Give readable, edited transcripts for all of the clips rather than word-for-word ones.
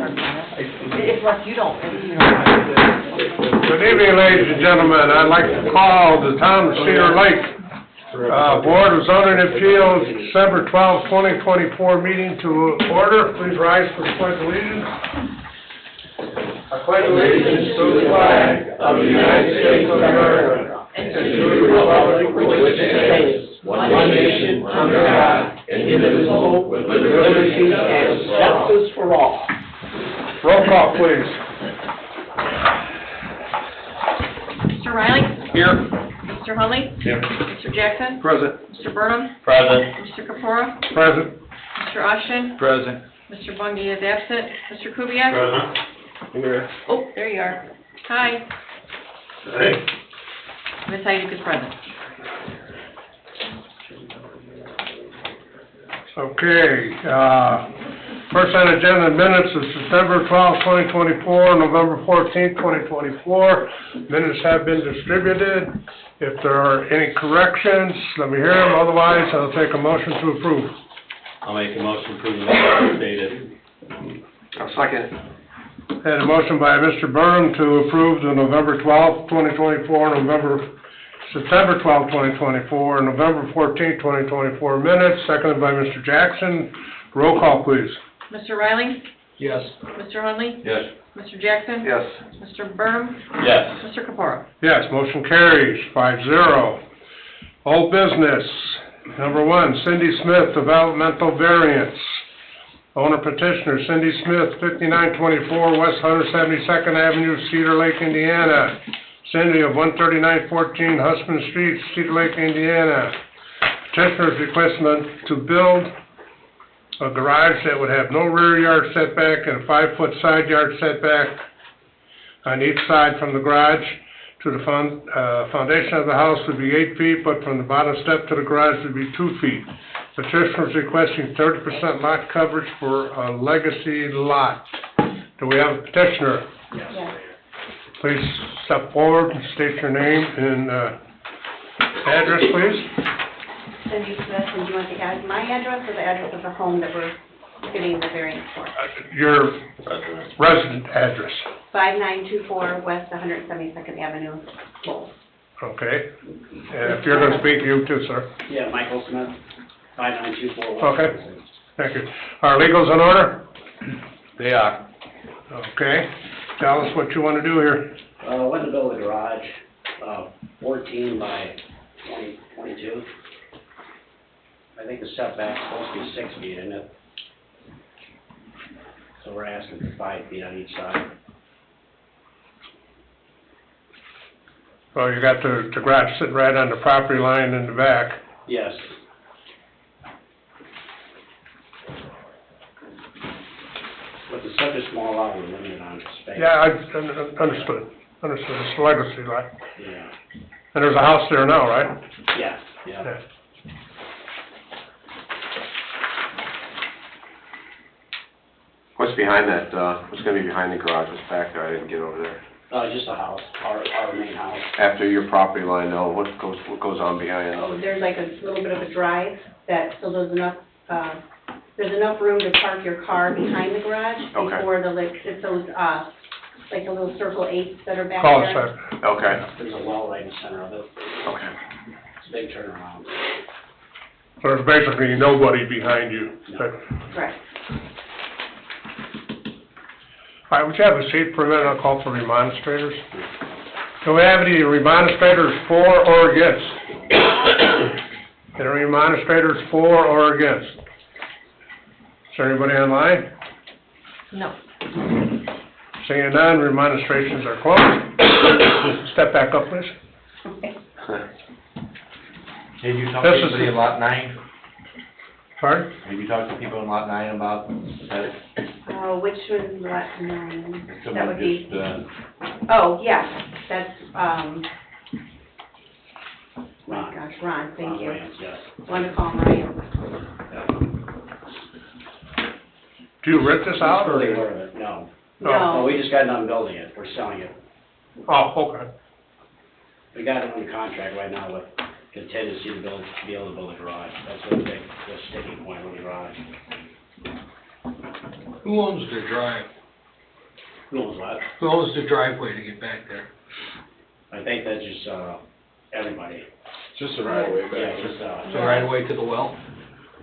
Unless you don't. Good evening, ladies and gentlemen. I'd like to call the Town of Cedar Lake Board of Zoning Appeals, December 12, 2024 meeting to order. Please rise for the pledge of allegiance. I pledge allegiance to the flag of the United States of America and to the republic for which it stands, one nation, under God, indivisible, with liberty and justice for all. Roll call, please. Mr. Riley? Here. Mr. Hunley? Here. Mr. Jackson? Present. Mr. Burnham? Present. Mr. Kapora? Present. Mr. Ashton? Present. Mr. Bungie is absent. Mr. Kubiak? Present. Here. Oh, there you are. Hi. Hey. Ms. Heidick is present. Okay, first on agenda minutes is September 12, 2024, November 14, 2024. Minutes have been distributed. If there are any corrections, let me hear them. Otherwise, I'll take a motion to approve. I'll make a motion to approve the minutes stated. I'll second. And a motion by Mr. Burnham to approve the November 12, 2024, September 12, 2024, and November 14, 2024 minutes, seconded by Mr. Jackson. Roll call, please. Mr. Riley? Yes. Mr. Hunley? Yes. Mr. Jackson? Yes. Mr. Burnham? Yes. Mr. Kapora? Yes, motion carries 5-0. Old business. Number 1, Cindy Smith, developmental variance. Owner petitioner Cindy Smith, 5924 West 172nd Avenue, Cedar Lake, Indiana. Cindy of 13914 Husband Street, Cedar Lake, Indiana. Petitioner is requesting to build a garage that would have no rear yard setback and a 5-foot side yard setback on each side from the garage to the foundation of the house would be 8 feet, but from the bottom step to the garage would be 2 feet. Petitioner is requesting 30% lot coverage for a legacy lot. Do we have a petitioner? Yes. Please step forward and state your name and address, please. Cindy Smith, and do you want my address or the address of the home that we're getting the variance for? Your resident address. 5924 West 172nd Avenue, Lowell. Okay. And if you're going to speak, you too, sir. Yeah, Michael Smith, 5924 West. Okay. Thank you. Are legals in order? They are. Okay. Tell us what you want to do here. I want to build a garage, 14 by 22. I think the setback's supposed to be 6 feet, isn't it? So we're asking for 5 feet on each side. Well, you got the garage sitting right on the property line in the back. Yes. But it's such a small lot, we're limited on space. Yeah, I understood. Understood. It's a legacy lot. Yeah. And there's a house there now, right? Yeah, yeah. Yeah. What's behind that, what's gonna be behind the garage, what's back there, I didn't get over there. Just a house, our main house. After your property line, though, what goes on behind it? Oh, there's like a little bit of a drive so there's enough room to park your car behind the garage Okay. before it's those, like the little circle 8s that are back Call us there. back. Okay, There's a well right in the center of it. okay. It's a big turnaround. So there's basically nobody behind you. Correct. All right, would you have a seat for a minute? I'll call for remonstrators. Do we have any remonstrators for or against? Any remonstrators for or against? Is there anybody online? No. Seeing none, remonstrations are closed. Step back up, please. Okay. Have you talked This to is anybody the- in lot 9? Pardon? Have you talked to people in lot 9 about that? Which was lot 9? That Someone would be, just, oh, yes, that's, oh my Ron. gosh, Ron, thank you. Rance, yes. Want to call him Ryan? Do you rent this out or? Really aware of it, no. No. No, we just got done building it, we're selling it. Oh, okay. We got it under contract right now with contingency to be able to build a garage. That's the big, the sticking point with the garage. Who owns the drive? Who owns what? Who owns the driveway to get back there? I think that's just, everybody. Just the right of way Yeah, back. just, So right away to the well?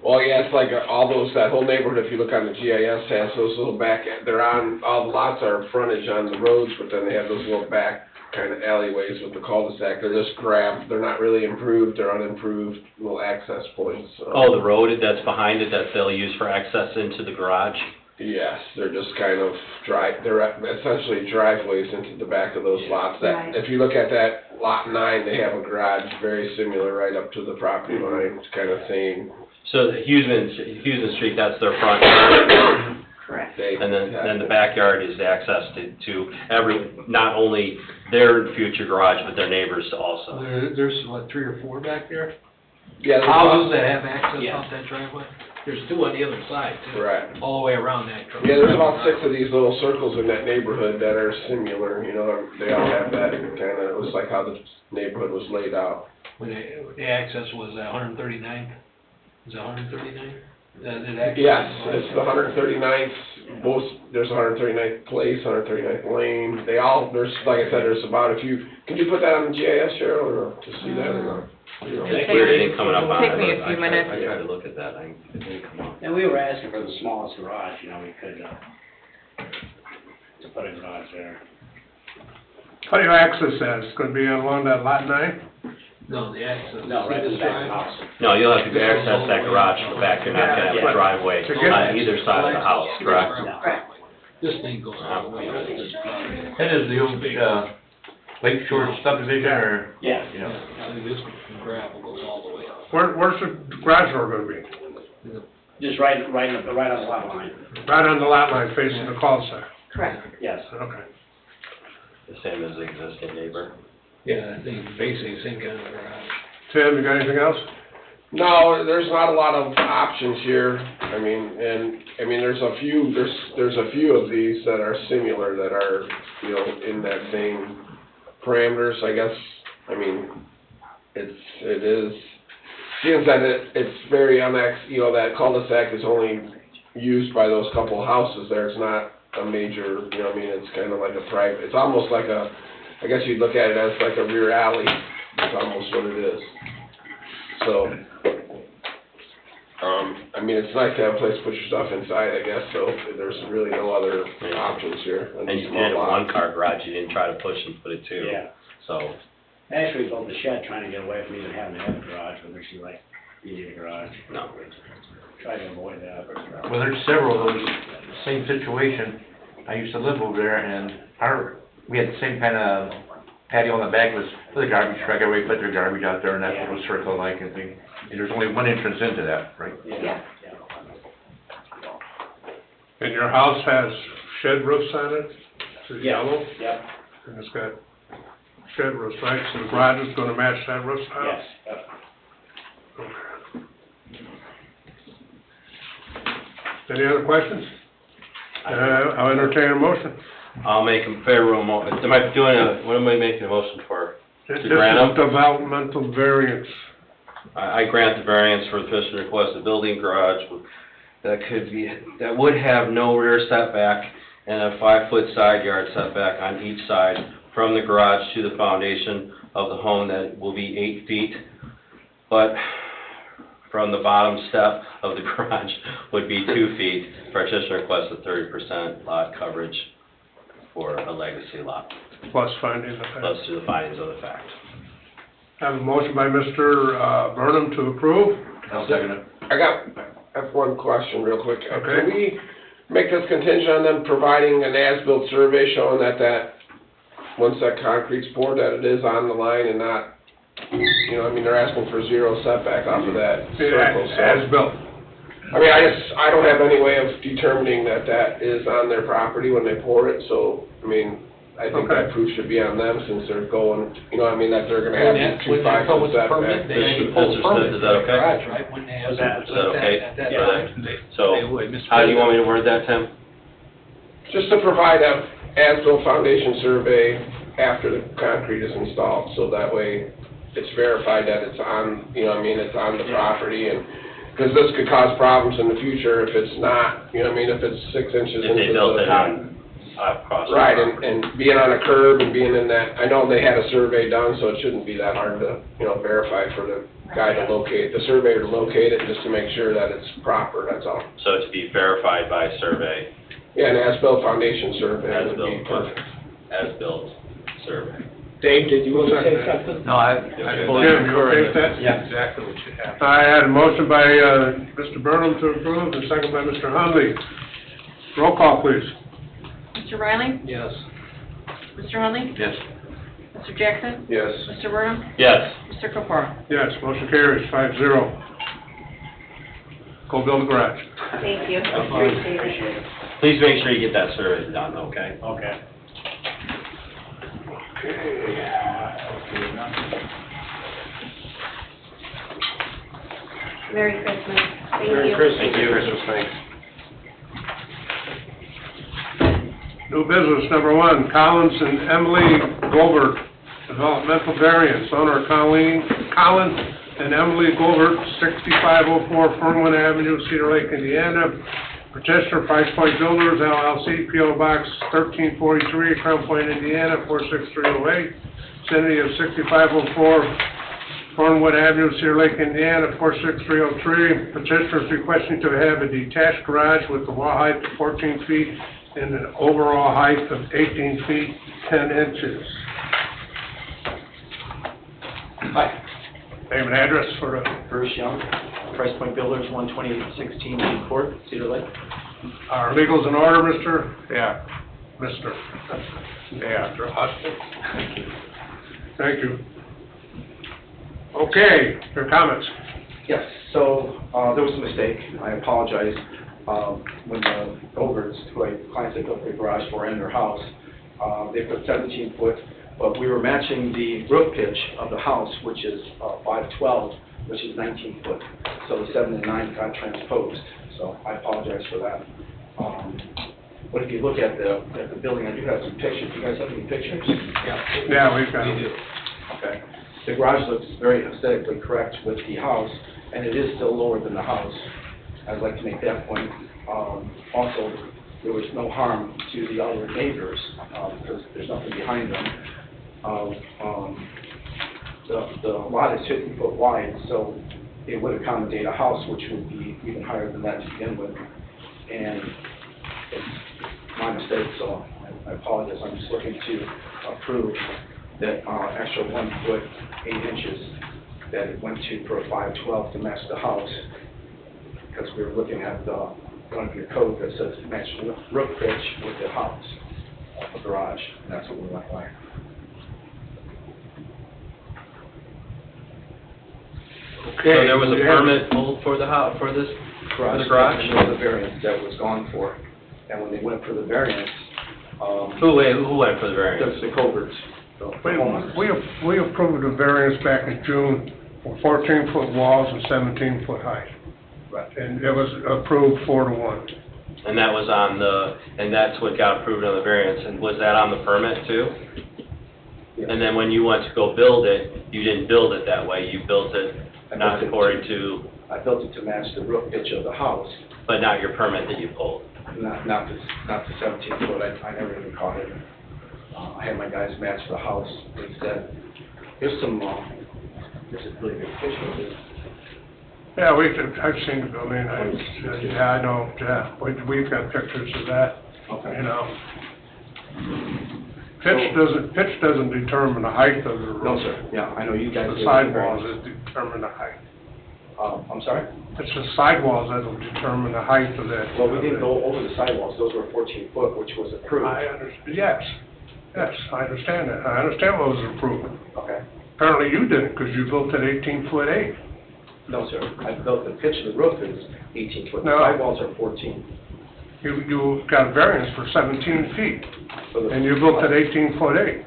Well, yeah, it's like all those, that whole neighborhood, if you look on the GIS, has those little back, they're on, all the lots are frontage on the roads, but then they have those little back kind of alleyways with the cul-de-sac. They're just grabbed, they're not really improved, they're unimproved little access points. Oh, the road that's behind it that they'll use for access into the garage? Yes, they're just kind of they're essentially driveways into the back of those lots. That, Right. if you look at that lot 9, they have a garage very similar right up to the property line, kind of same. So the Hughesman Street, that's their front yard, Correct. and then the backyard is access to not only their future garage, but their neighbors also. There's what, 3 or 4 back there? Yeah, there's Houses about, that have access Yeah. off that driveway? There's 2 on the other side, too. right. All the way around that driveway. Yeah, there's about 6 of these little circles in that neighborhood that are similar, you know, they all have that kind of, it was like how the neighborhood was laid out. When the access was 139th? Is it 139? That access? Yes, it's the 139th, there's 139th place, 139th lane, they all, there's, like I said, there's about a few, could you put that on the GIS, Cheryl, or to see that, or no? You know, Just Weird thing coming up on it. Take me a few minutes. I tried to look at that, it didn't come up. and we were asking for the smallest garage, you know, we could, to put a garage there. How do you access that? It's gonna be along that lot 9? No, the access. No, right in See the this back of the drive? house. No, you'll have to access that garage in the back, you're not gonna have Yeah. a driveway To get- on either side of the house, correct? No. Correct. This thing goes all the way up to this property. That is the old, Lake Shore subdivision, or, Yeah. you know, I think this gravel goes all the way up. Where's the garage door gonna be? Just right on the lot line, Right on the lot line facing the cul-de-sac? Correct. yes. Okay. The same as the existing neighbor. Yeah, I think basically the same kind of garage. Tim, you got anything else? No, there's not a lot of options here. I mean, there's a few of these that are similar, that are, you know, in that same parameters, I guess. I mean, it is, seems that it's very you know, that cul-de-sac is only used by those couple of houses there. It's not a major, you know what I mean, it's kind of like a private, it's almost like I guess you'd look at it as like a rear alley. That's almost what it is. So, I mean, it's nice to have a place to put your stuff inside, I guess, so there's really no other options here. And you did a one-car garage, you didn't try to push and put it two. Yeah. So, Actually, built the shed trying to get away from even having to have a garage, but she like, you need a garage. no. Try to avoid that. well, there's several of those, same situation. I used to live over there, and we had the same kind of patio on the back, was with a garbage truck, everybody put their garbage out there, and that little circle-like, and thing. And there's only one entrance into that, right? Yeah. And your house has shed roofs on it? It's yellow? Yep, And it's got shed roofs, right? So the garage is gonna match that roof style? yes, yep. Okay. Any other questions? I'll entertain a motion. I'll make a favorable am I doing what am I making a motion for? This is grant 'em? developmental variance. I grant the variance for the petition request, a building garage that would have no rear setback and a 5-foot side yard setback on each side from the garage to the foundation of the home, that will be 8 feet. But from the bottom step of the garage would be 2 feet. Petition request of 30% lot coverage for a legacy lot. Plus findings of fact. Let's do the findings of the fact. I have a motion by Mr. Burnham to approve. I'll second it. I have one question real quick. Okay. Can we make this contingent on them providing an as-built survey showing that once that concrete's poured, that it is on the line and not, you know, I mean, they're asking for 0 setback off of that circle, so. As built. I mean, I don't have any way of determining that is on their property when they pour it, so, I mean, I think Okay. that proof should be on them since they're going, you know what I mean, that they're gonna have these 2 When they come 5-foot with the permit, setback. they have to Mr. pull the permit Smith, is for that the okay? garage, right? When they have Is that- something is that like okay? at that Yeah. time, they So, would. Mr. how do you President. want me to word that, Tim? Just to provide a as-built foundation survey after the concrete is installed, so that way it's verified that it's on, you know what I mean, it's on the property, and, because this could cause problems in the future if it's not, you know what I mean, if it's 6 inches If into they built the it on across. the Right, property. and being on a curb and being in that, I know they had a survey done, so it shouldn't be that hard to, verify for the guy to locate, the surveyor to locate it, just to make sure that it's proper, that's all. So to be verified by survey, Yeah, and as-built foundation survey would be as-built, perfect. as-built survey. Dave, did you want to say something? No, I fully Jim, you concur, okay with that? that's Yeah. exactly what should happen. I had a motion by, Mr. Burnham to approve, and second by Mr. Hunley. Roll call, please. Mr. Riley? Yes. Mr. Hunley? Yes. Mr. Jackson? Yes. Mr. Burnham? Yes. Mr. Capora? Yes, motion carries 5-0. Go build a garage. Thank you, appreciate it. Please make sure you get that survey done, okay? Okay. Merry Christmas, thank you. Merry Christmas. Thank you. Christmas, thanks. New business, number one, Collins and Emily Gilbert, developmental variance, owner Colin and Emily Gilbert, 6504 Fernwood Avenue, Cedar Lake, Indiana. Petitioner, Price Point Builders LLC, P.O. Box 1343, Crown Point, Indiana, 46308. Vicinity of 6504 Fernwood Avenue, Cedar Lake, Indiana, 46303. Petitioner is requesting to have a detached garage with a wall height of 14 feet and an overall height of 18 feet, 10 inches. Hi, Name and address for the, Bruce Young, Price Point Builders, 12816 Main Court, Cedar Lake. our legals in order, Mr.? Yeah. Mr. Yeah, Austin. Thank you. Okay, your comments? Yes, so, there was a mistake, I apologize. When the Goldbergs, who clients that built their garage for in their house, they put 17 foot, but we were matching the roof pitch of the house, which is 512, which is 19 foot. So the 7 and 9 got transposed, so I apologize for that. But if you look at the building, I do have some pictures. Do you guys have any pictures? Yeah, we've got We it. do. Okay. The garage looks very aesthetically correct with the house, and it is still lower than the house. I'd like to make that point. Also, there was no harm to the other neighbors, because there's nothing behind them. The lot is 50 foot wide, so it would accommodate a house which would be even higher than that to begin with. And it's my mistake, so I apologize. I'm just looking to approve that extra 1 foot 8 inches that it went to for a 512 to match the house, because we were looking at one of your code that says match the roof pitch with the house, the garage, and that's what we went by. Okay. So there was a we have- permit pulled for the house, for this, for the garage? And there was a variance that was gone for, and when they went for the variance, Who went for the variance? that's the Coberts, the homeowners. We approved a variance back in June for 14-foot walls and 17-foot height. Right. And it was approved 4-1. And that was on the, and that's what got approved on the variance, and was that on the permit too? Yes. And then when you went to go build it, you didn't build it that way, you built it I not built it according to, I built it to match the roof pitch of the house, but not your permit that you pulled. not the 17 foot, I never even caught it. I had my guys match the house instead. Here's some, here's a really good picture of it. Yeah, I've seen the building, I know, yeah, we've got pictures of that, Okay. you know. Pitch doesn't determine the height of the roof. No, sir, yeah, I know you guys. The did sidewalls variance. that determine the height. I'm sorry? It's the sidewalls that'll determine the height of that. Well, we didn't go over the sidewalks, those were 14 foot, which was approved. I understand, yes, I understand that, I understand what was approved. Okay. Apparently you didn't, because you built it 18-foot 8. No, sir, I built, the pitch of the roof is 18 foot, the No. sidewalls are 14. You got a variance for 17 feet, So the- and you built it 18-foot 8.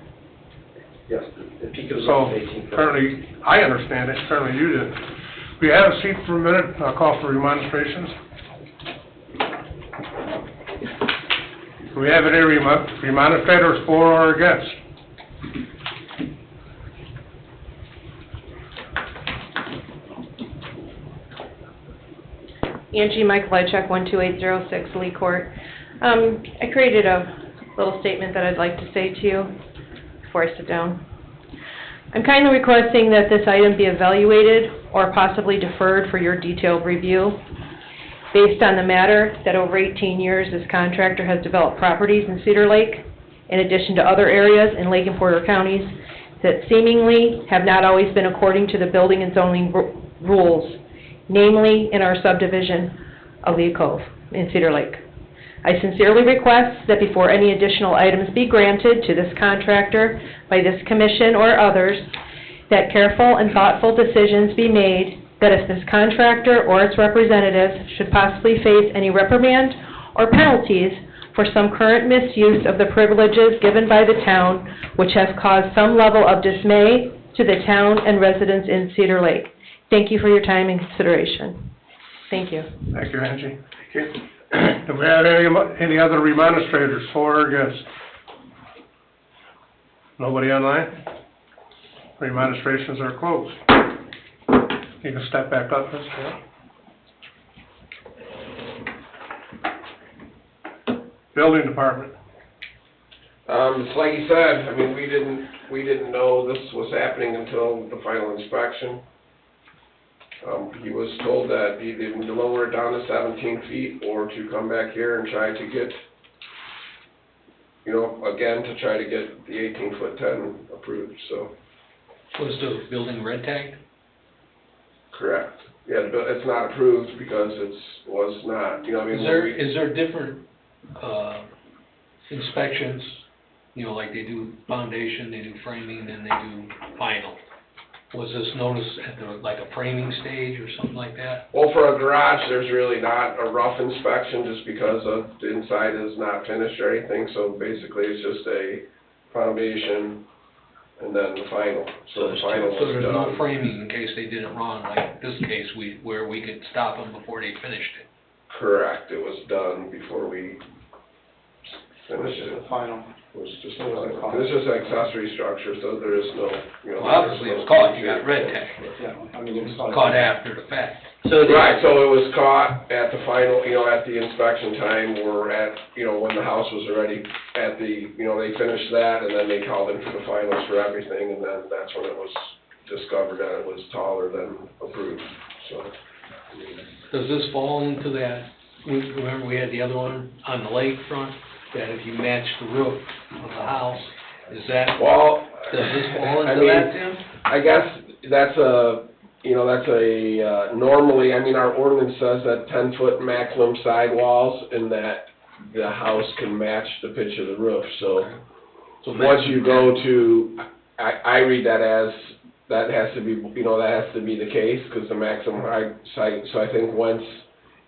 Yes, the peak of the So roof is 18 foot. apparently, I understand it, apparently you didn't. We have a seat for a minute, I'll call for remonstrations. Do we have any remonstrators for or against? Angie Michaelajczak, 12806 Lee Court. I created a little statement that I'd like to say to you before I sit down. I'm kindly requesting that this item be evaluated or possibly deferred for your detailed review. Based on the matter that over 18 years this contractor has developed properties in Cedar Lake, in addition to other areas in Lake and Porter counties that seemingly have not always been according to the building and zoning rules, namely in our subdivision of Lee Cove in Cedar Lake. I sincerely request that before any additional items be granted to this contractor by this commission or others, that careful and thoughtful decisions be made that if this contractor or its representatives should possibly face any reprimand or penalties for some current misuse of the privileges given by the town, which has caused some level of dismay to the town and residents in Cedar Lake. Thank you for your time and consideration. Thank you. Thank you, Angie. Do we have any other remonstrators for or against? Nobody online? Remonstrations are closed. You can step back up, Mr. Building Department. It's like you said, I mean, we didn't know this was happening until the final inspection. He was told that he didn't lower it down to 17 feet or to come back here and try to get, you know, again, to try to get the 18-foot 10 approved, so. Was the building red tagged? Correct. Yeah, but it's not approved because was not, you know, I mean. Is there different, inspections, you know, like they do foundation, they do framing, then they do final? Was this noticed at the, like a framing stage or something like that? Well, for a garage, there's really not a rough inspection just because of the inside is not finished or anything, so basically it's just a foundation and then the final. So the final So was there's no done. framing in case they did it wrong, like this case, where we could stop them before they finished it? Correct, it was done before we finished it. The final. It was just, It wasn't caught. it's just an accessory structure, so there is no, you know. Well, obviously it was caught, you got red tag, Yeah, I mean, it was caught. caught after the fact. Right, so it was caught at the final, you know, at the inspection time, or at, you know, when the house was already at the, you know, they finished that, and then they called in for the finals for everything, and then that's when it was discovered that it was taller than approved, so. Does this fall into that, remember we had the other one on the lake front, that if you match the roof of the house, is that, Well, does this fall I into mean, that, Tim? I guess that's normally, I mean, our ordinance says that 10-foot maximum sidewalls and that the house can match the pitch of the roof, so. So Once you go to, I read that as, that has to be, you know, that has to be the case, because the maximum height, so I think once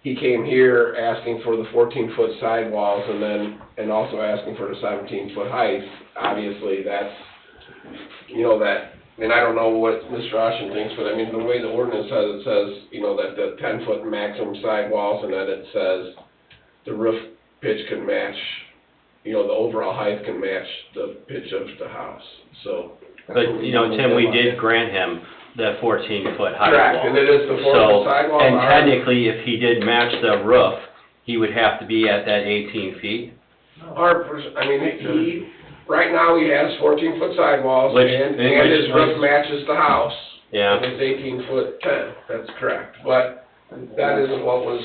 he came here asking for the 14-foot sidewalls and also asking for the 17-foot height, obviously that's, you know, that, and I don't know what Mr. Ocean thinks, but I mean, the way the ordinance says, it says, you know, that the 10-foot maximum sidewalls, and then it says the roof pitch can match, you know, the overall height can match the pitch of the house, so. But, you know, Tim, we did grant him the 14-foot height Correct, wall. and it is the 4-foot sidewall. And technically, if he did match the roof, he would have to be at that 18 feet. I mean, he, right now he has 14-foot sidewalls, Which- and which his roof was- matches the house. Yeah. And it's 18-foot 10, that's correct, but that isn't what was,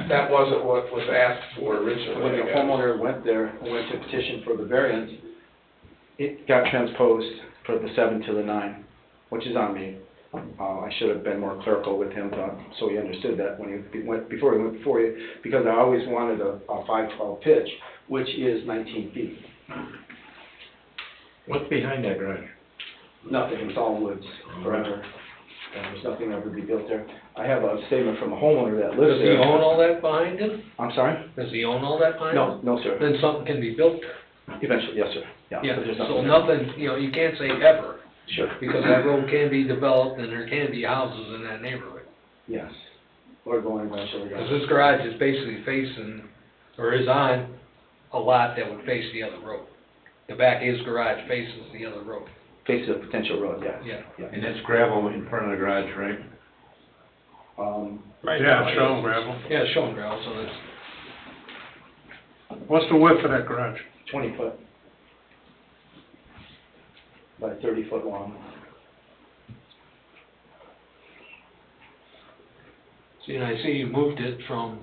that wasn't what was asked for originally. When the I guess. homeowner went there and went to petition for the variance, it got transposed for the 7 to the 9, which is on me. I should have been more clerical with him so he understood that when he went, before he went before you, because I always wanted a 512 pitch, which is 19 feet. What's behind that garage? Nothing, it's all woods forever. There's nothing ever to be built there. I have a statement from a homeowner that lives Does he there. own all that behind him? I'm sorry? Does he own all that behind him? No, no, sir. Then something can be built there. Eventually, yes, sir. Yeah, but there's so nothing. nothing, you know, you can't say ever, Sure, because that road can be developed and there can be houses in that neighborhood. yes. We're going eventually. Because this garage is basically facing, or is on, a lot that would face the other road. The back of his garage faces the other road. Faces a potential road, yes. Yeah. And that's gravel in front of the garage, right? Right Yeah, now, shown gravel. Yeah, it's showing gravel, so that's, What's the width of that garage? 20 foot by 30 foot long. See, and I see you moved it from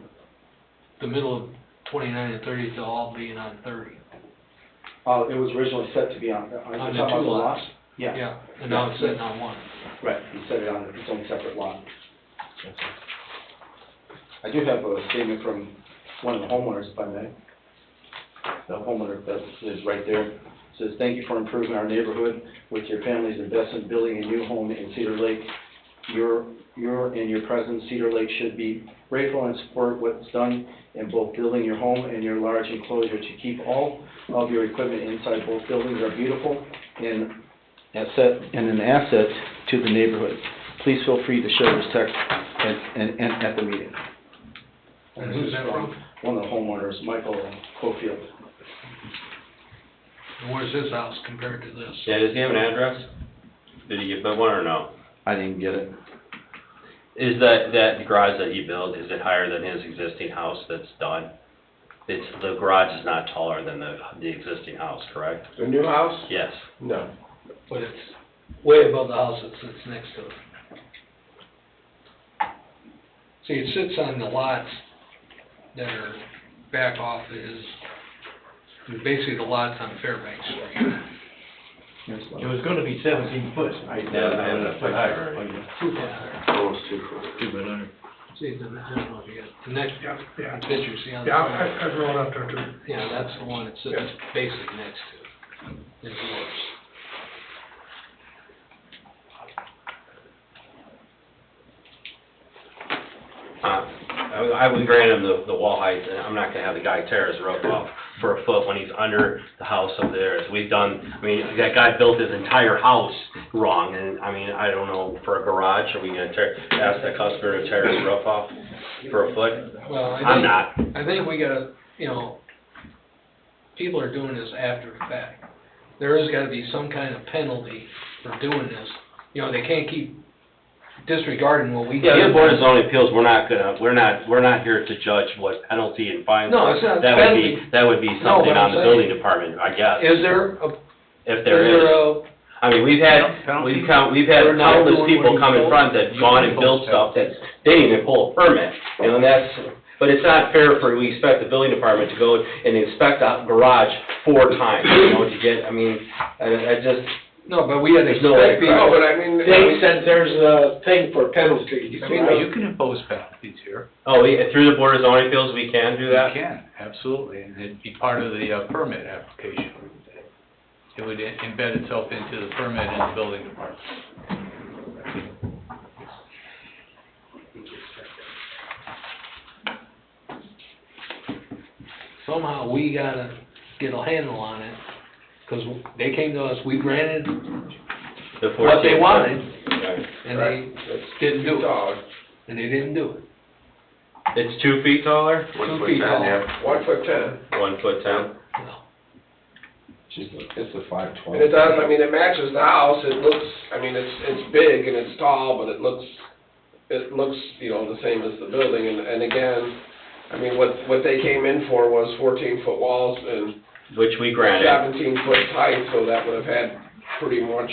the middle of 29 and 30 to all being on 30. It was originally set to be on, On are the you talking about two the lots. lot? Yeah, Yeah, and now it's sitting on one. right, he set it on its own separate lot. I do have a statement from one of the homeowners, if I may. The homeowner that is right there, says, "Thank you for improving our neighborhood with your family's investment building a new home in Cedar Lake. Your and your presence, Cedar Lake should be grateful and support what's done in both building your home and your large enclosure to keep all of your equipment inside both buildings are beautiful and an asset to the neighborhood. Please feel free to share this text at the meeting." And who's that from? One of the homeowners, Michael Cofield. And where's his house compared to this? Yeah, does he have an address? Did he get one or no? I didn't get it. Is that garage that he built, is it higher than his existing house that's done? The garage is not taller than the existing house, correct? The new house? Yes. No. But it's way above the house that sits next to it. See, it sits on the lots that are back off basically the lots on Fairbanks Street. It was gonna be 17 foot. I Yeah, I have that foot higher. Too far there. Two foot under. See, I don't know if you got, the next Yeah, yeah. picture, see on the Yeah, side? I drove up there too. Yeah, that's the one it sits Yeah. basically next to, is yours. I would grant him the wall height, and I'm not gonna have the guy tear his roof off for a foot when he's under the house up there. As we've done, I mean, that guy built his entire house wrong, and I mean, I don't know, for a garage, are we gonna ask that customer to tear his roof off for a foot? Well, I'm not. I think we gotta, people are doing this after the fact. There has gotta be some kind of penalty for doing this. They can't keep disregarding what we do. Yeah, the Board of Zoning Appeals, we're not here to judge what penalty and fines. No, it's not That penalty. would be No, something but on I'm the saying- building department, I guess. Is there If there is. I mean, we've had For not countless doing people what come he in told? front that gone and built stuff that they didn't even pull a permit, and but it's not fair we expect the building department to go and inspect a garage 4 times, to get, I mean, I just, No, but we had to There's no way expect to No, people. but I mean, They said there's a thing for penalties. I mean, you can impose penalties here. through the Board of Zoning Appeals, we can do that? You can, absolutely, and it'd be part of the permit application. It would embed itself into the permit in the building department. Somehow we gotta get a handle on it, 'cause they came to us, we granted The what they 14 wanted, Right. and Right. they didn't do it, Taller. and they didn't do it. It's 2 feet taller? 2 feet tall. 1'10". 1'10". No. It's a 512. And it does, I mean, it matches the house, it looks, I mean, it's big and it's tall, but it looks, the same as the building, and again, I mean, what they came in for was 14-foot walls and Which we granted. 17-foot height, so that would have had pretty much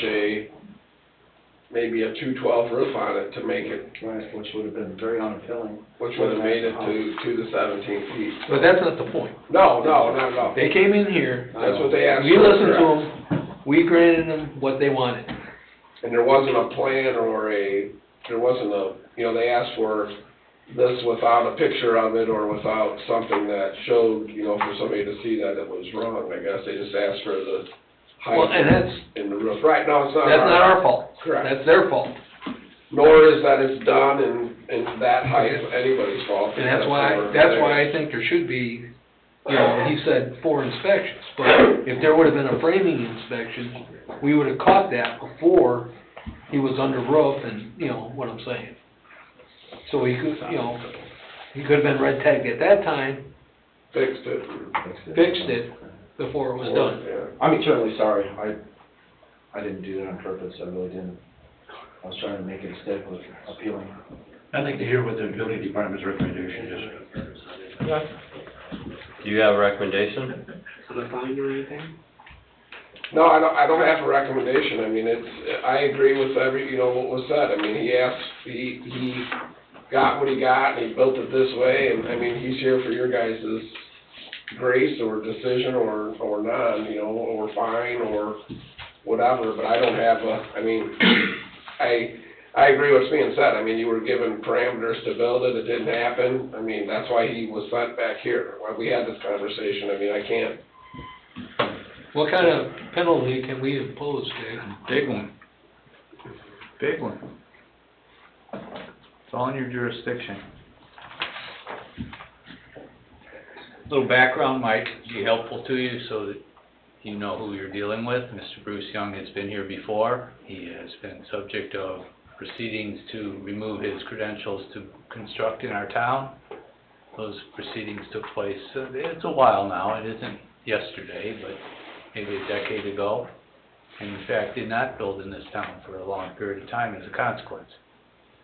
maybe a 212 roof on it to make it, Right, which would have been very unappealing. which would have made it to the 17 feet. But that's not the point. No, not at all. They came in here, That's what they asked for. we listened to them, we granted them what they wanted. And there wasn't a plan they asked for this without a picture of it or without something that showed, for somebody to see that it was wrong, I guess. They just asked for the Well, and height that's, in the roof. Right, no, it's not that's not our fault. Correct. That's their fault. Nor is that it's done in that height anybody's fault. And that's why I think there should be, he said 4 inspections, but if there would've been a framing inspection, we would've caught that before he was under roof and, what I'm saying. So he could, he could've been red tagged at that time, Fixed it. fixed it before it was done. Yeah. I'm eternally sorry. I didn't do that on purpose. I really didn't. I was trying to make it aesthetically appealing. I'd like to hear what the building department's recommendation is. Do you have a recommendation? put a fine or anything? No, I don't have a recommendation. I mean, I agree with what was said. I mean, he got what he got, and he built it this way, and, I mean, he's here for your guys' grace or decision or none, or fine or whatever, but I don't have I agree with what's being said. I mean, you were given parameters to build it, it didn't happen. I mean, that's why he was sent back here. Why we had this conversation. I mean, I can't. What kind of penalty can we impose, Dave? Big one. Big one. It's all in your jurisdiction. Little background might be helpful to you so that you know who you're dealing with. Mr. Bruce Young has been here before. He has been subject of proceedings to remove his credentials to construct in our town. Those proceedings took place, it's a while now, it isn't yesterday, but maybe a decade ago. And in fact, did not build in this town for a long period of time as a consequence.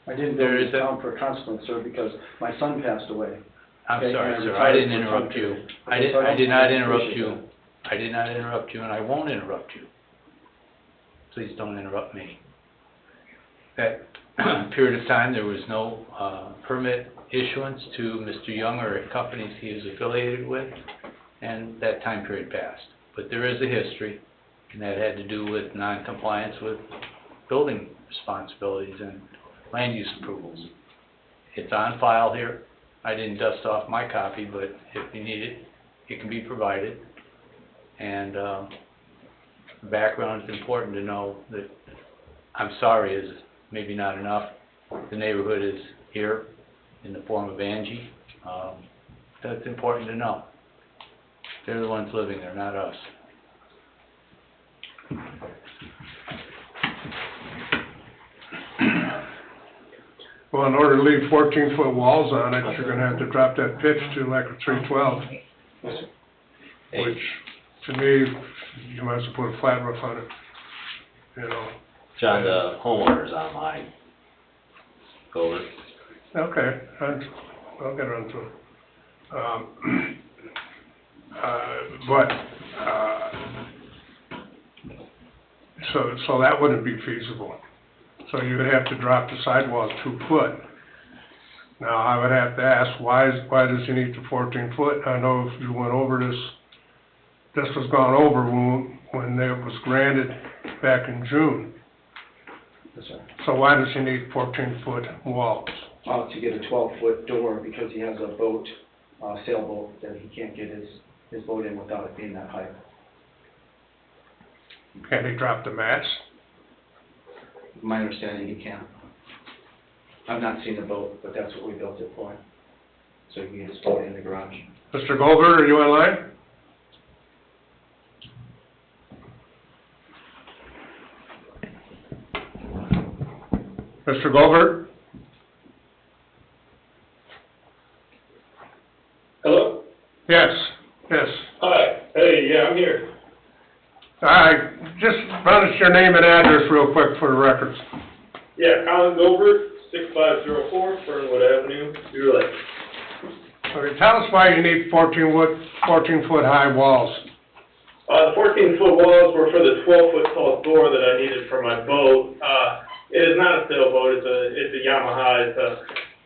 I didn't build this town for a consequence, sir, because my son passed away. I'm Okay, sorry, and sir, retired I didn't for interrupt some you. period. I Okay, so did not don't interrupt appreciate you. that. I did not interrupt you, and I won't interrupt you. Please don't interrupt me. That period of time, there was no permit issuance to Mr. Young or companies he is affiliated with, and that time period passed. But there is a history, and that had to do with non-compliance with building responsibilities and land use approvals. It's on file here. I didn't dust off my copy, but if you need it, it can be provided. And the background is important to know that I'm sorry is maybe not enough. The neighborhood is here in the form of Angie. That's important to know. They're the ones living there, not us. Well, in order to leave 14-foot walls on it, you're gonna have to drop that pitch to like a 312, which, to me, you might as well put a flat roof on it, John, the homeowner's online. Go over. Okay, I'll get around to it. So that wouldn't be feasible. So you would have to drop the sidewalls 2 foot. Now, I would have to ask, why does he need the 14 foot? I know if you went over this was gone over when it was granted back in June. Yes, sir. So why does he need 14-foot walls? To get a 12-foot door because he has a boat, sailboat, that he can't get his boat in without it being that high. Can he drop the mats? My understanding, he can. I've not seen the boat, but that's what we built it for. So he can get his boat in the garage. Mr. Goldberg, are you online? Mr. Goldberg? Hello? Yes. Hi. Hey, yeah, I'm here. All right, just run us your name and address real quick for the records. Yeah, Colin Goldberg, 6504 Fernwood Avenue, Deer Lake. Okay, tell us why you need 14-foot high walls. The 14-foot walls were for the 12-foot tall door that I needed for my boat. It is not a sailboat, it's a Yamaha.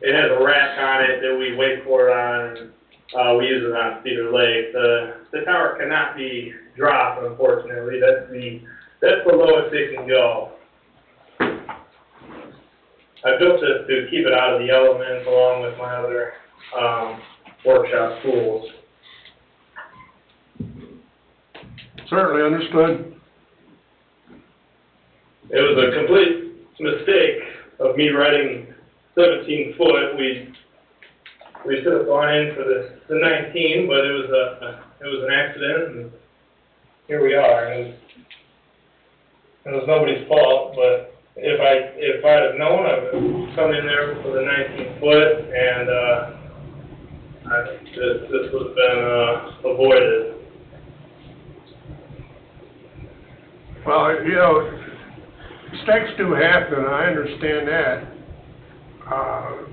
It has a rack on it that we wakeboard on, and we use it on Cedar Lake. The tower cannot be dropped, unfortunately. That's the lowest it can go. I built this to keep it out of the elements along with my other workshop tools. Certainly understood. It was a complete mistake of me writing 17 foot. We should have gone in for the 19, but it was an accident, and here we are. And it was nobody's fault, but if I'd have known, I would have come in there for the 19 foot, and this would have been avoided. Well, mistakes do happen, I understand that.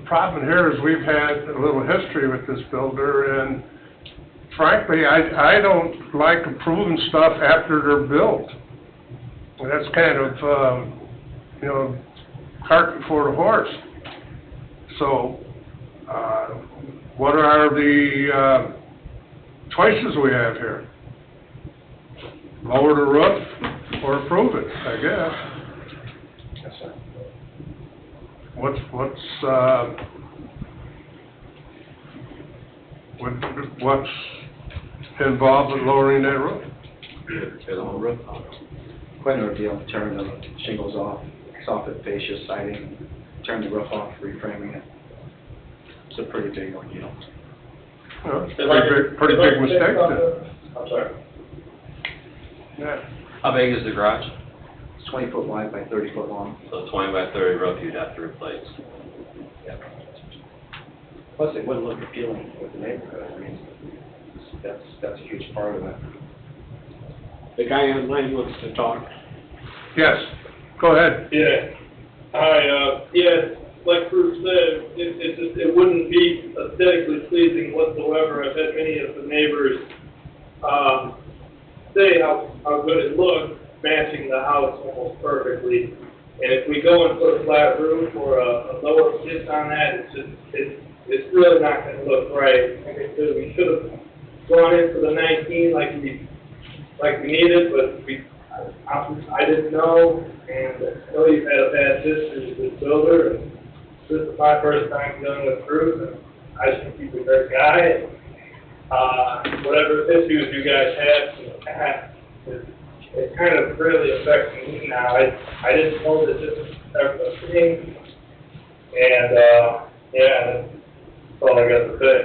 Problem here is we've had a little history with this builder, and frankly, I don't like approving stuff after they're built. That's kind of, you know, cart before the horse. So, what are the, choices we have here? Lower the roof or approve it, I guess. Yes, sir. What's involved in lowering that roof? Tear the whole roof off. Quite an ordeal, tearing the shingles off, soffit fascia siding, turn the roof off, reframing it. It's a pretty big ordeal. Well, it's a pretty big mistake then. I'm sorry. Yeah. How big is the garage? It's 20 foot wide by 30 foot long. So 20 by 30 roof you'd have to replace. Plus, it wouldn't look appealing with the neighborhood. I mean, that's a huge part of it. The guy online wants to talk. Yes, go ahead. Yeah. Like Bruce said, it wouldn't be aesthetically pleasing whatsoever. I've had many of the neighbors, say how good it looks, matching the house almost perfectly. And if we go and put a flat roof or a lower pitch on that, it's really not gonna look right. Like I said, we should have gone in for the 19 like we needed, but I didn't know, and I know you've had a bad history with this builder, and this is my first time dealing with Bruce, and I think he's a great guy. Whatever issues you guys had in the past, it kind of really affects me now. I didn't know that this was ever a thing, and that's all I got to say.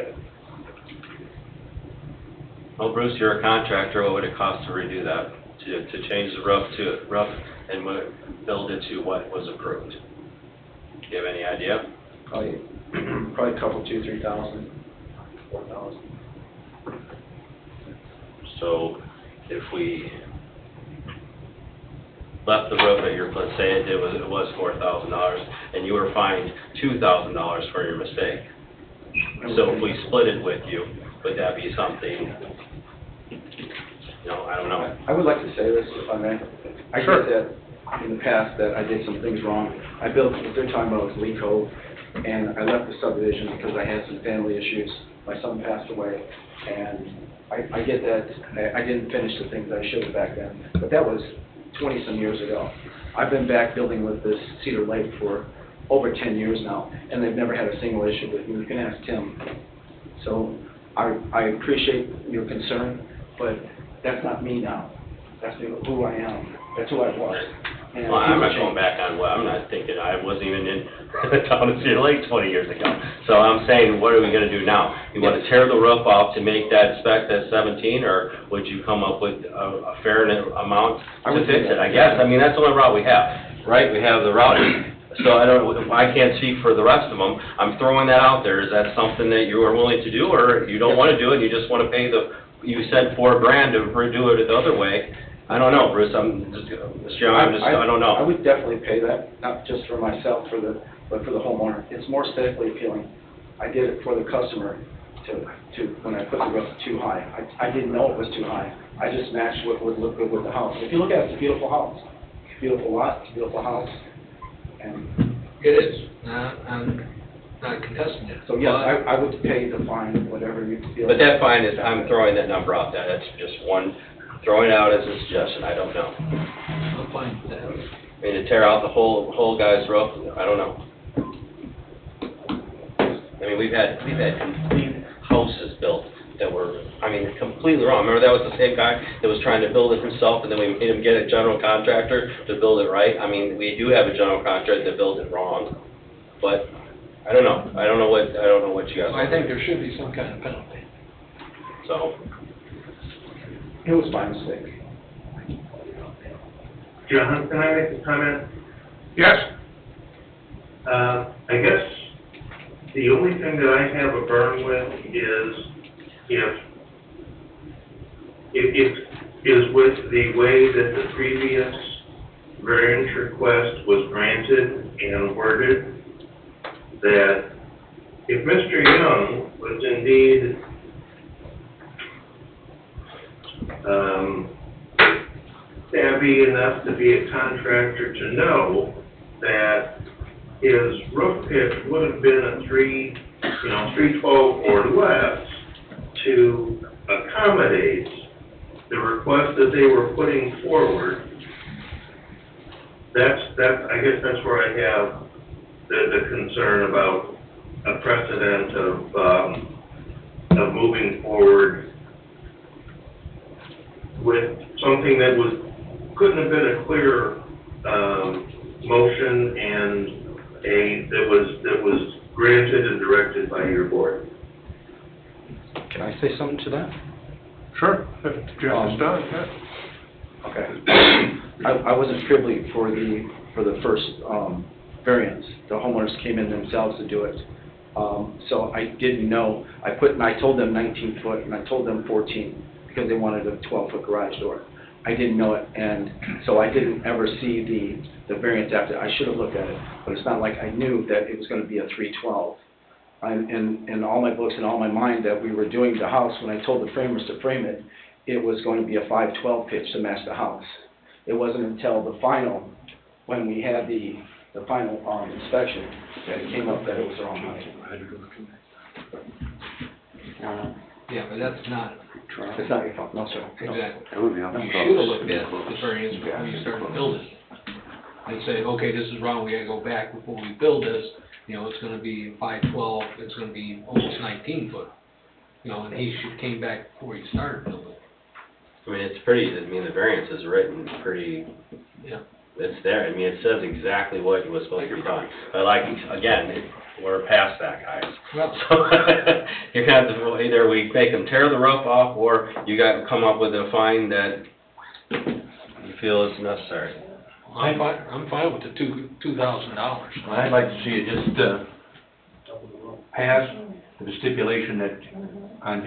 Well, Bruce, you're a contractor, what would it cost to redo that, to change the roof and build it to what was approved? Do you have any idea? Probably a couple, 2,000, 3,000, 4,000. So if we left the roof at your, let's say it was $4,000 and you were fined $2,000 for your mistake. So if we split it with you, would that be something, I don't know. I would like to say this, if I may. I Sure. get that in the past that I did some things wrong. I built, what they're talking about was Lee Cove, and I left the subdivision because I had some family issues. My son passed away, and I get that I didn't finish the things I should have back then, but that was 20-some years ago. I've been back building with this Cedar Lake for over 10 years now, and they've never had a single issue with me. You can ask Tim. So I appreciate your concern, but that's not me now. That's who I am. That's who I was. And Well, I'm not people going change. back on, I'm not thinking, I wasn't even in the town of Cedar Lake 20 years ago. So I'm saying, what are we gonna do now? You wanna tear the roof off to make that spec that 17, or would you come up with a fair amount I to would fix do it? that. I guess, I mean, that's the only route we have, right? We have the route, so I can't speak for the rest of them. I'm throwing that out there. Is that something that you are willing to do, or you don't wanna do it, you just wanna pay you said $4,000 to redo it the other way? I don't know, Bruce, Mr. Young, I don't know. I would definitely pay that, not just for myself, but for the homeowner. It's more aesthetically appealing. I did it for the customer when I put the roof too high. I didn't know it was too high. I just matched what would look good with the house. If you look at it, it's a beautiful house. It's a beautiful lot, it's a beautiful house. And It is, I'm not contesting it. so, yes, I would pay the fine, whatever you feel. But that fine is, I'm throwing that number out there, that's just one, throwing it out as a suggestion, I don't know. I'm fine with that. I mean, to tear out the whole guy's roof, I don't know. I mean, we've had complete houses built that were, completely wrong. Remember, that was the same guy that was trying to build it himself, and then we made him get a general contractor to build it right. I mean, we do have a general contractor that built it wrong, but I don't know. I don't know what you guys. I think there should be some kind of penalty. So. It was my mistake. John, can I make a comment? Yes? I guess the only thing that I have a burn with is with the way that the previous variance request was granted and worded, that if Mr. Young was indeed savvy enough to be a contractor to know that his roof pitch would have been a 312 or less to accommodate the request that they were putting forward. I guess that's where I have the concern about a precedent of moving forward with something that couldn't have been a clear, motion and that was granted and directed by your board. Can I say something to that? Sure, if Jeff is done, yeah. Okay. I wasn't privy for the first, variance. The homeowners came in themselves to do it. So I didn't know, I told them 19 foot and I told them 14 because they wanted a 12-foot garage door. I didn't know it, and so I didn't ever see the variance after. I should have looked at it, but it's not like I knew that it was gonna be a 312. In all my books and all my mind that we were doing the house, when I told the framers to frame it, it was going to be a 512 pitch to match the house. It wasn't until the final, when we had the final inspection, that it came up that it was the wrong height. Yeah, but that's not, It's not your fault, no, sir. exactly. You should have looked at the variance before you started building. And say, okay, this is wrong, we gotta go back before we build this, it's gonna be 512, it's gonna be almost 19 foot. And he came back before he started building. I mean, the variance is written pretty, Yeah. it's there, it says exactly what was supposed to be done. But like, again, we're past that, guys. Well, So, you're gonna have to, either we make them tear the roof off, or you got to come up with a fine that you feel is necessary. I'm fine with the $2,000. I'd like to see it just, pass with the stipulation that on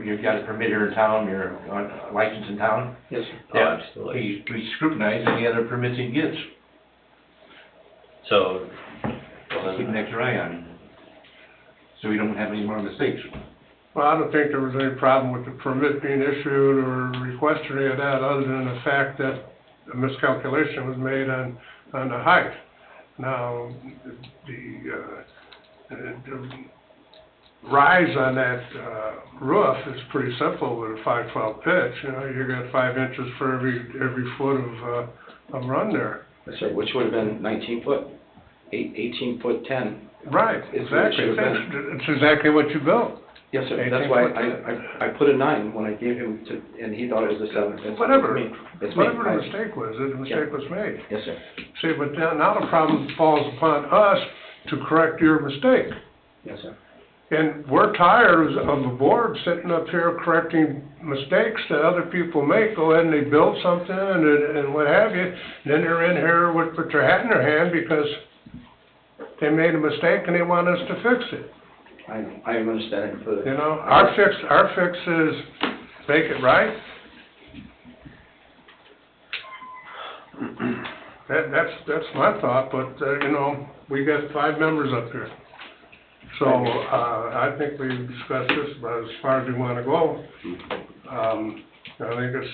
you've got a permit here in town, you're on license in town. Yes, sir. Oh, that absolutely. we scrutinize any other permits he gets. So, Keep an extra eye on him, so we don't have any more mistakes. Well, I don't think there was any problem with the permit being issued or request or any of that, other than the fact that a miscalculation was made on the height. Now, the rise on that roof is pretty simple with a 512 pitch. You got 5 inches for every foot of run there. Yes, sir, which would have been 19 foot, 18 foot 10. Right, It's what it exactly. should have been. It's exactly what you built. Yes, sir, 18 that's why foot I put a 9 when I gave him and he thought it was a 7. It's Whatever, me. It's me. whatever the mistake was, the mistake was made. Yes, sir. See, but now the problem falls upon us to correct your mistake. Yes, sir. And we're tired of the board sitting up here correcting mistakes that other people make. Go ahead and they build something and what have you. Then they're in here with their hat in their hand because they made a mistake and they want us to fix it. I am understanding for the. Our fix is make it right. That's my thought, but, we got 5 members up here. So, I think we've discussed this about as far as we wanna go. I think it's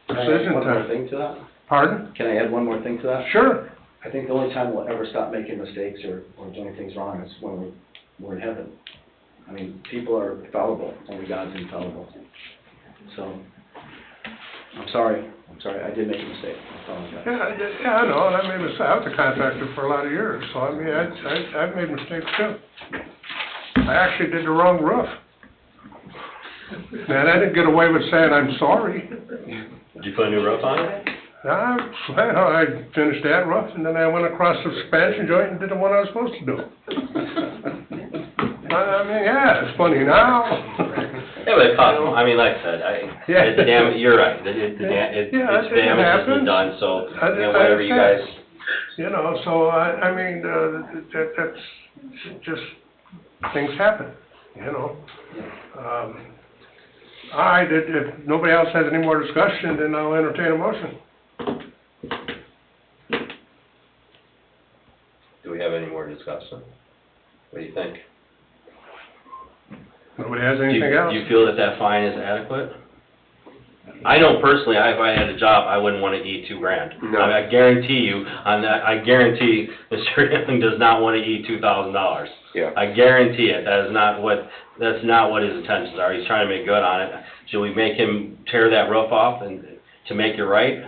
Can I add decision one more time. thing to that? Pardon? Can I add one more thing to that? Sure. I think the only time we'll ever stop making mistakes or doing things wrong is when we're in heaven. I mean, people are fallible, only God's infallible. So, I'm sorry, I did make a mistake, I apologize. Yeah, I know, and I made mistakes. I was a contractor for a lot of years, so I mean, I've made mistakes too. I actually did the wrong roof. And I didn't get away with saying I'm sorry. did you put a new roof on it? I finished that roof, and then I went across the expansion joint and did the one I was supposed to do. I mean, yeah, it's funny now. Yeah, but it cost, like I said, it's you're right, it's damage has been done, so, whatever you guys. So, I mean, that's just, things happen, All right, if nobody else has any more discussion, then I'll entertain a motion. Do we have any more discussion? What do you think? Nobody has anything else? Do you feel that fine is adequate? I know personally, if I had a job, I wouldn't wanna eat $2,000. No. I guarantee you, on that, I guarantee Mr. Hamling does not wanna eat $2,000. Yeah. I guarantee it, that's not what his intentions are, he's trying to make good on it. Should we make him tear that roof off and, to make it right?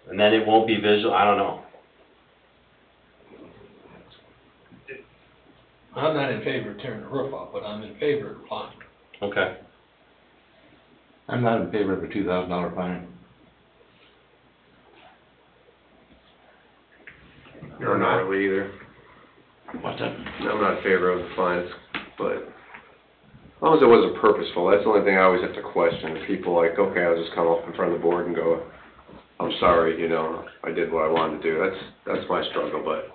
And then it won't be visual, I don't know. I'm not in favor of tearing the roof off, but I'm in favor of the fine. Okay. I'm not in favor of a $2,000 fine. You're not really either. What's that? I'm not in favor of the fines, but as long as it wasn't purposeful, that's the only thing I always have to question. People like, okay, I'll just come up in front of the board and go, I'm sorry, you know, I did what I wanted to do. That's my struggle, but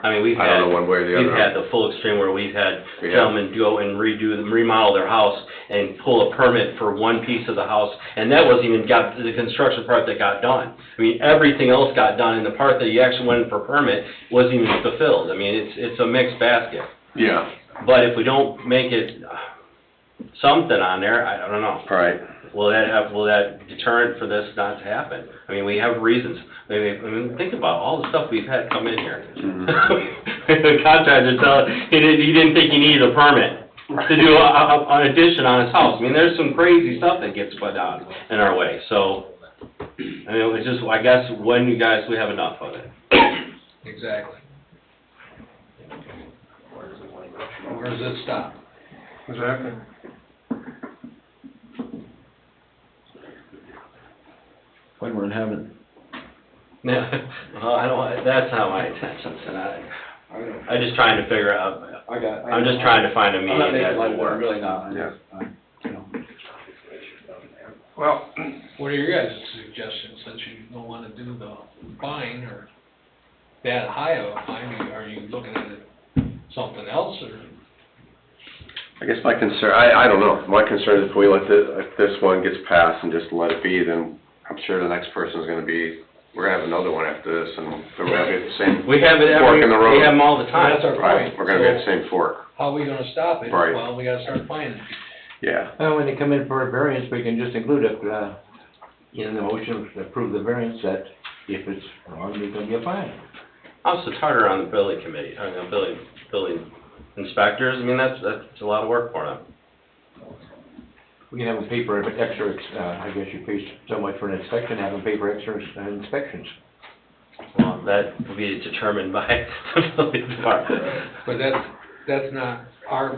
I mean, I don't know one way or the other. We've had the full extreme where we've had Yeah. gentlemen go and remodel their house and pull a permit for one piece of the house, and that wasn't even got the construction part that got done. I mean, everything else got done, and the part that you actually went in for permit wasn't even fulfilled. I mean, it's a mixed basket. Yeah. But if we don't make it something on there, I don't know. Right. Will that deterrent for this not to happen? I mean, we have reasons. I mean, think about all the stuff we've had come in here. Mhm. The contractor he didn't think he needed a permit to do an addition on his house. I mean, there's some crazy stuff that gets put out in our way, so, I mean, it's just, I guess, when we have enough of it. Exactly. Where does it stop? Exactly. When we're in heaven. Yeah, well, that's not my intentions, and I'm just trying to figure out, I'm just trying to find a medium that will work. really not. Yeah. Well, What are your guys' suggestions, since you don't wanna do the fine or that high of a fine? Are you looking at it something else, or? I guess my concern, I don't know. My concern is if we let if this one gets passed and just let it be, then I'm sure the next person's gonna be, we're gonna have another one after this, and we're gonna be at the same We have it fork in the road. we have them all the time. That's our Right, point. we're gonna be at the So same fork. how are we gonna stop it? Right. Well, we gotta start fining. Yeah. Well, when they come in for a variance, we can just include it, in the motion to approve the variance, that if it's wrong, there's gonna be a fine. Also, it's harder on the building committee, building inspectors. I mean, that's a lot of work for them. We can have them pay for extra, I guess you pay so much for an inspection, have them pay for extra inspections. Well, that will be determined by the building department. But that's not our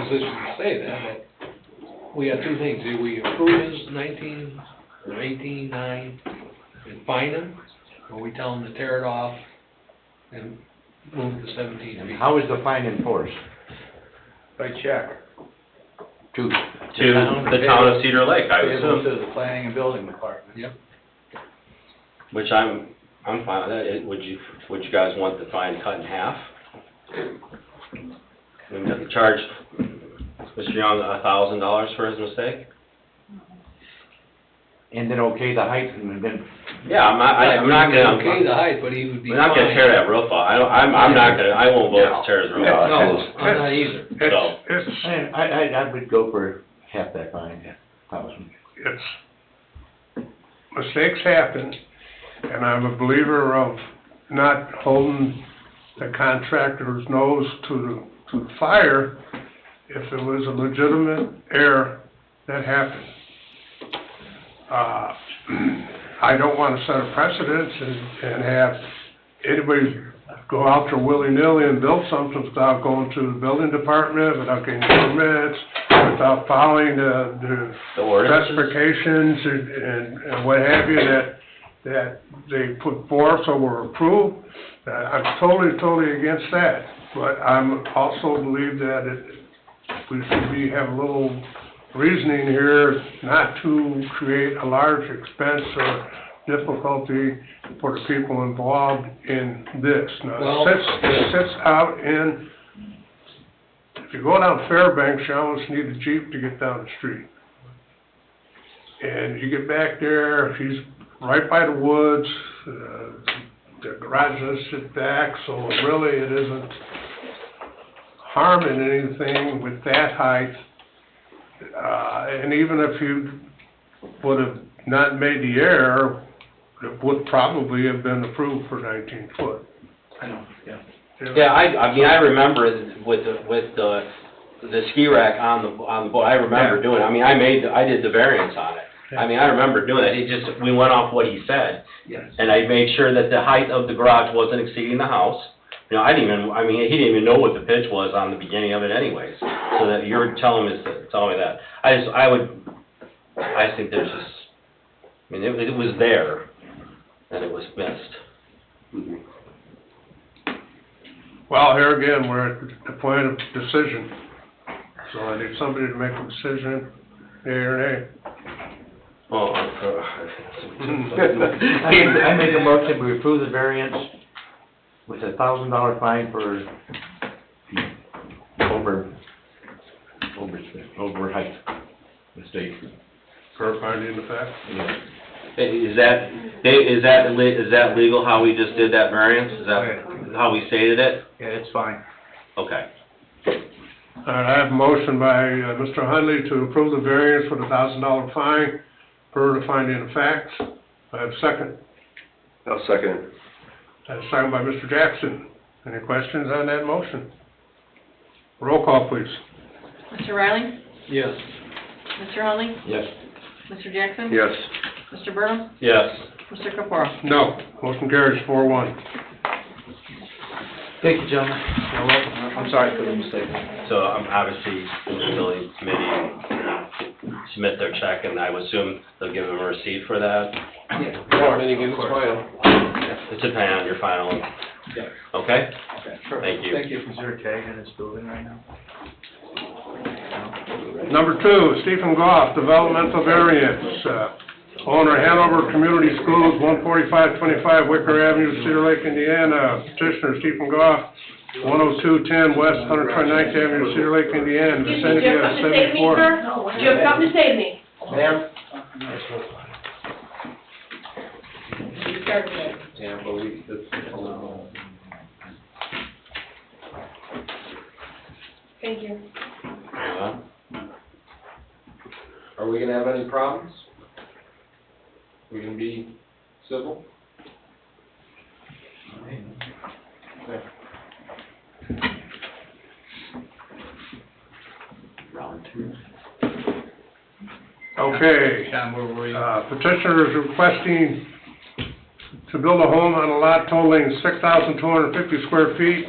position to say that, but we got two things. Do we approve his 19 or 18-9 and fine him, or we tell him to tear it off and move to 17 And feet? how is the fine enforced? By check. To To the town of Cedar Lake, I would Payable assume, to the planning and building department. Yep. which I'm fine with that. Would you guys want the fine cut in half? We have to charge Mr. Young $1,000 for his mistake? And then okay the height, and then, Yeah, I'm not gonna. Okay, the height, but he would be We're not gonna fined. tear that roof off. I won't vote to tear his roof No, off. I'm not either. So, it's, I would go for half that fine, $1,000. mistakes happen, and I'm a believer of not holding the contractor's nose to the fire if it was a legitimate error that happened. I don't wanna set a precedence and have anybody go out there willy-nilly and build something without going to the building department, without getting permits, without following the the ordinances. specifications and what have you that they put forth or were approved. I'm totally against that, but I'm also believe that we should have a little reasoning here not to create a large expense or difficulty for the people involved in this. Now, Well- it sits out in, if you go down Fairbanks, you almost need a Jeep to get down the street. And you get back there, he's right by the woods, the garage does sit back, so really it isn't harming anything with that height. And even if you would have not made the error, it would probably have been approved for 19 foot. I know, yeah. Yeah, I mean, I remember it with the ski rack on the boat, I remember doing it, I mean, I did the variance on it. I mean, I remember doing it, it just, we went off what he said. Yes. And I made sure that the height of the garage wasn't exceeding the house. You know, he didn't even know what the pitch was on the beginning of it anyways, so that you're telling me that. I think there's just, I mean, it was there, and it was missed. Well, here again, we're at the point of decision. So I need somebody to make a decision, yea or nay. Oh, I make a motion, we approve the variance with $1,000 fine for over height mistake. For finding the fact. Is that legal, how we just did that variance? Is that how we stated it? Yeah, it's fine. Okay. All right, I have a motion by Mr. Hunley to approve the variance with $1,000 fine per the finding of facts. I have a second. I'll second it. I have a second by Mr. Jackson. Any questions on that motion? Roll call, please. Mr. Riley? Yes. Mr. Hunley? Yes. Mr. Jackson? Yes. Mr. Burnham? Yes. Mr. Capora? No. Motion carries 4-1. Thank you, gentlemen. You're welcome. I'm sorry for the mistake. So, obviously, the building committee submit their check, and I would assume they'll give them a receipt for that? Yeah. Yeah, then you get his final. It's depending on your final, Yeah. okay? Okay, sure. Thank you. Thank you. Is there a tag in this building right now? Number 2, Stephen Goff, developmental variance. Owner Hanover Community Schools, 14525 Wicker Avenue, Cedar Lake, Indiana. Petitioner Stephen Goff, 10210 West 129th Avenue, Cedar Lake, Indiana. Excuse me, Vicinity do you have of something to say to me, 74. sir? Do you have something to say to me? Ma'am? You started it. Yeah, but we, Thank you. are we gonna have any problems? We gonna be civil? Okay. John, where were you? Petitioner is requesting to build a home on a lot totaling 6,250 square feet,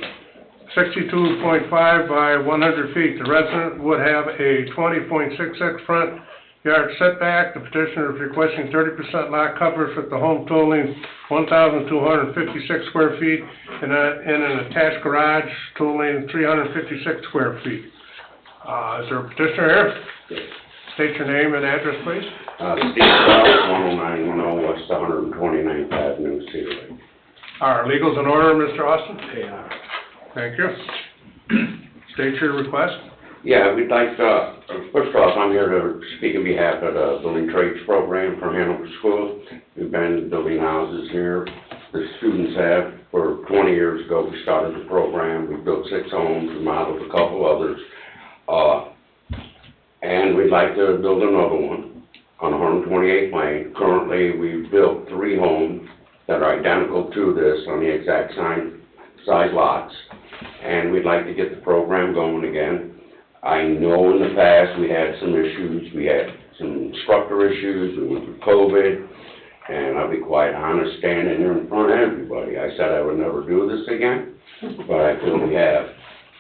62.5 by 100 feet. The resident would have a 20.66 front yard setback. The petitioner is requesting 30% lot coverage with the home totaling 1,256 square feet and an attached garage totaling 356 square feet. Is there a petitioner here? State your name and address, please. Steve Wells, 10910 West 129th Avenue, Cedar Lake. Are legals in order, Mr. Austin? They are. Thank you. State your request. Yeah, we'd like to, first off, I'm here to speak on behalf of the Building Trades Program for Hanover School. We've been building houses here. The students have, for 20 years ago, we started the program. We built 6 homes, remodeled a couple others. And we'd like to build another one on 128th Lane. Currently, we've built 3 homes that are identical to this on the exact same size lots. And we'd like to get the program going again. I know in the past we had some issues. We had some instructor issues. We went through COVID. And I'll be quite honest, standing here in front of everybody, I said I would never do this again. But I feel we have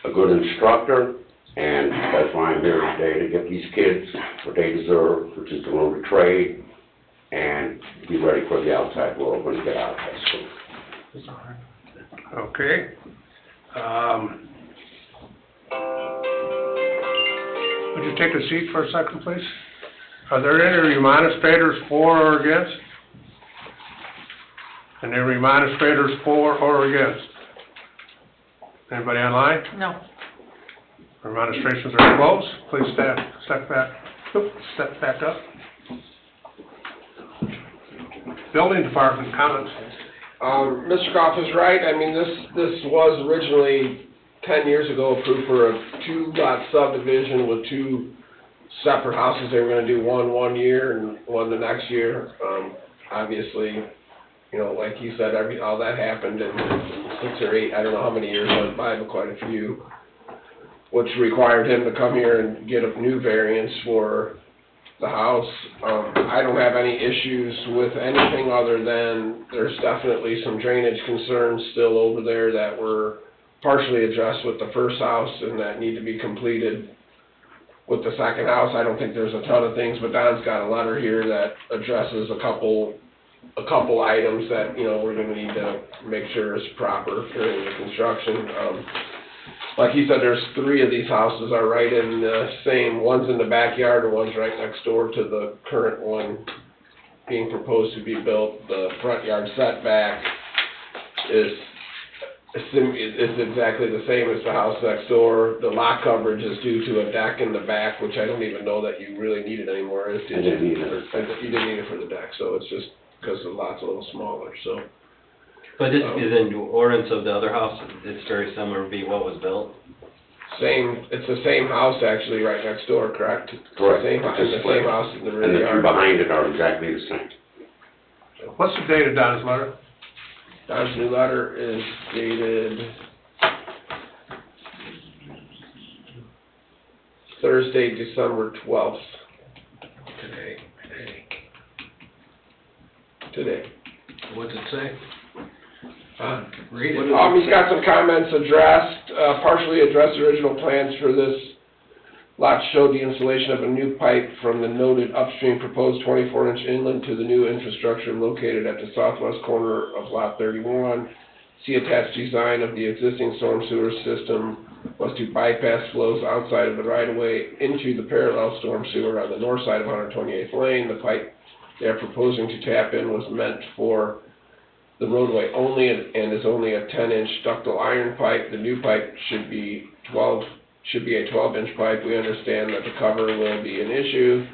a good instructor. And that's why I'm here today, to get these kids what they deserve, which is to learn a trade and be ready for the outside world when they get out of high school. Okay. Would you take a seat for a second, please? Are there any remonstrators for or against? Any remonstrators for or against? Anybody online? No. Remonstrations are closed. Please step back up. Building Department comments. Mr. Goff is right. I mean, this was originally 10 years ago approved for a 2-lot subdivision with 2 separate houses, they were gonna do one year and one the next year. Obviously, you know, like you said, all that happened in 6 or 8, I don't know how many years went by, but quite a few, which required him to come here and get a new variance for the house. I don't have any issues with anything other than there's definitely some drainage concerns still over there that were partially addressed with the first house and that need to be completed with the second house. I don't think there's a ton of things, but Don's got a letter here that addresses a couple items that, you know, we're gonna need to make sure is proper during the construction. Like he said, there's 3 of these houses are right in the same, one's in the backyard and one's right next door to the current one being proposed to be built. The front yard setback is exactly the same as the house next door. The lot coverage is due to a deck in the back, which I don't even know that you really need it anymore. I didn't need it. You didn't need it for the deck, so it's just because the lot's a little smaller, so. But this is in the ordinance of the other house, it's very similar to be what was built? It's the same house actually right next door, correct? Correct. Same house in the rear And the 2 yard. behind it are exactly the same. What's the date of Don's letter? Don's new letter is dated Thursday, December 12th. Today. What's it say? Read it. He's got some comments addressed, partially addressed the original plans for this lot showed the installation of a new pipe from the noted upstream proposed 24-inch inlet to the new infrastructure located at the southwest corner of lot 31. See attached design of the existing storm sewer system was to bypass flows outside of the right-of-way into the parallel storm sewer on the north side of 128th Lane. The pipe they are proposing to tap in was meant for the roadway only and is only a 10-inch ductile iron pipe. The new pipe should be a 12-inch pipe. We understand that the cover will be an issue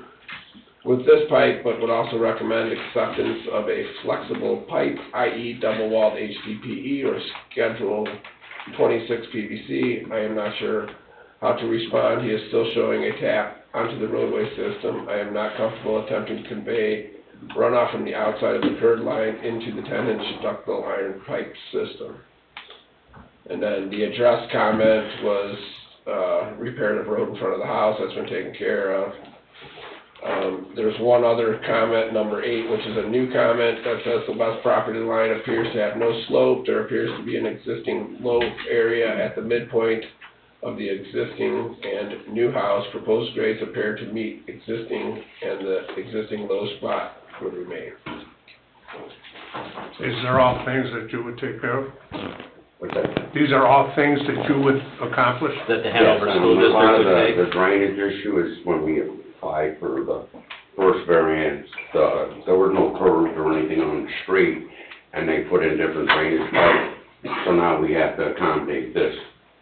with this pipe, but would also recommend acceptance of a flexible pipe, i.e. double-walled HDPE or Schedule 26 PVC. I am not sure how to respond. He is still showing a tap onto the roadway system. I am not comfortable attempting to convey runoff from the outside of the curb line into the 10-inch ductile iron pipe system. And then the address comment was repaired of road in front of the house. That's been taken care of. There's one other comment, number 8, which is a new comment that says the west property line appears to have no slope. There appears to be an existing low area at the midpoint of the existing and new house. Proposed grades appear to meet existing, and the existing low spot would remain. These are all things that you would take care of? What's that? These are all things that you would accomplish? That the Hanover Yes, School and a lot of District would take? the drainage issue is when we applied for the first variance, there were no curves or anything on the street, and they put in different drainage pipes. So now we have to accommodate this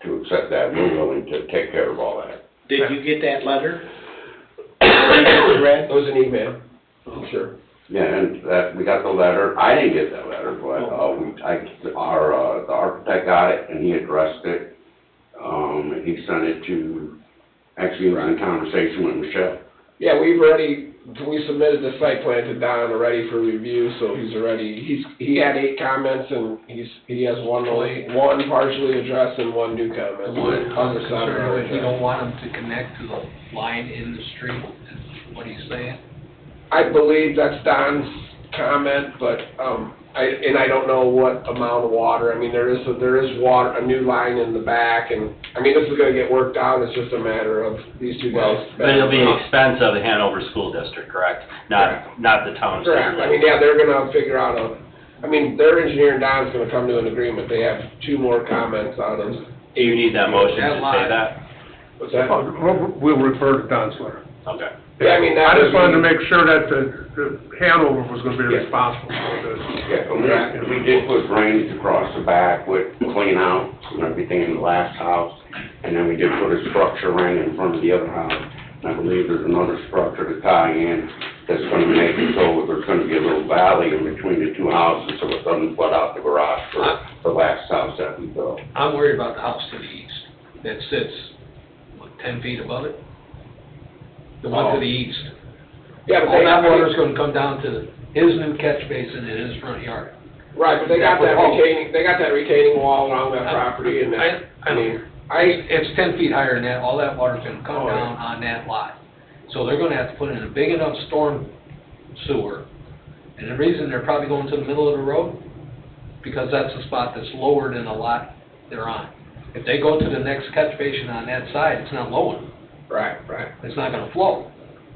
to accept that. We're willing to take care of all that. Did you get that letter? Read? It was an email, I'm sure. Yeah, and that, we got the letter. I didn't get that letter, but, the architect got it, and he addressed it. And he sent it to, actually, he was in conversation with Michelle. Yeah, we submitted the site plan to Don already for review, so he had 8 comments, and he has one partially addressed and 1 new comment. The one I'm Other side concerned are with, you addressed. don't want them to connect to the line in the street, is what he's saying? I believe that's Don's comment, but, I don't know what amount of water. I mean, there is water, a new line in the back, and, I mean, this is gonna get worked out. It's just a matter of these 2 guys. But it'll be an expense of the Hanover School District, correct? Not the town's. Correct. I mean, yeah, they're gonna figure out their engineer and Don's gonna come to an agreement. They have 2 more comments out of. Do you need that motion to That say line. that? What's that? We'll refer to Don's letter. Okay. Yeah, I mean, that I just would wanted to be- make sure that the Hanover was gonna be Yeah. responsible for this. Yeah, and we did put drainage across the back with clean out and everything in the last house. And then we did put a structure ring in front of the other house. And I believe there's another structure to tie in that's gonna make it so there's gonna be a little valley in between the 2 houses so it doesn't flood out the garage for the last house that we built. I'm worried about the house to the east, that sits, 10 feet above it? the one to the east. Yeah, but All they that have, water's gonna come down to his new catch basin in his front yard. right, but they got That would that retaining wall around that property and that, I mean, It's 10 feet higher than that, all that water's gonna come Oh, yeah. down on that lot. So they're gonna have to put in a big enough storm sewer. And the reason they're probably going to the middle of the road, because that's the spot that's lower than the lot they're on. If they go to the next catch basin on that side, it's not low enough, right. it's not gonna flow.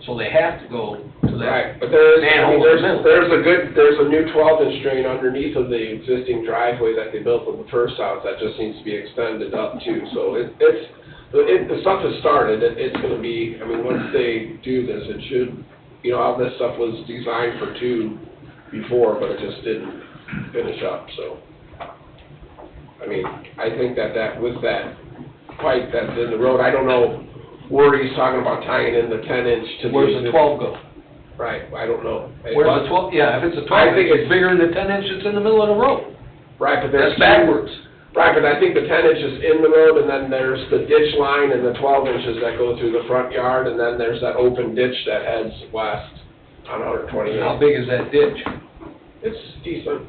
So they have to go to that. Right, but there's, I mean, Manhole in the middle. there's a new 12-inch drain underneath of the existing driveway that they built with the first house that just needs to be extended up too. So the stuff has started, it's gonna be, I mean, once they do this, it should, you know, all this stuff was designed for 2 before, but it just didn't finish up, so. I mean, I think that with that pipe that's in the road, I don't know where he's talking about tying in the 10-inch to the. Where's the 12 go? Right, I don't know. Where's the 12, yeah, if it's a I 12 think inch, it's it's- bigger than the 10 inch that's in the middle of the road. Right, but there's. That's backwards. Right, but I think the 10-inch is in the road, and then there's the ditch line and the 12 inches that go through the front yard, and then there's that open ditch that heads west on 128. How big is that ditch? It's decent,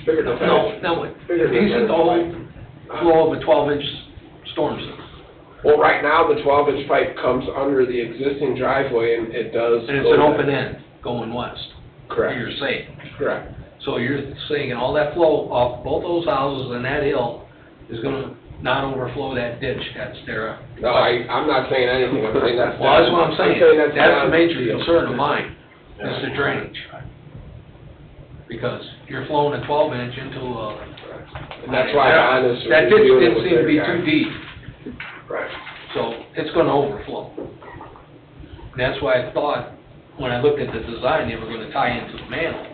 bigger than 10 No, inch. no, Bigger than decent 10 the whole inch pipe. flow of a 12-inch storm system. Well, right now, the 12-inch pipe comes under the existing driveway, and it does. And it's go an there. open end going west. Correct. You're saying. Correct. So you're saying all that flow off both those houses and that hill is gonna not overflow that ditch that's there. No, I'm not saying anything, I'm saying that's. Well, that's what I'm saying. that's That's not the major deal. concern of mine, is the drainage. Because you're flowing a 12-inch into a. And that's why I'm honest with That you, ditch dealing didn't with seem to their be guy. too deep, Right. so it's gonna overflow. And that's why I thought, when I looked at the design, they were gonna tie into the manhole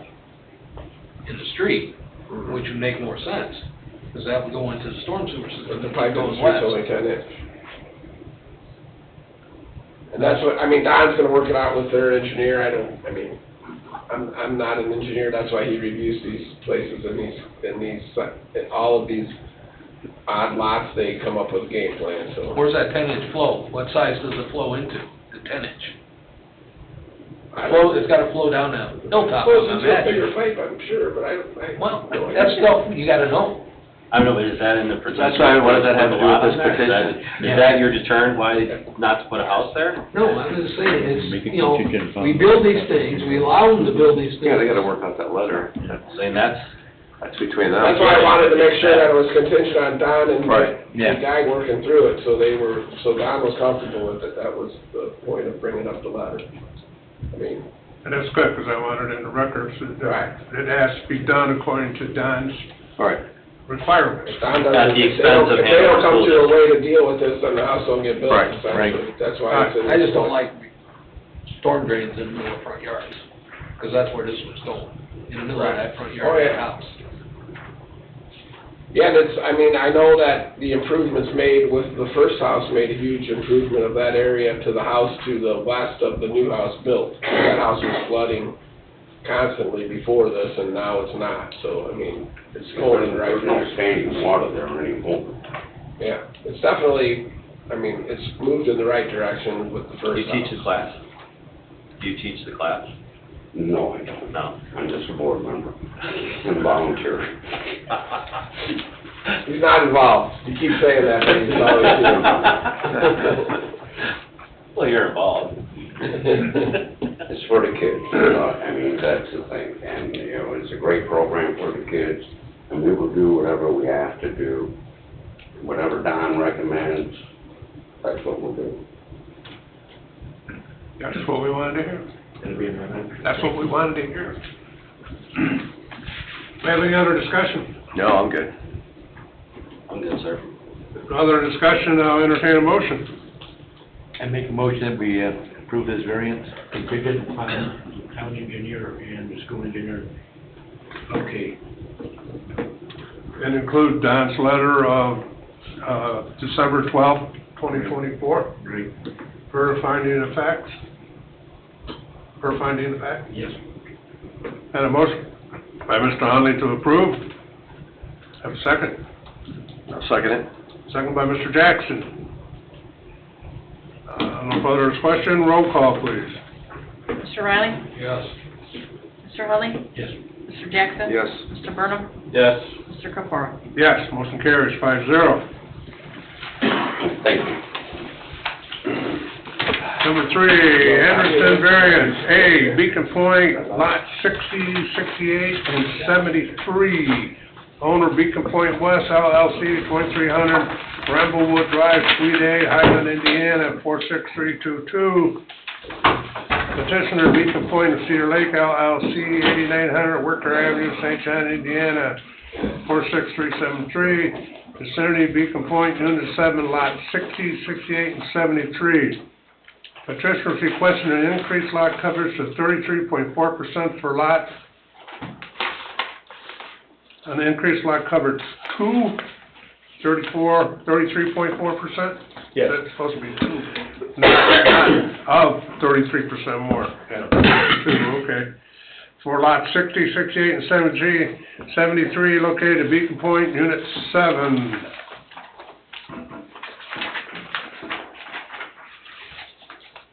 in the street, which would make more sense, because that would go into the storm sewer system. But the pipe in the going street's west. only 10-inch. And that's what, I mean, Don's gonna work it out with their engineer, I'm not an engineer, that's why he reviews these places and all of these odd lots, they come up with a game plan, so. Where's that 10-inch flow? What size does it flow into, the 10-inch? It's gotta flow down the hilltop, Well, I'm it's a bigger imagining. pipe, I'm sure, but I. Well, that's stuff you gotta know. I don't know, but is that in the petition? That's why, what does that have to do with this petition? Is that your deterrent why not to put a house there? No, I'm just saying, it's, Make it you know, contingent upon- we build these things, we allow them to build these things. Yeah, they gotta work out that letter. Saying that's, That's between them. That's why I wanted to make sure that it was contingent on Don and Right, the guy working through it, so Don was comfortable with it, that was the point of bringing up the ladder. I mean, And that's good, because I want it in the records, Right. it has to be done according to Don's All right. requirements. if Don doesn't, At the if they don't, expense of if they don't come handling to a way to deal with this, then the house don't get built, Right, essentially, that's why it's in. I just don't like storm drains in the middle of front yards, because that's where this was going, in the middle of that front yard Oh, of yeah. the house. Yeah, I mean, I know that the improvements made with the first house made a huge improvement of that area to the house to the west of the new house built. That house was flooding constantly before this, and now it's not, so, I mean, it's going in the right There's no direction. standing water there anymore. Yeah, it's definitely, I mean, it's moved in the right direction with the do first you teach house. the class? Do you teach the class? No, I don't. No. I'm just a board member and volunteer. He's not involved, you keep saying that, but he's always here. Well, you're involved. It's for the kids, I mean, that's the thing, and, you know, it's a great program for the kids, and we will do whatever we have to do, whatever Don recommends, that's what we'll do. That's what we wanted to hear. It'll be in my mind. That's what we wanted to hear. We have any other discussion? No, I'm good. I'm good, sir. Other discussion, I'll entertain a motion. I make a motion that we approve this variance contingent upon town engineer and the school engineer. Okay. And include Don's letter of, December 12th, 2024, Great. for finding of facts. For finding of facts. Yes. And a motion by Mr. Hunley to approve. Have a second. I'll second it. Second by Mr. Jackson. No further discussion, roll call, please. Mr. Riley? Yes. Mr. Hunley? Yes. Mr. Jackson? Yes. Mr. Burnham? Yes. Mr. Capora? Yes, motion carries 5-0. Thank you. Number 3, Anderson variance, A, Beacon Point, lot 60, 68, and 73. Owner Beacon Point West LLC, 2300 Bramblewood Drive, Suite A, Highland, Indiana, 46322. Petitioner Beacon Point of Cedar Lake LLC, 8900 Wicker Avenue, St. John, Indiana, 46373. Vicinity Beacon Point, Unit 7, Lot 60, 68, and 73. Petitioner is requesting an increased lot coverage to 33.4% per lot. An increased lot coverage to 33.4%? Yes. That's supposed to be 2, not of 33% more. Yeah, 2, okay. For lot 60, 68, and 73 located at Beacon Point, Unit 7.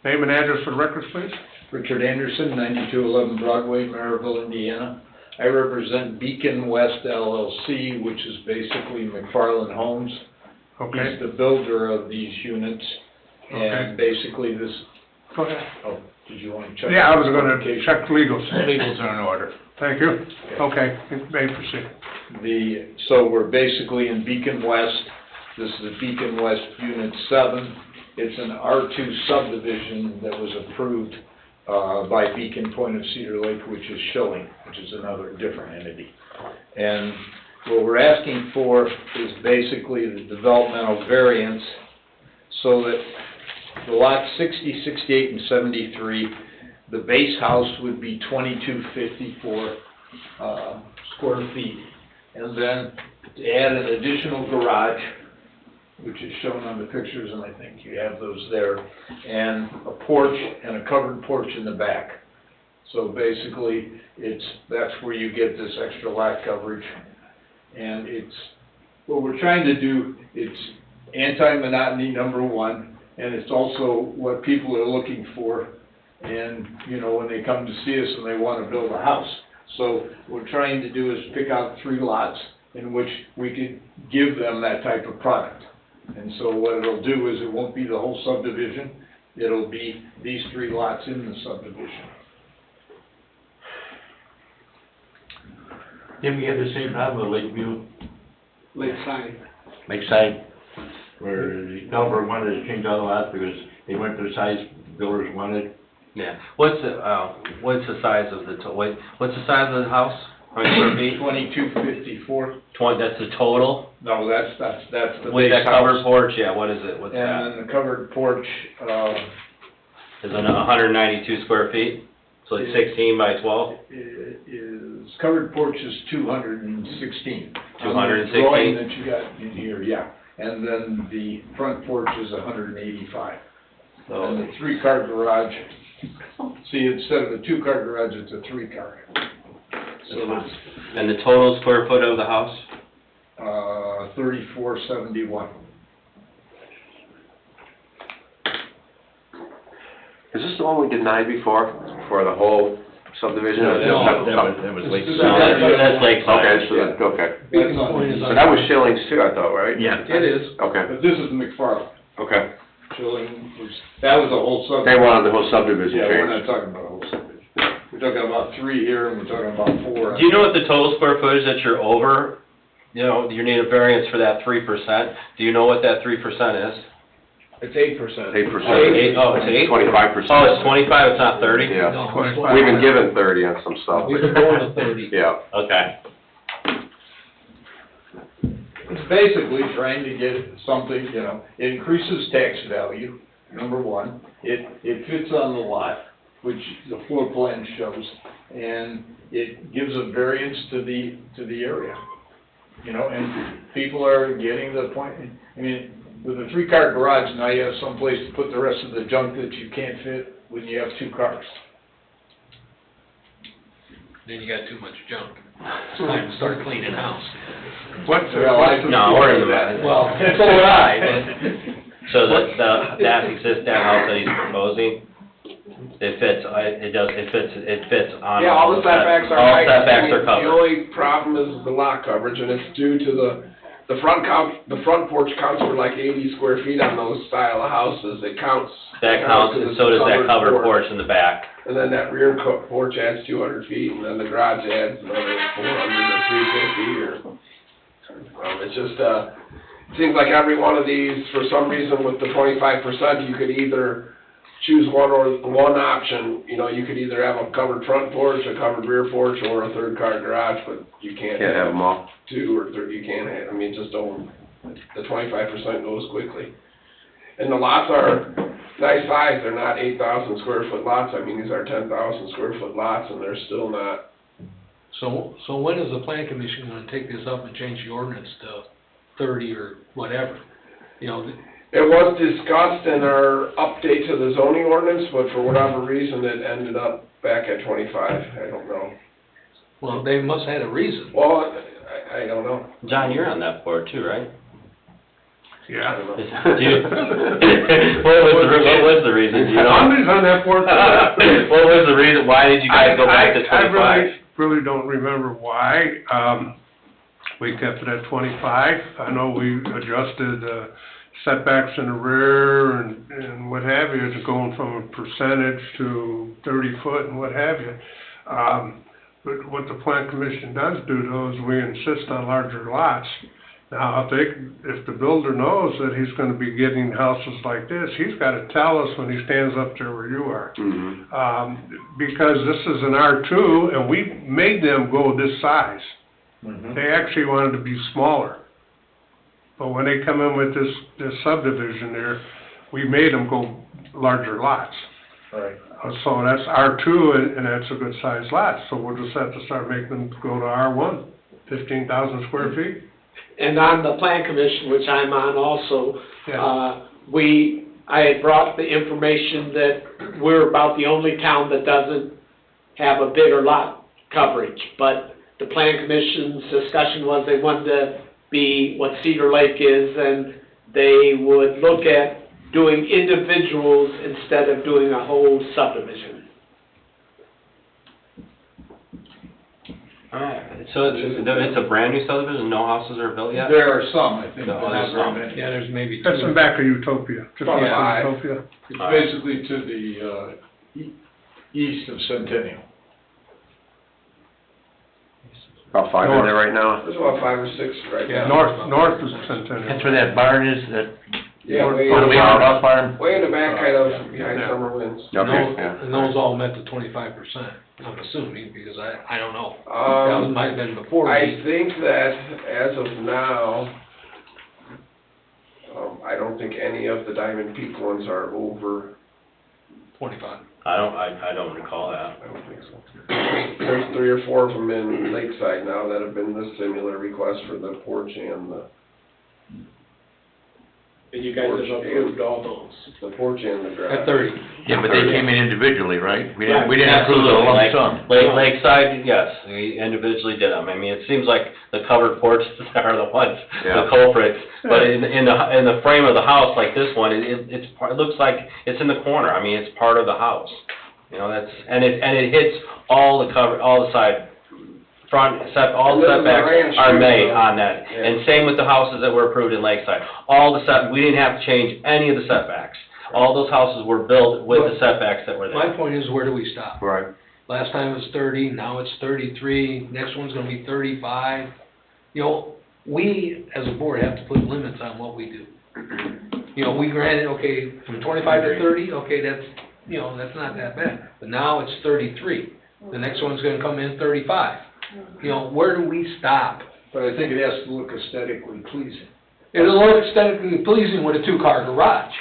Name and address for the records, please. Richard Anderson, 9211 Broadway, Maryville, Indiana. I represent Beacon West LLC, which is basically McFarland Homes. Okay. He's the builder of these units, and basically this... Go ahead. Oh, did you want to check? Yeah, I was gonna check legals. Legals are in order. Thank you. Okay, you may proceed. So we're basically in Beacon West. This is Beacon West Unit 7. It's an R2 subdivision that was approved by Beacon Point of Cedar Lake, which is Schilling, which is another different entity. And what we're asking for is basically the developmental variance so that the lot 60, 68, and 73, the base house would be 2254 square feet. And then to add an additional garage, which is shown on the pictures, and I think you have those there, and a porch and a covered porch in the back. So basically, that's where you get this extra lot coverage. And what we're trying to do, it's anti-monotony, number one, and it's also what people are looking for, and, when they come to see us and they want to build a house. So what we're trying to do is pick out 3 lots in which we could give them that type of product. And so what it'll do is it won't be the whole subdivision, it'll be these 3 lots in the subdivision. Didn't we have the same problem with Lakeview? Lakeside, Where the developer wanted to change all the lots because they weren't the size builders wanted? Yeah. What's the size of what's the size of the house? How many square feet? 2254. That's the total? No, that's the With base that covered house. porch, yeah, what is it? What's that? And then the covered porch, Is it 192 square feet? So it's 16 by 12? covered porch is 216. 216? On the drawing that you got in here, yeah. And then the front porch is 185. So And the 3-car garage, see, instead of a 2-car garage, it's a 3-car. So it's, and the total square foot of the house? 3471. Is this the one we denied before, for the whole subdivision? or No, just- that was Lakeside. No, that's Lakeside. Okay, so, okay. Beacon Point is So that was Schilling's too, I thought, right? Yeah. It is, Okay, but this is McFarland. okay. Schilling that was a whole subdivision. They wanted the whole subdivision Yeah, we're changed. not talking about a whole subdivision. We're talking about 3 here, and we're talking about 4. Do you know what the total square footage that you're over? You need a variance for that 3%. Do you know what that 3% is? It's 8%. 8%. Oh, it's 8? 25%. Oh, it's 25, it's not 30? Yeah. No, We've been given 30 on some stuff. We've been going to 30. Yeah. Okay. It's basically trying to get something, it increases tax value, number one. It fits on the lot, which the floor plan shows, and it gives a variance to the area. And people are getting the point, with a 3-car garage, now you have some place to put the rest of the junk that you can't fit when you have 2 cars. Then you got too much junk. It's time to start cleaning house. What's Well, No, we're into that. Well, so would I, So that house that he's proposing, it fits on. Yeah, all the setbacks are All right. setbacks are The covered. only problem is the lot coverage, and it's due to the front porch counts for like 80 square feet on those style of houses. It counts. That counts, and so does that covered porch in the back. And then that rear porch adds 200 feet, and then the garage adds another 400 or 350, or, it's just, it seems like every one of these, for some reason with the 25%, you could either choose one option, you know, you could either have a covered front porch, a covered rear porch, or a third car garage, but you can't Have them all. two or three, you can't have, I mean, just don't, the 25% goes quickly. And the lots are nice size, they're not 8,000 square foot lots, I mean, these are 10,000 square foot lots, and they're still not. So when is the plan commission gonna take this up and change the ordinance to 30 or whatever? You know, It was discussed in our update to the zoning ordinance, but for whatever reason, it ended up back at 25, I don't know. well, they must have had a reason. Well, I don't know. John, you're on that board too, right? I Yeah. don't know. What was the reason? You know? Somebody's on that board. What was the reason? Why did you guys go back to 25? I really don't remember why. We kept it at 25. I know we adjusted setbacks in the rear and what have you, to going from a percentage to 30 foot and what have you. But what the plan commission does do though is we insist on larger lots. Now, if the builder knows that he's gonna be getting houses like this, he's gotta tell us when he stands up there where you are. Because this is an R2, and we made them go this size. They actually wanted to be smaller. But when they come in with this subdivision there, we made them go larger lots. Right. So that's R2, and that's a good sized lot, so we'll just have to start making them go to R1, 15,000 square feet. And on the plan commission, which I'm on also, Yeah. I had brought the information that we're about the only town that doesn't have a bigger lot coverage. But the plan commission's discussion was they wanted to be what Cedar Lake is, and they would look at doing individuals instead of doing a whole subdivision. Alright, so it's a brand new subdivision, no houses are built yet? There are some, I think, No, but there's not some. very many. Yeah, there's maybe That's two. in back of Utopia, just About east of five. Utopia. It's basically to the, east of Centennial. About 5 in there right now. There's about 5 or 6 right Yeah, now. north is Centennial. That's where that barn is, that, Yeah, way on the way out of farm. way in the back, kind of behind Yeah. Summer Winds. Okay, yeah. And those all met the 25%, I'm assuming, because I don't know. That might have been before. I think that as of now, I don't think any of the Diamond Peak ones are over. 25. I don't recall that. I don't think so. There's 3 or 4 of them in Lakeside now that have been this similar request for the porch and And you guys have approved all those. the porch and the garage. At 30. Yeah, but they came in individually, right? We Right. didn't approve the Absolutely, lump like, sum. Lakeside, yes, we individually did them. I mean, it seems like the covered porches are the ones, the Yeah. culprits. But in the frame of the house like this one, it looks like it's in the corner. I mean, it's part of the house. You know, and it hits all the side, all the setbacks are made on that. Yeah. And same with the houses that were approved in Lakeside. We didn't have to change any of the setbacks. All those houses were built with the setbacks that were My there. point is, where do we stop? Right. Last time it was 30, now it's 33, next one's gonna be 35. You know, we, as a board, have to put limits on what we do. You know, we granted, okay, from 25 to 30, okay, that's, you know, that's not that bad. But now it's 33. The next one's gonna come in 35. You know, where do we stop? But I think it has to look aesthetically pleasing. It'll look aesthetically pleasing with a 2-car garage.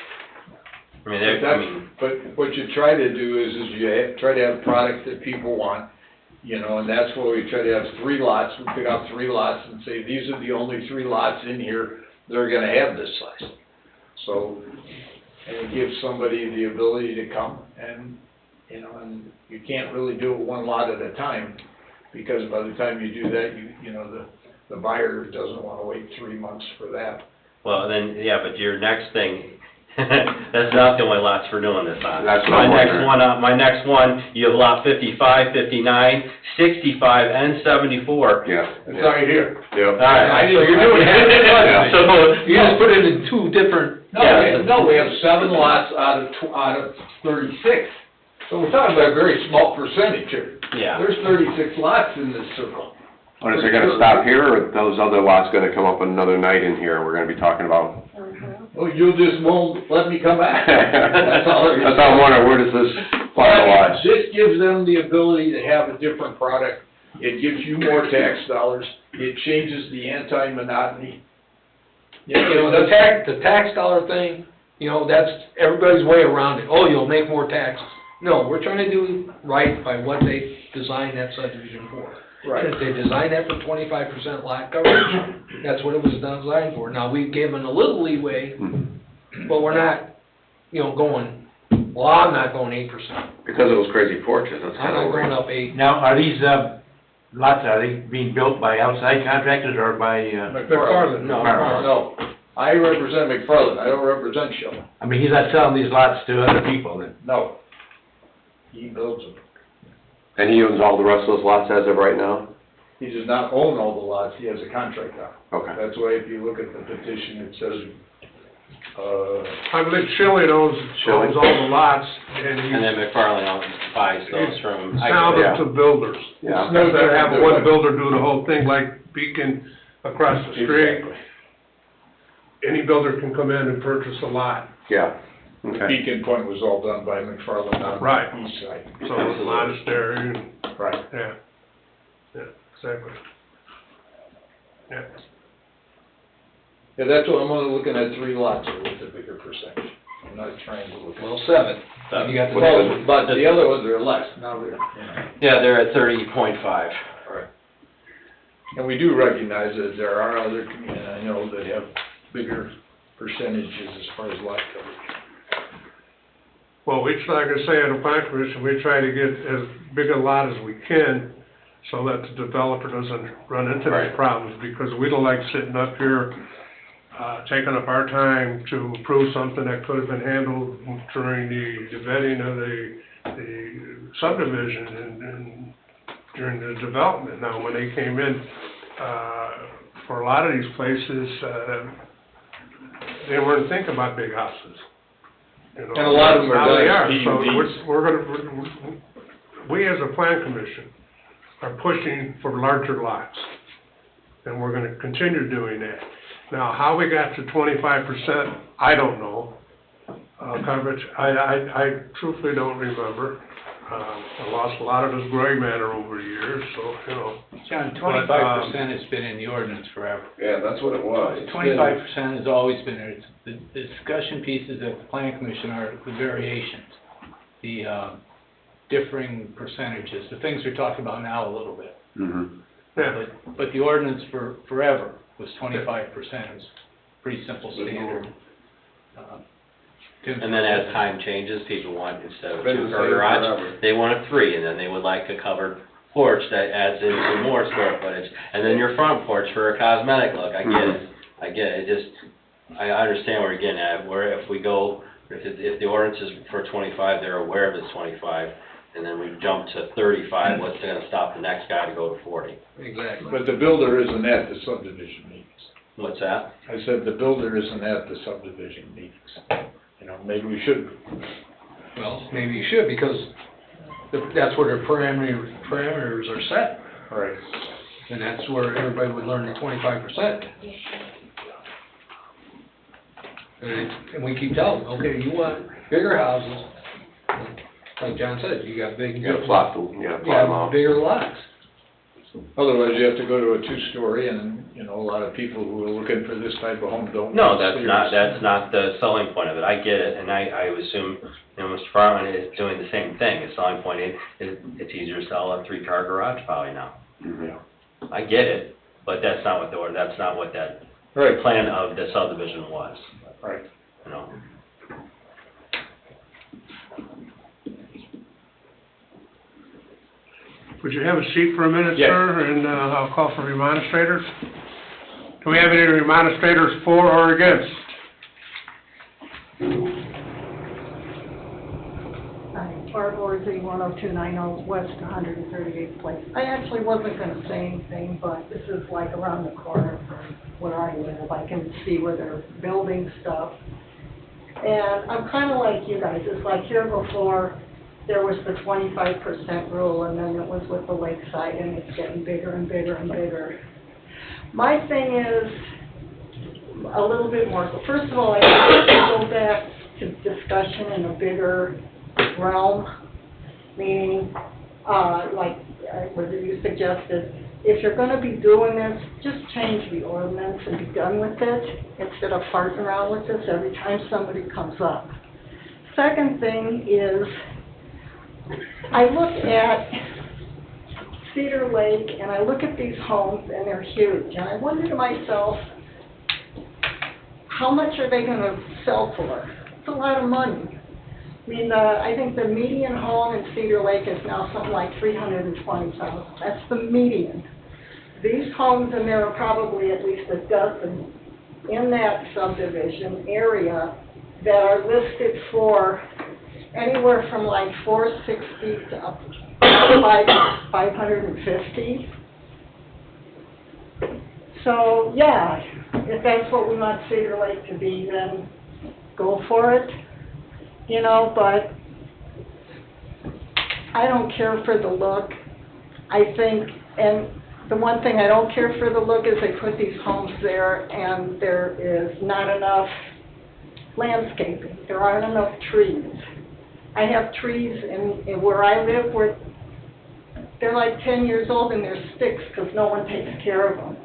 I mean, But what you try to do is you try to have product that people want, you know, and that's why we try to have 3 lots. We pick out 3 lots and say, these are the only 3 lots in here that are gonna have this size. So, and it gives somebody the ability to come and, you know, and you can't really do it 1 lot at a time, because by the time you do that, you know, the buyer doesn't wanna wait 3 months for that. well, then, yeah, but your next thing, That's not the only lots we're doing this on. That's what I'm wondering. My next one, you have lot 55, 59, 65, and 74. Yeah. It's right here. Yep. Alright. So you're doing Yeah. So, You just put it in two different, No, we have 7 lots out of 36. So we're talking about a very small percentage here. yeah. There's 36 lots in this circle. But is it gonna stop here, or are those other lots gonna come up another night in here, we're gonna be talking about? Oh, you just won't let me come back. That's all there is. That's all I'm wondering, where does this finalize? This gives them the ability to have a different product. It gives you more tax dollars. It changes the anti-monotony. you know, the tax dollar thing, you know, that's everybody's way around it. Oh, you'll make more taxes. No, we're trying to do right by what they designed that subdivision for. Right. If they designed that for 25% lot coverage, that's what it was designed for. Now, we've given a little leeway, but we're not, you know, going, well, I'm not going 8%. Because of those crazy porches, that's I'm kinda not weird. going up 8. Now, are these, lots, are they being built by outside contractors or by, McFarland. No. No. I represent McFarland. I don't represent Shell. I mean, he's not selling these lots to other people then? No. He builds them. And he owns all the rest of those lots as of right now? He does not own all the lots. He has a contract on. Okay. That's why if you look at the petition, it says, I believe Shelley owns all the lots, and And then he's McFarland buys those from. sounded to builders. Yeah. Instead of having one builder do the whole thing like Beacon across the street, exactly. any builder can come in and purchase a lot. Yeah, okay. Beacon Point was all done by McFarland on Right. the east side. So it's monastery and, Right. yeah, exactly. Yeah. Yeah, that's what I'm only looking at 3 lots with the bigger percentage. I'm not trying to look at. Well, 7. You got the Well, but the other ones are less, now they're, Yeah, they're at 30.5. and we do recognize that there are other, and I know that have bigger percentages as far as lot coverage. Well, like I say, at a plan commission, we try to get as big a lot as we can so that the developer doesn't run into these Right. problems, because we don't like sitting up here, taking up our time to approve something that could have been handled during the vetting of the subdivision and during the development. Now, when they came in, for a lot of these places, they weren't thinking about big houses. You know, And a lot of them are now done they as are. So PUDs. we as a plan commission are pushing for larger lots, and we're gonna continue doing that. Now, how we got to 25%, I don't know, coverage, I truthfully don't remember. I lost a lot of this gray matter over the years, so, you know. John, 25% has been in the ordinance forever. Yeah, that's what it was. 25% has always been there. It's the discussion pieces at the planning commission are the variations, the differing percentages, the things we're talking about now a little bit. Mm-hmm. Yeah, But the ordinance for forever was 25%. It was a pretty simple standard. And then as time changes, people want, instead of Been the 2 same car garage, forever. they want a 3, and then they would like a covered porch that adds in some more square footage. And then your front porch for a cosmetic look, I get it, I understand where you're getting at, where if we go, if the ordinance is for 25, they're aware of it's 25, and then we jump to 35, what's gonna stop the next guy to go to 40? Exactly. But the builder isn't at the subdivision meetings. What's that? I said the builder isn't at the subdivision meetings. You know, maybe we should. Well, maybe you should, because that's where their parameters are set. Right. And that's where everybody would learn the 25%. And we keep telling them, okay, you want bigger houses, like John said, you got big. You gotta plot them, you gotta You plot them have out. bigger lots. Otherwise, you have to go to a 2-story, and, you know, a lot of people who are looking for this type of home don't. No, that's not the selling point of it, I get it, and I assume, you know, Mr. Farman is doing the same thing, the selling point is, it's easier to sell a 3-car garage probably now. Mm-hmm. I get it, but that's not what that Right. plan of the subdivision was, Right. you know? would you have a seat for a minute, Yes. sir, and I'll call for remonstrators? Do we have any remonstrators for or against? Barb Orzi, 10290 West 138th Place. I actually wasn't gonna say anything, but this is like around the corner from where I live. I can see where they're building stuff. And I'm kinda like you guys, it's like here before, there was the 25% rule, and then it was with the lakeside, and it's getting bigger and bigger and bigger. My thing is a little bit more, first of all, I think we should go back to discussion in a bigger realm, meaning, like what you suggested, if you're gonna be doing this, just change the ordinance and be done with it, instead of farting around with this every time somebody comes up. Second thing is, I look at Cedar Lake, and I look at these homes, and they're huge, and I wonder to myself, how much are they gonna sell for? It's a lot of money. I mean, I think the median home in Cedar Lake is now something like $320,000. That's the median. These homes, and there are probably at least a dozen in that subdivision area that are listed for anywhere from like $460,000 to up to $550,000. So yeah, if that's what we want Cedar Lake to be, then go for it. You know, but I don't care for the look. I think, and the one thing I don't care for the look is they put these homes there and there is not enough landscaping. There aren't enough trees. I have trees in where I live where they're like 10 years old and they're sticks because no one takes care of them.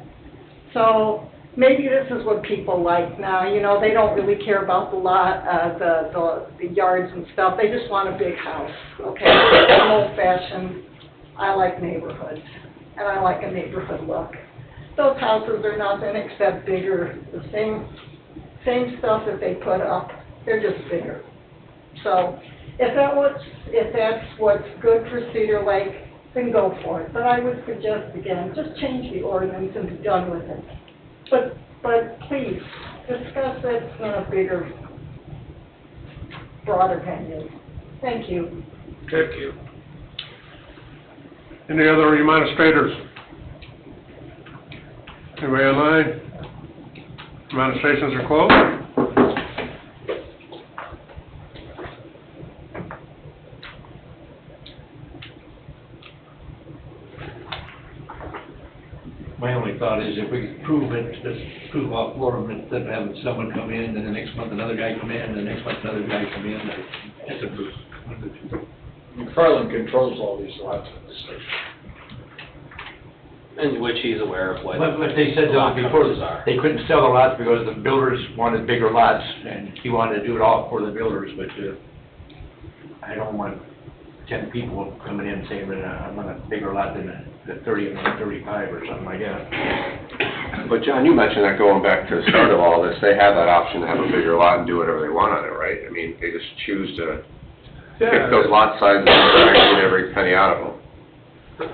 So maybe this is what people like now. You know, they don't really care about the lot, the yards and stuff. They just want a big house. Okay, I'm old-fashioned. I like neighborhoods, and I like a neighborhood look. Those houses are nothing except bigger. The same stuff that they put up. They're just bigger. So if that's what's good for Cedar Lake, then go for it. But I would suggest again, just change the ordinance and be done with it. But please, discuss it in a bigger, broader venue. Thank you. Thank you. Any other administrators? Anybody online? Administrations are closed. My only thought is if we could prove it, just prove off Florida, instead of having someone come in, and the next month another guy come in, and the next month another guy come in, that's a proof. McFarland controls all these lots in the state. In which he's aware of what. But they said lot before, coverages are. they couldn't sell the lots because the builders wanted bigger lots, and he wanted to do it all for the builders, but, I don't want 10 people coming in saying that I want a bigger lot than the 30 and the 35 or something like that. But John, you mentioned that going back to the start of all this, they have that option to have a bigger lot and do whatever they want on it, right? I mean, they just choose to pick those lot sizes and try and get every penny out of them.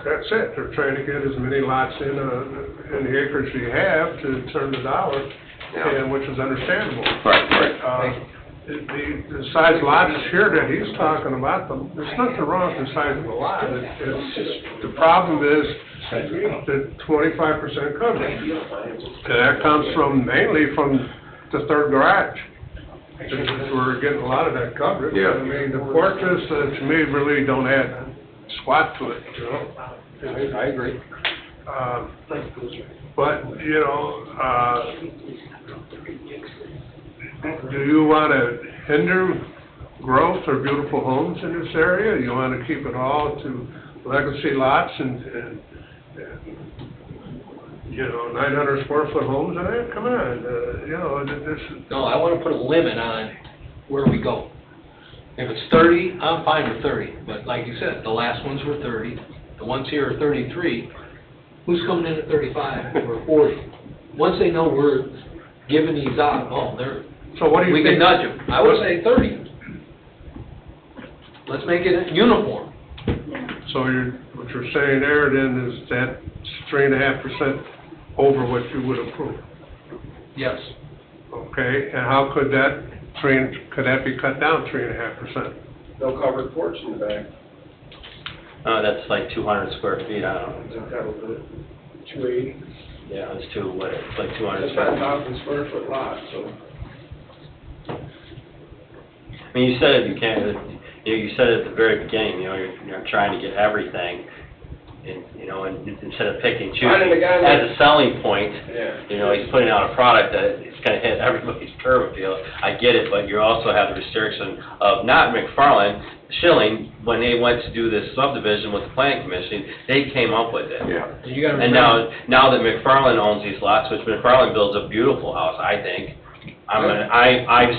That's it. They're trying to get as many lots in the acreage you have to turn the dollar, and which is understandable. Right. The size lots here that he's talking about, there's nothing wrong with the size of the lot. It's just, the problem is the 25% coverage. And that comes mainly from the third garage. We're getting a lot of that coverage. Yeah. I mean, the porches, to me, really don't add squat to it, you know? I agree. But, you know, do you want to hinder growth or beautiful homes in this area? You want to keep it all to legacy lots and you know, 900 square foot homes in it? Come on, you know, this is... No, I want to put a limit on where we go. If it's 30, I'm fine with 30, but like you said, the last ones were 30, the ones here are 33. Who's coming in at 35 or 40? Once they know we're giving these out, so what do you we think? can nudge them. I would say 30. Let's make it uniform. So what you're saying there then is that 3.5% over what you would approve? Yes. Okay, and how could that could that be cut down 3.5%? No covered porch in the back. That's like 200 square feet, I don't know. They've got a little, 280. Yeah, it's it's like 200 It's square a feet. 10,000 square foot lot, so. I mean, you said it, you said it at the very beginning, you're trying to get everything, and instead of picking and Finding the choosing, guy as that- a selling point, Yeah. he's putting out a product that is gonna hit everybody's curb appeal. I get it, but you also have the restriction of not McFarland, Schilling, when they went to do this subdivision with the planning commission, they came up with it. Yeah. You gotta And remember, now that McFarland owns these lots, which McFarland builds a beautiful house, I think, I'm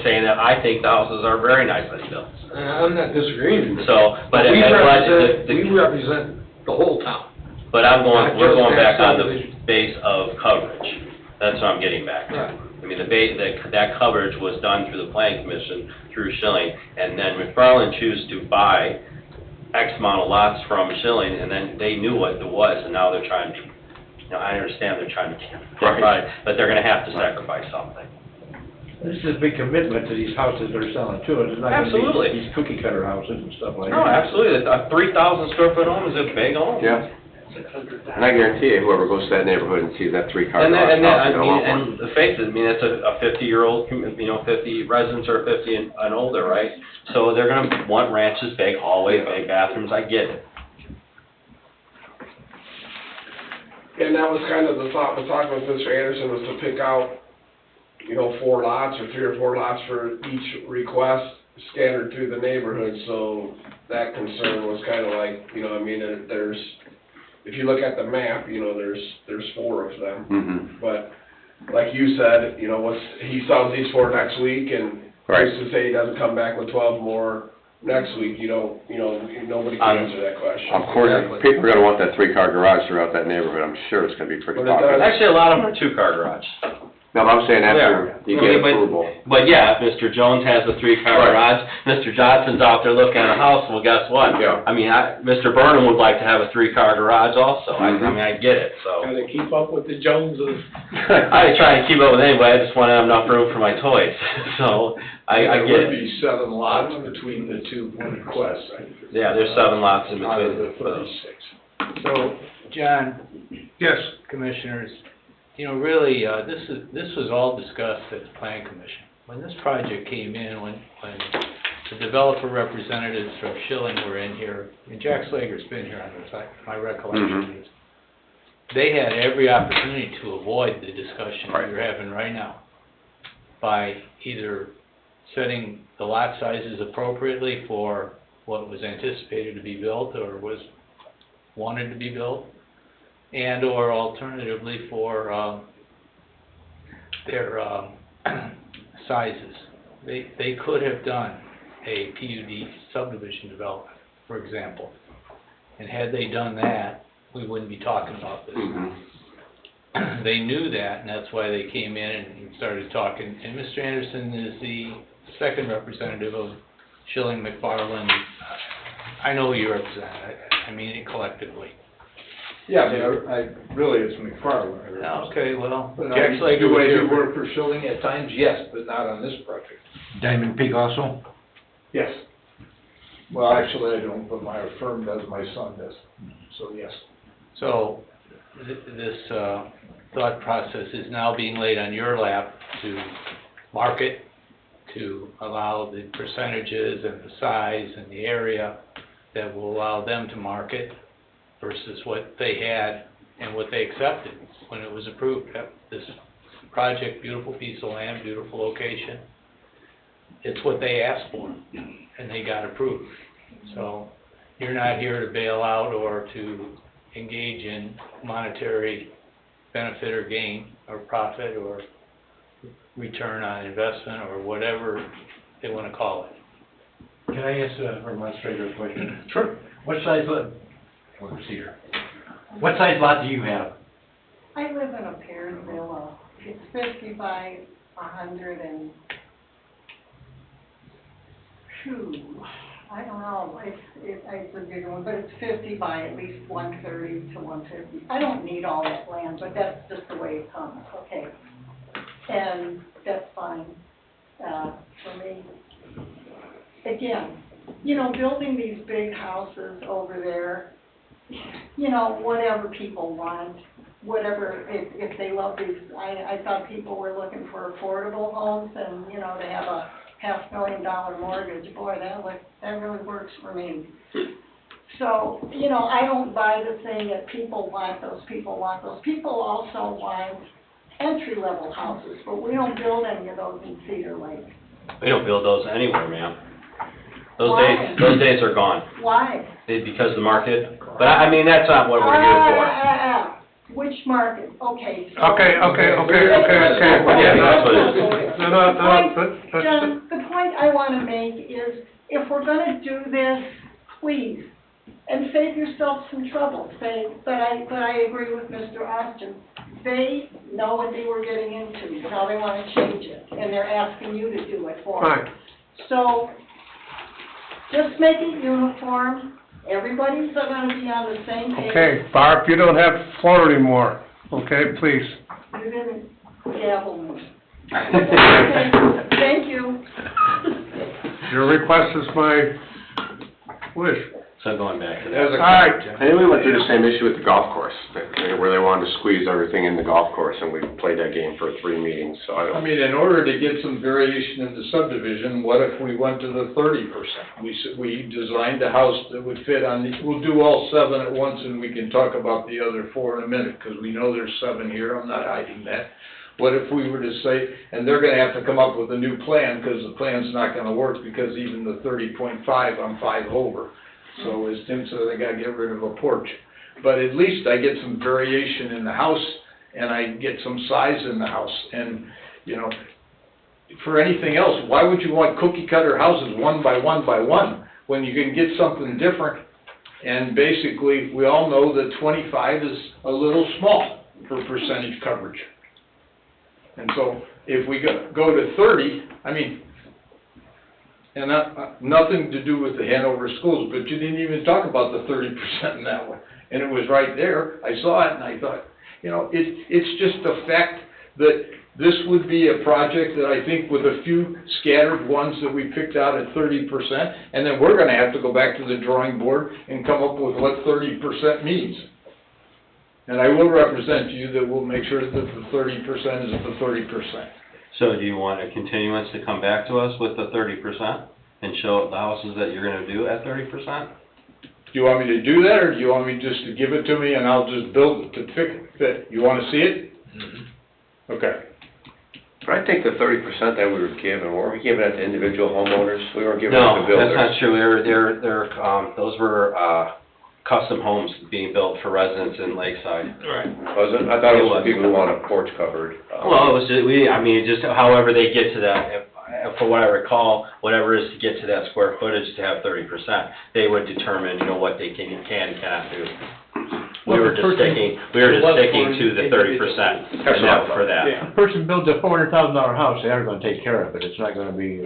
saying that I think the houses are very nicely built. I'm not disagreeing with you. So, but We represent, the- we represent the whole town. But Not we're just going that back on the subdivision. base of coverage. That's what I'm getting back to. Right. I mean, that coverage was done through the planning commission, through Schilling, and then McFarland chose to buy X amount of lots from Schilling, and then they knew what it was, and now they're trying to, I understand they're trying to keep it, but they're gonna have to sacrifice something. This is a big commitment to these houses they're selling too. It's not gonna be Absolutely. these cookie cutter houses and stuff like that. No, absolutely, a 3,000 square foot home is a big home. Yeah. And I guarantee you, whoever goes to that neighborhood and sees that three-car And garage that, and that, house, I they're gonna mean, want one. and face it, I mean, that's a 50-year-old, 50 residents are 50 and older, right? So they're gonna want ranches, big hallways, big bathrooms, I get it. And that was kind of the thought, with talking with Mr. Anderson, was to pick out, 4 lots or 3 or 4 lots for each request scattered through the neighborhood, so that concern was kind of like, there's, if you look at the map, there's 4 of them. Mhm. But, like you said, he sells these 4 next week, and Right. who's to say he doesn't come back with 12 more next week, nobody can answer that question. Of course, people are gonna want that three-car garage throughout that neighborhood, I'm sure it's gonna be pretty But it does- popular. Actually, a lot of them are 2-car garages. No, but I'm saying after you get But- approval. But yeah, if Mr. Jones has a 3-car Right. garage, Mr. Johnson's out there looking at a house, well, guess what? Yeah. I mean, Mr. Burnham would like to have a 3-car garage also, I mean, I get it, so. Gotta keep up with the Joneses. I ain't trying to keep up with anybody, I just want to have enough room for my toys, so I There get would it. be 7 lots between the 2 requests. Yeah, there's 7 lots in Out of between the for those. 36. So, John, Yes. Commissioners, really, this was all discussed at the Plan Commission. When this project came in, when the developer representatives from Schilling were in here, and Jack Slager's been here on this, my recollection is, they had every opportunity to avoid the discussion Right. we're having right now by either setting the lot sizes appropriately for what was anticipated to be built or was wanted to be built, and or alternatively for their sizes. They could have done a PUD subdivision development, for example. And had they done that, we wouldn't be talking about this. They knew that, and that's why they came in and started talking. And Mr. Anderson is the second representative of Schilling McFarland. I know who you represent, I mean it collectively. Yeah, I really, it's McFarland. Okay, well, But Jack Slager do was I here. do work for Schilling at times? Yes, but not on this project. Diamond Peak also? Yes. Well, actually, I don't, but my firm does, my son does, so yes. So, this thought process is now being laid on your lap to market, to allow the percentages and the size and the area that will allow them to market versus what they had and what they accepted when it was approved. This project, beautiful piece of land, beautiful location, it's what they asked for, and they got approved. So, you're not here to bail out or to engage in monetary benefit or gain or profit or return on investment or whatever they want to call it. Can I ask a Vermont Stranger a question? Sure. What size lot, let's see here. What size lot do you have? I live in a paired villa. It's 50 by 102. I don't know, it's a bigger one, but it's 50 by at least 130 to 150. I don't need all that land, but that's just the way it comes, okay. And that's fine. for me. Again, you know, building these big houses over there, you know, whatever people want, whatever, if they love these, I thought people were looking for affordable homes and, you know, to have a $500,000 mortgage, boy, that really works for me. So, you know, I don't buy the thing that people want those. People also want entry-level houses, but we don't build any of those in Cedar Lake. We don't build those anywhere, ma'am. Why? Those days are gone. Why? Because of the market. But I mean, that's not what we're here for. Which market? Okay, so. Okay. Yeah, that's what it is. No, John, the point I want to make is, if we're gonna do this, please, and save yourself some trouble, but I agree with Mr. Austin. They know what they were getting into, now they want to change it, and they're asking you to do it for them. Fine. So, just make it uniform, everybody's gonna be on the same page. Okay, Barb, you don't have the floor anymore, okay, please. You didn't gavel me. Okay, thank you. Your request is my wish. So going back to As that. a- All right. I think we went through the same issue with the golf course, where they wanted to squeeze everything in the golf course, and we played that game for 3 meetings, so I I don't. mean, in order to get some variation in the subdivision, what if we went to the 30%? We designed a house that would fit on, we'll do all 7 at once, and we can talk about the other 4 in a minute, because we know there's 7 here, I'm not hiding that. What if we were to say, and they're gonna have to come up with a new plan, because the plan's not gonna work, because even the 30.5, I'm 5 over. So as Tim said, I gotta get rid of a porch. But at least I get some variation in the house, and I get some size in the house. And, you know, for anything else, why would you want cookie cutter houses 1 by 1 by 1, when you can get something different? And basically, we all know that 25 is a little small for percentage coverage. And so, if we go to 30, I mean, and nothing to do with the Hanover schools, but you didn't even talk about the 30% in that one. And it was right there, I saw it, and I thought, you know, it's just the fact that this would be a project that I think with a few scattered ones that we picked out at 30%, and then we're gonna have to go back to the drawing board and come up with what 30% means. And I will represent you that we'll make sure that the 30% is the 30%. So do you want a continuance to come back to us with the 30% and show the houses that you're gonna do at 30%? Do you want me to do that, or do you want me just to give it to me and I'll just build it to fit? You wanna see it? Okay. But I think the 30% that we were given, weren't we giving it to individual homeowners? We weren't giving it to No, builders. that's not true. Those were, custom homes being built for residents in Lakeside. Right. Was it? I thought it was It was. for people who want a porch covered. Well, it was, just however they get to that, for what I recall, whatever it is to get to that square footage to have 30%, they would determine, you know, what they can and cannot do. We were just sticking to the 30%, and that for that. A person builds a $400,000 house, they are gonna take care of it, it's not gonna be.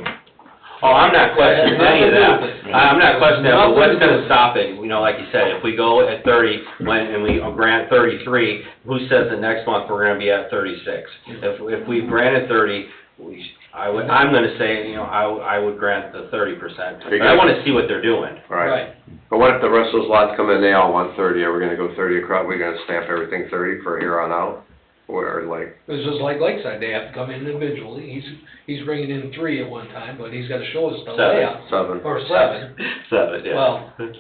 Oh, I'm not questioning any of that. I'm not questioning that, but what's gonna stop it? You know, like you said, if we go at 30, and we grant 33, who says that next month we're gonna be at 36? If we granted 30, I'm gonna say, you know, I would grant the 30%. But I wanna see what they're doing. Right. But what if the rest of those lots come in, they all want 30, are we gonna go 30 across, we gonna stamp everything 30 for here on out? Or like? It's just like Lakeside, they have to come in individually, he's bringing in 3 at one time, but he's gotta show us the layout. 7. Or 7. 7, yeah.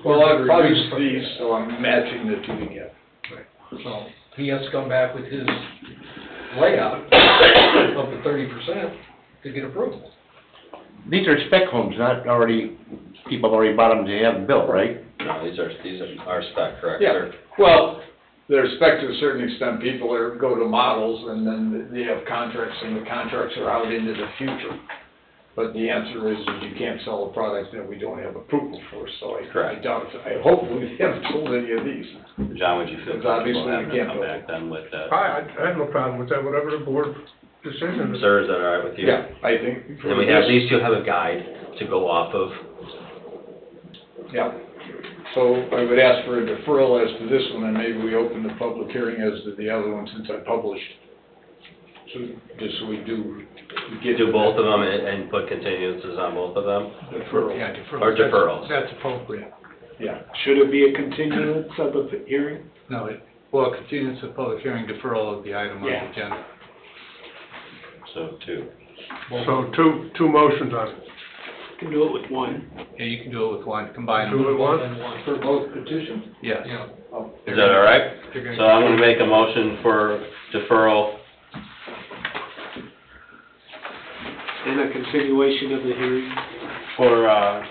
Well, I've reduced these, so I'm matching the 2 together. So, he has to come back with his layout of the 30% to get approval. These are spec homes, not already, people have already bought them, they haven't built, right? No, these are spec, correct, Yeah. sir? Well, they're spec to a certain extent, people go to models and then they have contracts and the contracts are out into the future. But the answer is you can't sell a product that we don't have approval for, so I doubt it. I hope we haven't sold any of these. John, would you feel Because obviously comfortable having we them can't come build back then with that? I have no problem with that, whatever the board decision is. Sir, is that all right with you? Yeah, I think. And we have, at least you'll have a guide to go off of. Yeah. So I would ask for a deferral as to this one, and maybe we open the public hearing as to the other one since I published. So, just so we get. Do both of them and put continuances on both of them? Deferral. Yeah, deferral. Or deferrals? That's appropriate. Yeah. Should it be a continuance of the hearing? No, well, continuance of public hearing, deferral of the item on the Yeah. agenda. So two. So two motions on it. Can do it with one. Yeah, you can do it with one, combine them. Do it once? For both petitions? Yes. Is that all right? So I'm gonna make a motion for deferral. And a continuation of the hearing. For,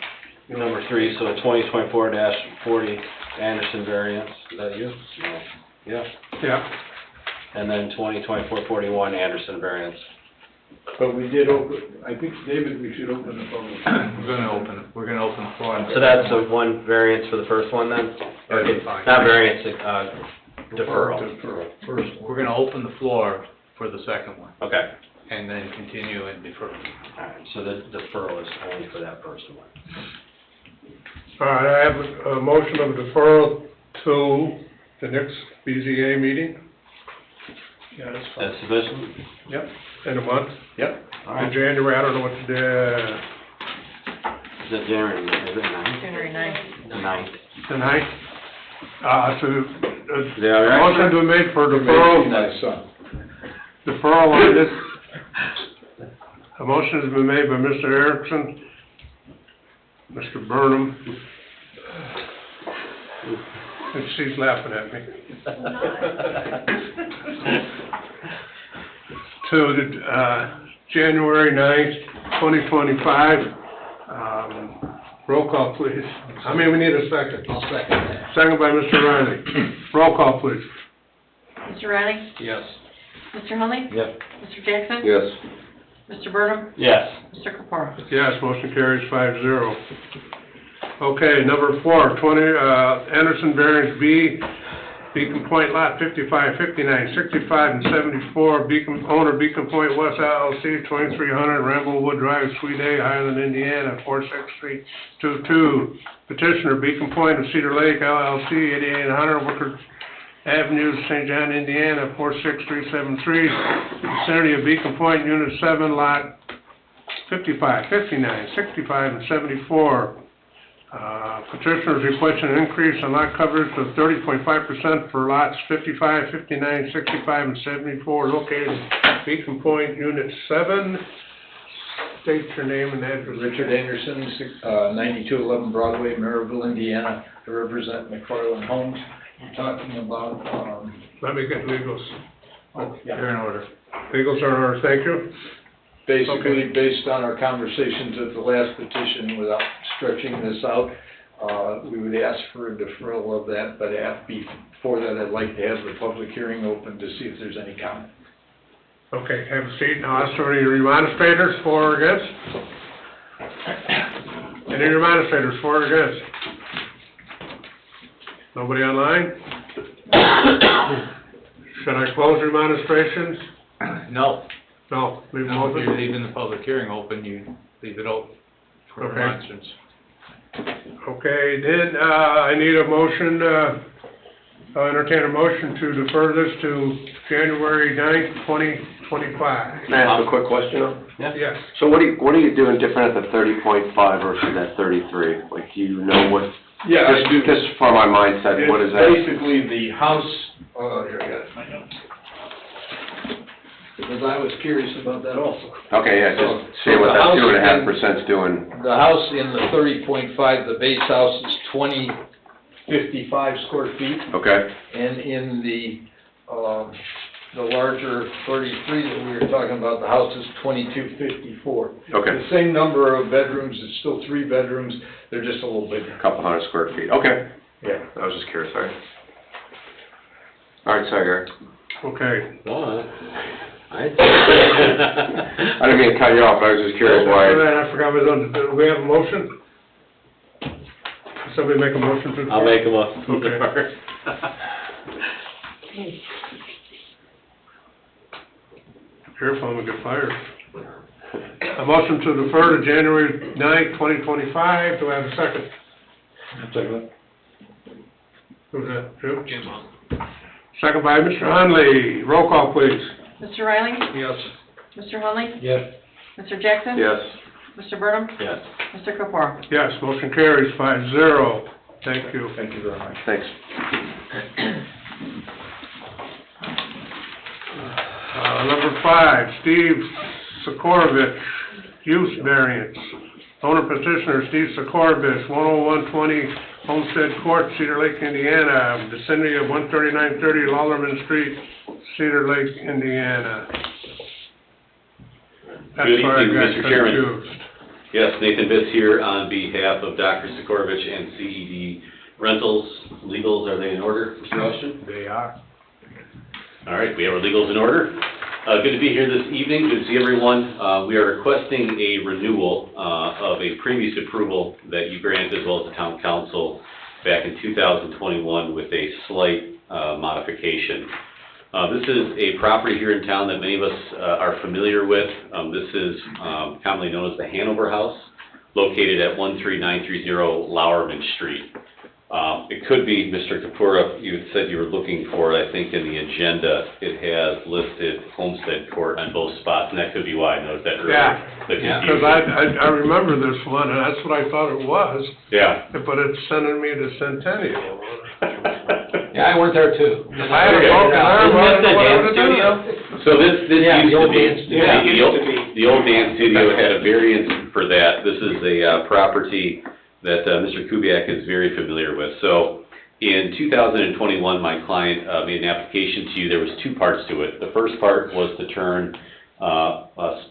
number 3, so 2024-40 Anderson variance, is that you? No. Yeah. Yeah. And then 2024-41 Anderson variance. But we did open, I think, David, we should open the public. We're gonna open the floor. So that's the one variance for the first one then? Or That's fine. not variance, deferral. Deferral, first one. We're gonna open the floor for the second one, Okay. and then continue and defer. Alright, so the deferral is only for that first one. All right, I have a motion of deferral to the next BZA meeting. Yeah, that's fine. That's sufficient? Yep. In a month. Yep. In January, I don't know what the, Is it January, is it 9? January 9th. 9th. the ninth. Is that all right? Motion to be made for deferral. My son. Deferral on this. A motion has been made by Mr. Erickson, Mr. Burnham. And she's laughing at me. To the, January 9th, 2025. Roll call, please. I mean, we need a second. I'll second that. Second by Mr. Riley. Roll call, please. Mr. Riley? Yes. Mr. Hunley? Yep. Mr. Jackson? Yes. Mr. Burnham? Yes. Mr. Caparro? Yes, motion carries 5-0. Okay, number 4, Anderson variance B, Beacon Point Lot 55, 59, 65, and 74, owner Beacon Point West LLC, 2300 Ramblewood Drive, Suite A, Highland, Indiana, 46322. Petitioner Beacon Point of Cedar Lake LLC, 8800 Wicker Avenue, St. John, Indiana, 46373. Vicinity of Beacon Point, Unit 7, Lot 55, 59, 65, and 74. Petitioner is requesting an increase in lot coverage of 30.5% for lots 55, 59, 65, and 74 located in Beacon Point, Unit 7. State your name and address. Richard Anderson, 9211 Broadway, Maryville, Indiana. I represent McFarland Homes. We're talking about, Let me get legals. They're in order. Legals are in order, thank you. basically, Okay. based on our conversations at the last petition, without stretching this out, we would ask for a deferral of that, but before that, I'd like to have the public hearing open to see if there's any comment. Okay, have a seat. Now, ask for any remonstrators for or against? Any remonstrators for or against? Nobody online? Should I close remonstrations? No. No, leave them No, if you're open? leaving the public hearing open, you leave it open for Okay. remonstrance. Okay, then, I need a motion, I'll entertain a motion to defer this to January 9th, 2025. Can I ask a quick question? though? Yes. So what are you doing different at the 30.5 versus that 33? Like, do you know what? Yeah, I do. Just for my mindset, what is that? It's basically the house, here, I got it, my notes. Because I was curious about that also. Okay, yeah, just see what that 2.5%'s doing. The house in the 30.5, the base house is 2055 square feet. Okay, And in the larger 33 that we were talking about, the house is 2254. okay. The same number of bedrooms, it's still 3 bedrooms, they're just a little bigger. Couple hundred square feet, okay. Yeah. I was just curious, sorry. All right, sorry, Gary. Okay. I didn't mean to cut you off, I was just curious why. I forgot we was on, do we have a motion? Somebody make a motion to defer? I'll make a motion to Okay. defer. Careful, I'm gonna get fired. A motion to defer to January 9th, 2025, do I have a second? Second. Who's that, Jim? Second by Mr. Hunley, roll call please. Mr. Riley? Yes. Mr. Hunley? Yes. Mr. Jackson? Yes. Mr. Burnham? Yes. Mr. Kapura? Yes, motion carries 5-0. Thank you. Thank you very much. Thanks. Number 5, Steve Sikorovich, use variance. Owner petitioner Steve Sikorovich, 10120 Homestead Court, Cedar Lake, Indiana, vicinity of 13930 Lollerman Street, Cedar Lake, Indiana. That's Good where I evening, got Mr. Chairman. confused. Yes, Nathan Bitts here on behalf of Dr. Sikorovich and CED Rentals. Legals, are they in order, Mr. Austin? They are. All right, we have our legals in order. Good to be here this evening, good to see everyone. We are requesting a renewal of a previous approval that you granted as well as the town council back in 2021 with a slight modification. This is a property here in town that many of us are familiar with. This is commonly known as the Hanover House, located at 13930 Lowerman Street. It could be, Mr. Kapura, you had said you were looking for it, I think in the agenda, it has listed Homestead Court on both spots, and that could be why I noticed that earlier. Yeah, The because confusion. I remember this one, and that's what I thought it was, Yeah. but it's sending me to Centennial. Yeah, I went there too. If I had a broken arm, I don't know what I would have done. So this Yeah, used the to old be, dance studio. yeah, It used to be. the old dance studio had a variance for that. This is a property that Mr. Kubiak is very familiar with. So in 2021, my client made an application to you. There was two parts to it. The first part was to turn a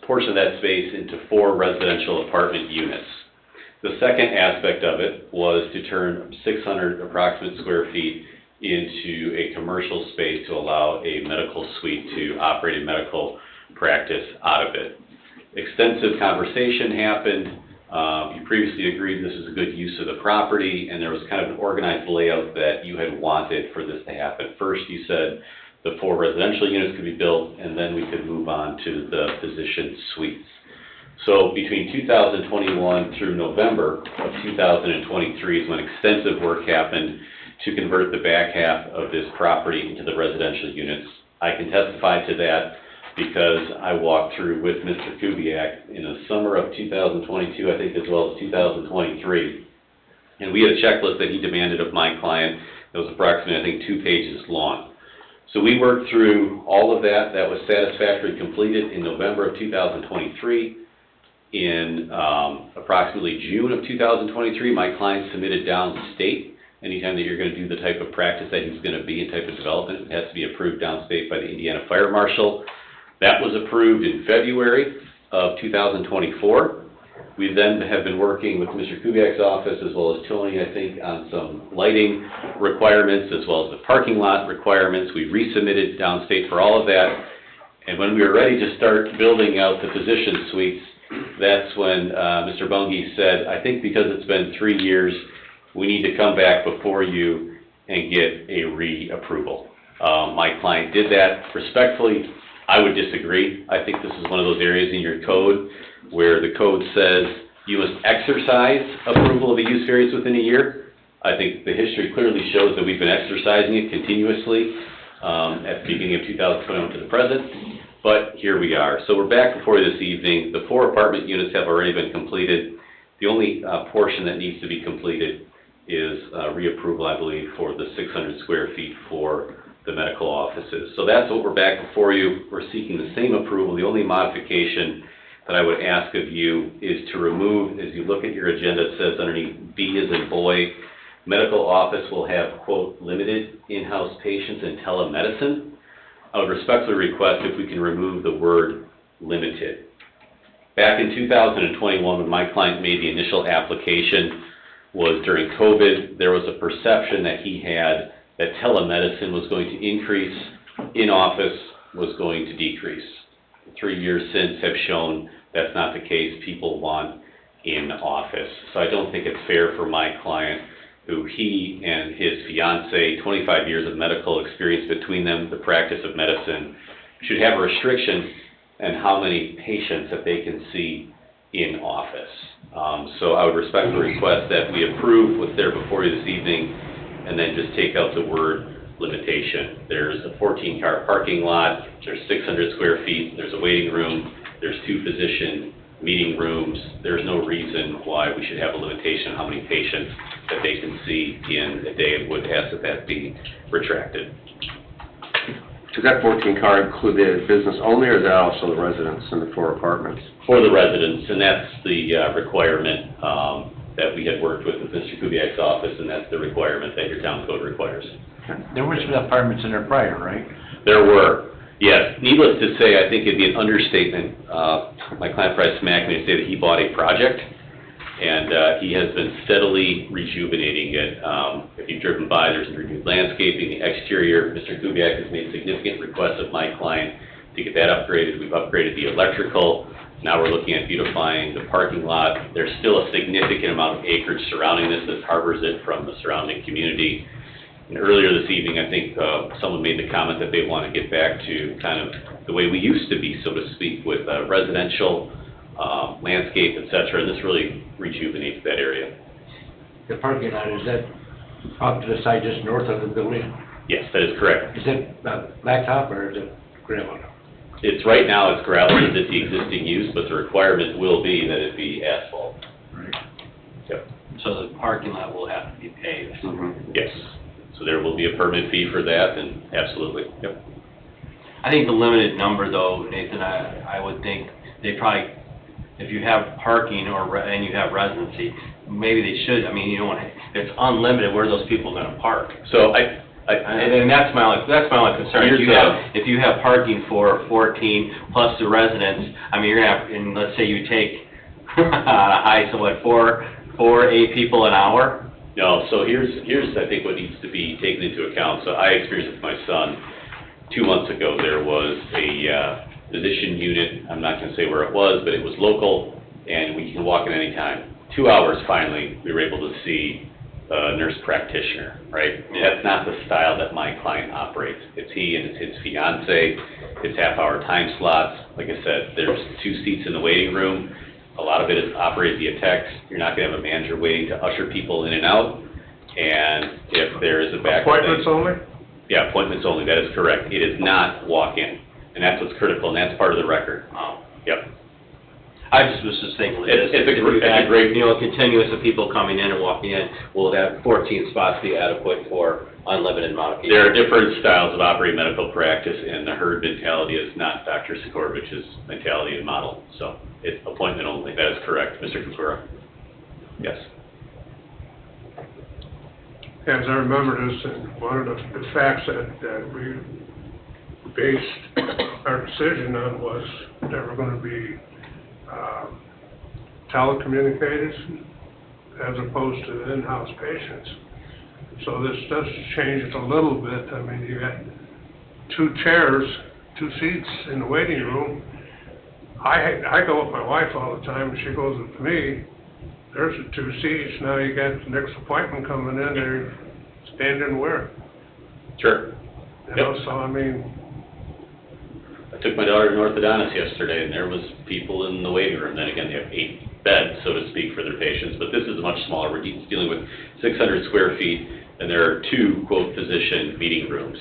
portion of that space into 4 residential apartment units. The second aspect of it was to turn 600 approximate square feet into a commercial space to allow a medical suite to operate a medical practice out of it. Extensive conversation happened. You previously agreed this is a good use of the property, and there was kind of an organized layout that you had wanted for this to happen. First, you said the 4 residential units could be built, and then we could move on to the physician suites. So between 2021 through November of 2023 is when extensive work happened to convert the back half of this property into the residential units. I can testify to that because I walked through with Mr. Kubiak in the summer of 2022, I think, as well as 2023. And we had a checklist that he demanded of my client that was approximately, I think, 2 pages long. So we worked through all of that. That was satisfactorily completed in November of 2023. In approximately June of 2023, my client submitted downstate. Anytime that you're going to do the type of practice that he's going to be in, type of development, it has to be approved downstate by the Indiana Fire Marshal. That was approved in February of 2024. We then have been working with Mr. Kubiak's office as well as Tony, I think, on some lighting requirements as well as the parking lot requirements. We resubmitted downstate for all of that. And when we were ready to start building out the physician suites, that's when Mr. Bungie said, I think because it's been 3 years, we need to come back before you and get a reapproval. My client did that respectfully. I would disagree. I think this is one of those areas in your code where the code says you must exercise approval of a use variance within a year. I think the history clearly shows that we've been exercising it continuously at the beginning of 2021 to the present, but here we are. So we're back before you this evening. The 4 apartment units have already been completed. The only portion that needs to be completed is reapproval, I believe, for the 600 square feet for the medical offices. So that's what we're back before you. We're seeking the same approval. The only modification that I would ask of you is to remove, as you look at your agenda, it says underneath B as in boy, medical office will have, quote, limited in-house patients and telemedicine. I would respectfully request if we can remove the word limited. Back in 2021, when my client made the initial application, was during COVID, there was a perception that he had that telemedicine was going to increase, in-office was going to decrease. 3 years since have shown that's not the case. People want in-office. So I don't think it's fair for my client, who he and his fiance, 25 years of medical experience between them, the practice of medicine, should have a restriction on how many patients that they can see in office. So I would respectfully request that we approve what's there before you this evening and then just take out the word limitation. There's a 14-car parking lot, there's 600 square feet, there's a waiting room, there's 2 physician meeting rooms. There's no reason why we should have a limitation on how many patients that they can see in a day, and would ask that be retracted. Does that 14-car include the business only, or is that also the residents and the 4 apartments? For the residents, and that's the requirement that we had worked with Mr. Kubiak's office, and that's the requirement that your town code requires. There were some apartments in there prior, right? There were, yes. Needless to say, I think it'd be an understatement. My client probably smacked me to say that he bought a project, and he has been steadily rejuvenating it. If you've driven by, there's renewed landscaping, the exterior. Mr. Kubiak has made significant requests of my client to get that upgraded. We've upgraded the electrical. Now we're looking at beautifying the parking lot. There's still a significant amount of acreage surrounding this that harbors it from the surrounding community. And earlier this evening, I think someone made the comment that they want to get back to kind of the way we used to be, so to speak, with residential, landscape, et cetera, and this really rejuvenates that area. The parking lot, is that off to the side just north of the building? Yes, that is correct. Is it blacktop or is it gravel? It's, right now, it's gravel, it's the existing use, but the requirement will be that it be asphalt. Right. Yep. So the parking lot will have to be paved. Yes. So there will be a permit fee for that, and absolutely, yep. I think the limited number though, Nathan, I would think they probably, if you have parking and you have residency, maybe they should, I mean, you don't want, it's unlimited, where are those people gonna park? So and that's my only concern. If you have parking for 14 plus the residents, I mean, you're gonna have, and let's say you take high, so what, 8 people an hour? No, so here's I think what needs to be taken into account. So I experienced it with my son 2 months ago. There was a physician unit, I'm not gonna say where it was, but it was local, and we can walk in any time. 2 hours finally, we were able to see a nurse practitioner, right? That's not the style that my client operates. It's he and it's his fiance. It's half-hour time slots. Like I said, there's 2 seats in the waiting room. A lot of it is operated via text. You're not gonna have a manager waiting to usher people in and out. And if there is a back... Appointments only? Yeah, appointments only, that is correct. It is not walk-in, and that's what's critical, and that's part of the record. Yep. I was just thinking, It's a great, you know, a continuous of people coming in and walking in, will that 14 spots be adequate for unlimited amount of people? There are different styles of operating medical practice, and the herd mentality is not Dr. Sikorovic's mentality and model. So it's appointment only. That is correct, Mr. Kukura. Yes. As I remember this, and one of the facts that we based our decision on was there were going to be telecommunicators as opposed to in-house patients. So this does change it a little bit. I mean, you got 2 chairs, 2 seats in the waiting room. I go with my wife all the time, and she goes with me. There's the 2 seats. Now you got the next appointment coming in, they're standing where? Sure. You know, so I mean... I took my daughter to an orthodontist yesterday, and there was people in the waiting room. Then again, they have 8 beds, so to speak, for their patients. But this is much smaller. We're dealing with 600 square feet, and there are 2, quote, physician meeting rooms.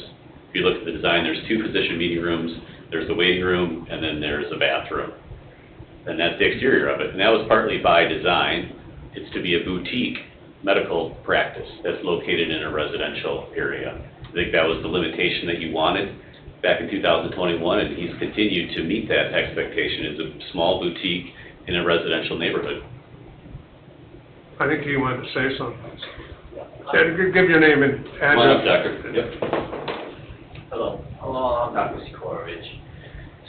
If you look at the design, there's 2 physician meeting rooms, there's the waiting room, and then there's a bathroom. And that's the exterior of it. And that was partly by design. It's to be a boutique medical practice that's located in a residential area. I think that was the limitation that you wanted back in 2021, and he's continued to meet that expectation. It's a small boutique in a residential neighborhood. I think you wanted to say something. Give your name and address. Come on up, doctor. Yep. Hello, I'm Dr. Sikorovich.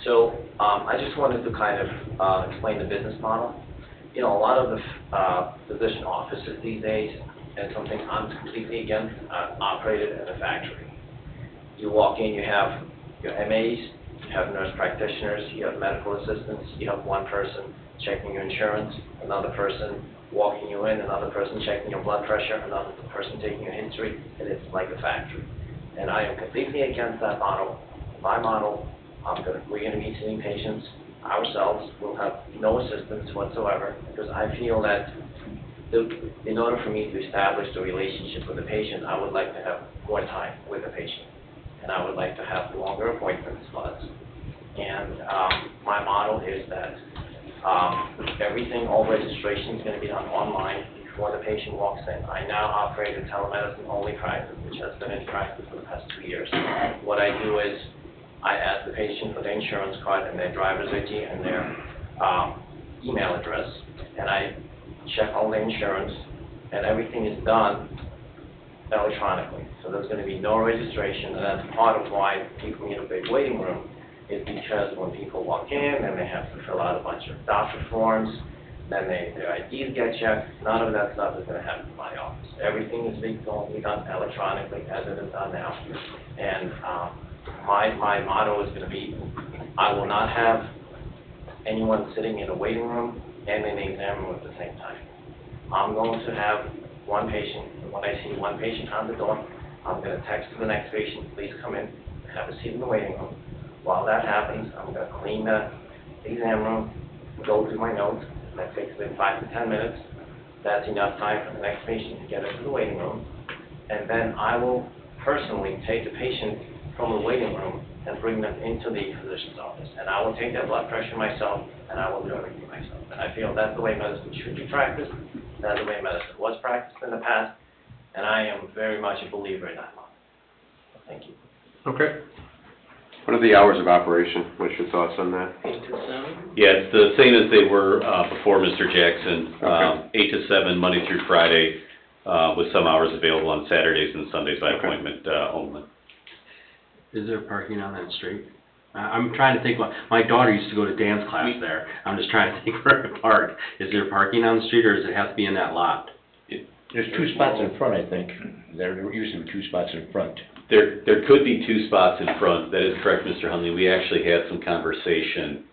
So I just wanted to kind of explain the business model. You know, a lot of the physician offices these days, and something I'm completely against, operated in a factory. You walk in, you have your MAs, you have nurse practitioners, you have medical assistants, you have one person checking your insurance, another person walking you in, another person checking your blood pressure, another person taking your history, and it's like a factory. And I am completely against that model. My model, we're going to be seeing patients ourselves. We'll have no assistance whatsoever, because I feel that in order for me to establish the relationship with the patient, I would like to have more time with the patient. And I would like to have longer appointment slots. And my model is that everything, all registration is going to be done online before the patient walks in. I now operate a telemedicine-only practice, which has been in practice for the past 2 years. What I do is I ask the patient for their insurance card and their driver's ID and their email address, and I check all the insurance, and everything is done electronically. So there's going to be no registration, and that's part of why people need a big waiting room, is because when people walk in, then they have to fill out a bunch of doctor forms, then their IDs get checked. None of that stuff is going to happen in my office. Everything is going to be done electronically as it is done now. And my motto is going to be, I will not have anyone sitting in a waiting room and in the exam room at the same time. I'm going to have one patient, and when I see one patient on the door, I'm going to text to the next patient, please come in, have a seat in the waiting room. While that happens, I'm going to clean the exam room, go through my notes. That takes about 5 to 10 minutes. That's enough time for the next patient to get into the waiting room. And then I will personally take the patient from the waiting room and bring them into the physician's office. And I will take their blood pressure myself, and I will do everything myself. And I feel that's the way medicine should be practiced. That's the way medicine was practiced in the past. And I am very much a believer in that model. Thank you. Okay. What are the hours of operation? What's your thoughts on that? 8 to 7? Yeah, it's the same as they were before, Mr. Jackson. Okay. 8 to 7, Monday through Friday, with some hours available on Saturdays and Sundays by appointment only. Is there parking on that street? I'm trying to think, my daughter used to go to dance class there. I'm just trying to think where to park. Is there parking on the street, or does it have to be in that lot? There's 2 spots in front, I think. There used to be 2 spots in front. There could be 2 spots in front. That is correct, Mr. Hunley. We actually had some conversation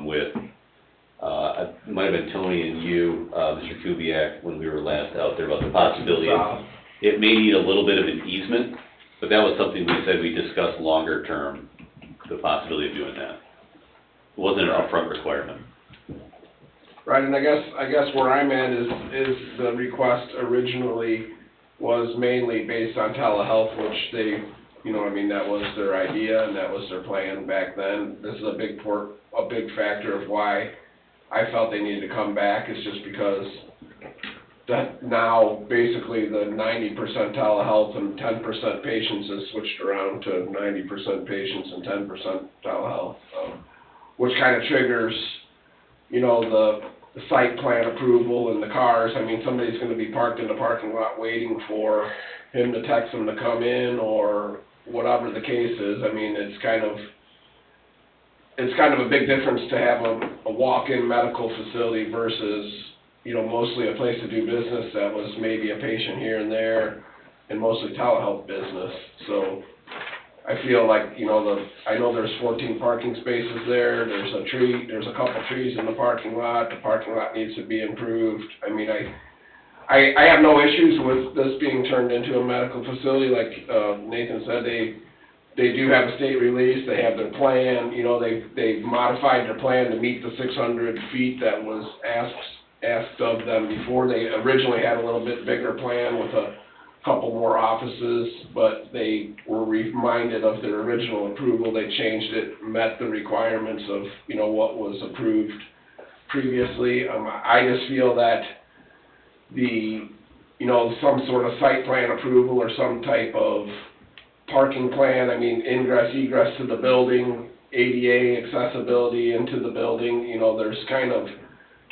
with, it might have been Tony and you, Mr. Kubiak, when we were last out there about the possibility of, it may need a little bit of an easement, but that was something we said we discussed longer term, the possibility of doing that. It wasn't an upfront requirement. Right, and I guess where I'm at is the request originally was mainly based on telehealth, which they, that was their idea and that was their plan back then. This is a big factor of why I felt they needed to come back, is just because that now basically the 90% telehealth and 10% patients has switched around to 90% patients and 10% telehealth, which kind of triggers, the site plan approval and the cars. I mean, somebody's going to be parked in the parking lot waiting for him to text them to come in or whatever the case is. I mean, it's kind of a big difference to have a walk-in medical facility versus, mostly a place to do business that was maybe a patient here and there and mostly telehealth business. So I feel like, I know there's 14 parking spaces there, there's a couple trees in the parking lot needs to be improved. I mean, I have no issues with this being turned into a medical facility. Like Nathan said, they do have a state release, they have their plan, they've modified their plan to meet the 600 feet that was asked of them before. They originally had a little bit bigger plan with a couple more offices, but they were reminded of their original approval. They changed it, met the requirements of, what was approved previously. I just feel that some sort of site plan approval or some type of parking plan, ingress, egress to the building, ADA accessibility into the building, there's kind of,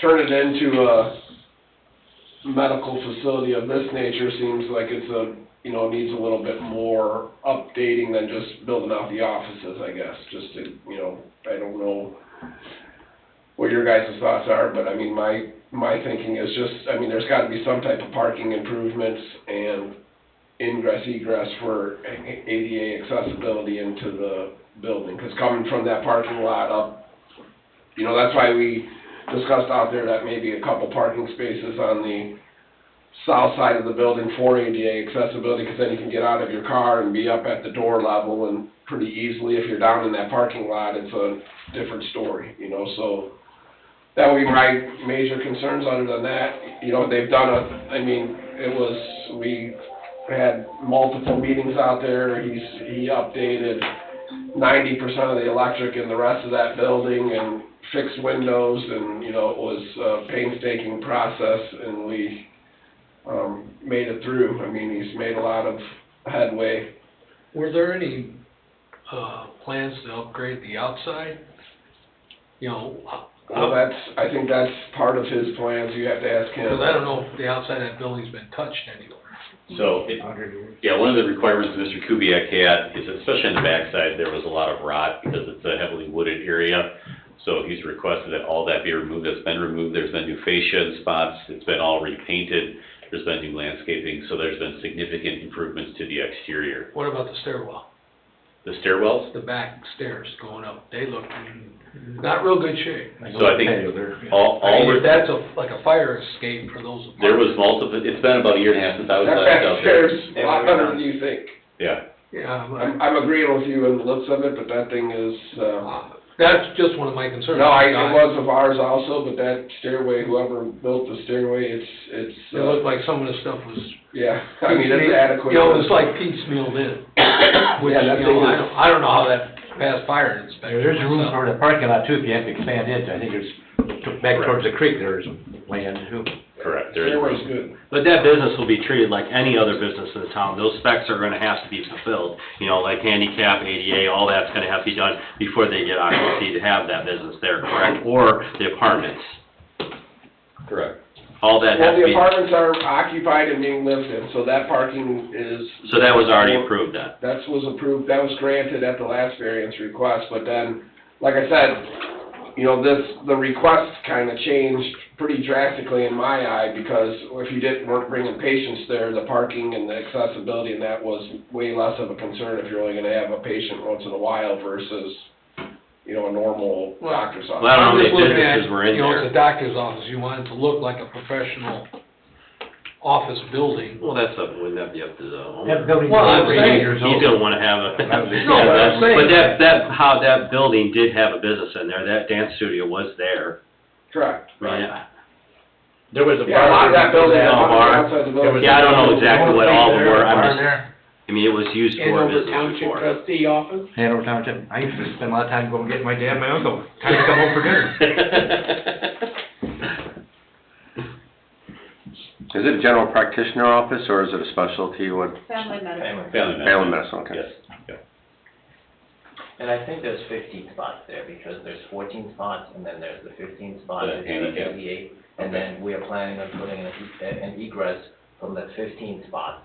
turn it into a medical facility of this nature seems like it's needs a little bit more updating than just building out the offices, I guess, just to, I don't know what your guys' thoughts are, but my thinking is just, there's gotta be some type of parking improvements and ingress, egress for ADA accessibility into the building, because coming from that parking lot up, that's why we discussed out there that maybe a couple parking spaces on the south side of the building for ADA accessibility, because then you can get out of your car and be up at the door level and pretty easily. If you're down in that parking lot, it's a different story, so that would be my major concerns. Other than that, you know, they've done we had multiple meetings out there. He updated 90% of the electric in the rest of that building and fixed windows, and, you know, it was a painstaking process, and we, made it through. I mean, he's made a lot of headway. Were there any, plans to upgrade the outside? You know, Well, I think that's part of his plans. You have to ask him. because I don't know if the outside of that building's been touched anywhere. So, yeah, one of the requirements Mr. Kubiak had is, especially on the backside, there was a lot of rot because it's a heavily wooded area. So he's requested that all that be removed. That's been removed. There's been new fascia in spots. It's been all repainted. There's been new landscaping. So there's been significant improvements to the exterior. What about the stairwell? The stairwells? The back stairs going up, they look in not real good shape. So I think That's like a fire escape for those apartments. there was multiple, it's been about a year and a half since I was That last back out there. stairs, a lot better than you think. Yeah. Yeah, I'm agreeing with you in the looks of it, but that thing is, that's just one of my concerns. no, it was of ours also, but that stairway, whoever built the stairway, it's. It looked like some of the stuff was. Yeah, I mean, it's adequate. You know, it's like piecemealed in. Which, Yeah, that you know, thing is- I don't know how that passed fire inspection. There's room myself. for the parking lot too, if you have to expand it, I think there's, back towards the creek, there's land too. Correct. There is Stairway's room. good. But that business will be treated like any other business in the town. Those specs are gonna have to be fulfilled. You know, like handicap, ADA, all that's gonna have to be done before they get occupancy to have that business there, correct? Or the apartments. Correct. All that Well, has to the be, apartments are occupied and being lived in, so that parking is. so that was already approved then. That was approved, that was granted at the last variance request, but then, like I said, you know, the request kind of changed pretty drastically in my eye, because if you weren't bringing patients there, the parking and the accessibility and that was way less of a concern if you're only gonna have a patient once in a while versus, you know, a normal doctor's office. Well, I don't know how I'm just many looking at, businesses were in you know, there. it's a doctor's office, you want it to look like a professional office building. Well, wouldn't that be up to the owner? That building's Well, I'm over saying- 80 years You old. don't wanna have a. No, but I'm saying- But that building did have a business in there. That dance studio was there. Correct. Yeah. There was a Yeah, a lot of that building, Yeah, on the bar. outside the building. Yeah, I don't know exactly what all of them were. I'm Bar just, there, I mean, it was used for Hanover business Township before. trustee office? Hanover Township, I used to spend a lot of time going get my dad and my uncle, time to come home for dinner. Is it a general practitioner office, or is it a specialty, what? Family medicine. Family medicine, okay. Yes. And I think there's 15 spots there, because there's 14 spots, and then there's the 15 spots, The it's handicap. 88. And then we are planning on putting an egress from the 15 spot,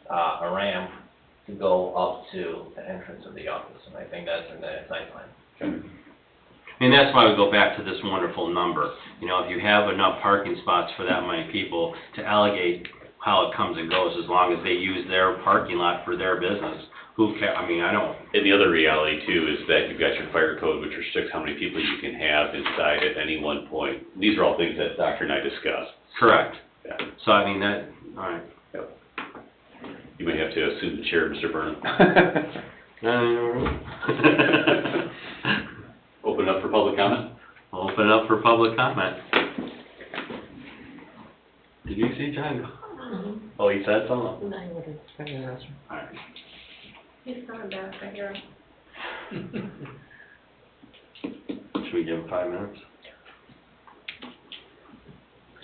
a ramp to go up to the entrance of the office, and I think that's in the site plan. And that's why we go back to this wonderful number. You know, if you have enough parking spots for that many people to allocate how it comes and goes, as long as they use their parking lot for their business, I mean, I don't. And the other reality too is that you've got your fire code, which restricts how many people you can have inside at any one point. These are all things that Doctor and I discussed. Correct. Yeah. So I mean, that, all right. Yep. You may have to assume the chair, Mr. Burnham. Open up for public comment? Open it up for public comment. Did you see John? Oh, he said something? All right. He's coming back, I hear him. Should we give him 5 minutes?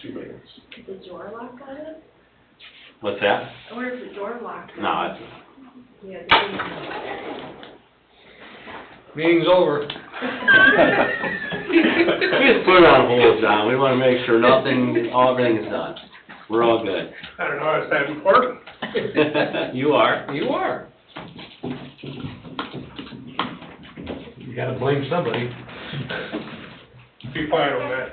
2 minutes. Is the door locked on it? What's that? I wonder if the door locked. No, it's, Yeah, the Meeting's over. we just put it on hold, John. We wanna make sure everything is done. We're all good. I don't know, is that important? You are. You are. You gotta blame somebody. Be fine on that.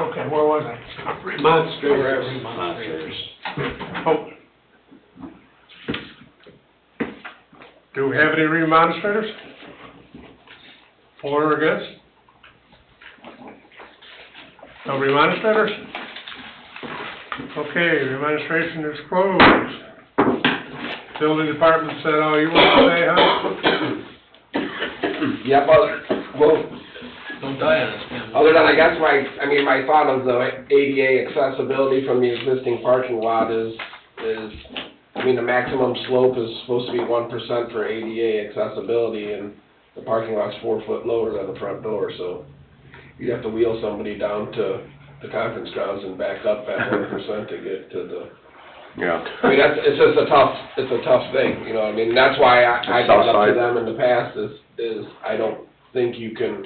Okay, where was I? Remonstrators. Oh. Do we have any remonstrators? For or against? No remonstrators? Okay, remonstration is closed. Building department said all you want to say, huh? Yep, Well, Don't die on us, Ken. other than, I guess my thought of the ADA accessibility from the existing parking lot is, I mean, the maximum slope is supposed to be 1% for ADA accessibility, and the parking lot's 4 foot lower than the front door, so you'd have to wheel somebody down to the conference grounds and back up at 1% to get to the, Yeah. I mean, it's just a tough thing, you know, I mean, that's why I brought up to them in the past is I don't think you can,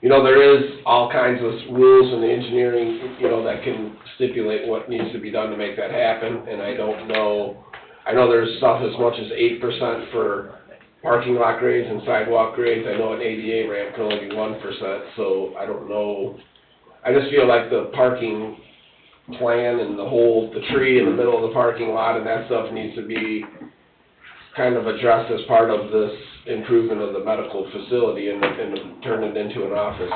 you know, there is all kinds of rules in the engineering, you know, that can stipulate what needs to be done to make that happen, and I don't know, I know there's stuff as much as 8% for parking lot grades and sidewalk grades. I know an ADA ramp can only be 1%, so I don't know. I just feel like the parking plan and the tree in the middle of the parking lot and that stuff needs to be kind of addressed as part of this improvement of the medical facility and turn it into an office,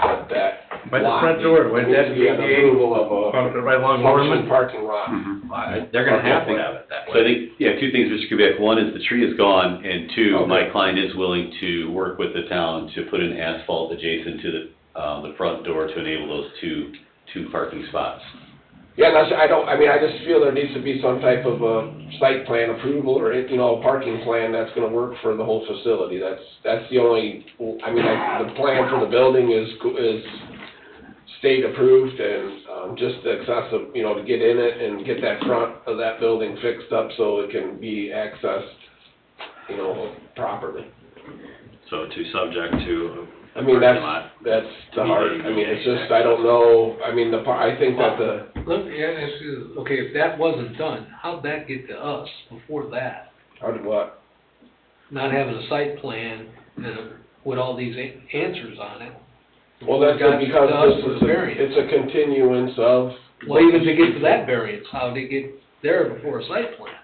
By the front door, would that be an approval of a right along function Mormon? parking lot. They're gonna have to have it that So I way. think, yeah, two things, Mr. Kubiak. One is the tree is gone, and two, Okay. my client is willing to work with the town to put in asphalt adjacent to the front door to enable those two parking spots. Yeah, I just feel there needs to be some type of a site plan approval or, you know, a parking plan that's gonna work for the whole facility. That's the only, I mean, the plan for the building is state approved and, just the accessible, you know, to get in it and get that front of that building fixed up so it can be accessed, you know, properly. So subject to I mean, parking lot. that's the hard, I mean, it's just, I don't know, I mean, I think that Let me ask you, okay, if that wasn't done, how'd that get to us before that? how did what? Not having a site plan and with all these answers on it. Well, that's Got because to us this with is a variance. it's a continuance of. Well, even to get to that variance, how'd it get there before a site plan?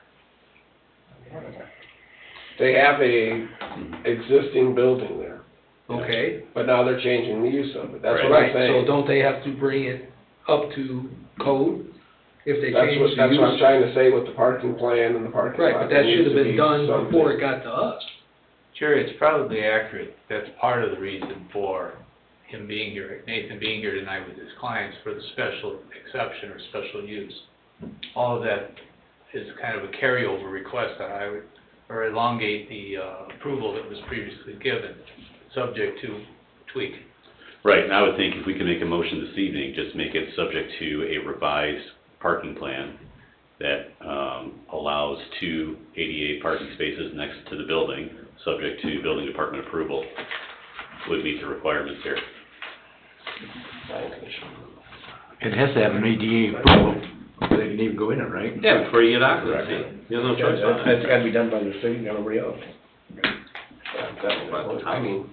They have a existing building there, Okay, but now they're changing the use of it, that's what I'm right, saying. so don't they have to bring it up to code if they That's change what, the that's what I'm use? trying to say with the parking plan and the parking lot. Right, but that There should have needs to been be done something. before it got to us. Jerry, it's probably accurate. That's part of the reason for him being here, Nathan being here tonight with his clients for the special exception or special use. All of that is kind of a carryover request that I would, or elongate the approval that was previously given, subject to tweak. Right, and I would think if we can make a motion this evening, just make it subject to a revised parking plan that allows 2 ADA parking spaces next to the building, subject to building department approval, would meet the requirements here. It has to have an ADA approval, so they can even go in it, right? Yeah, before you get occupancy. You have no choice on that. That's gotta be done by the city, nobody else. I mean,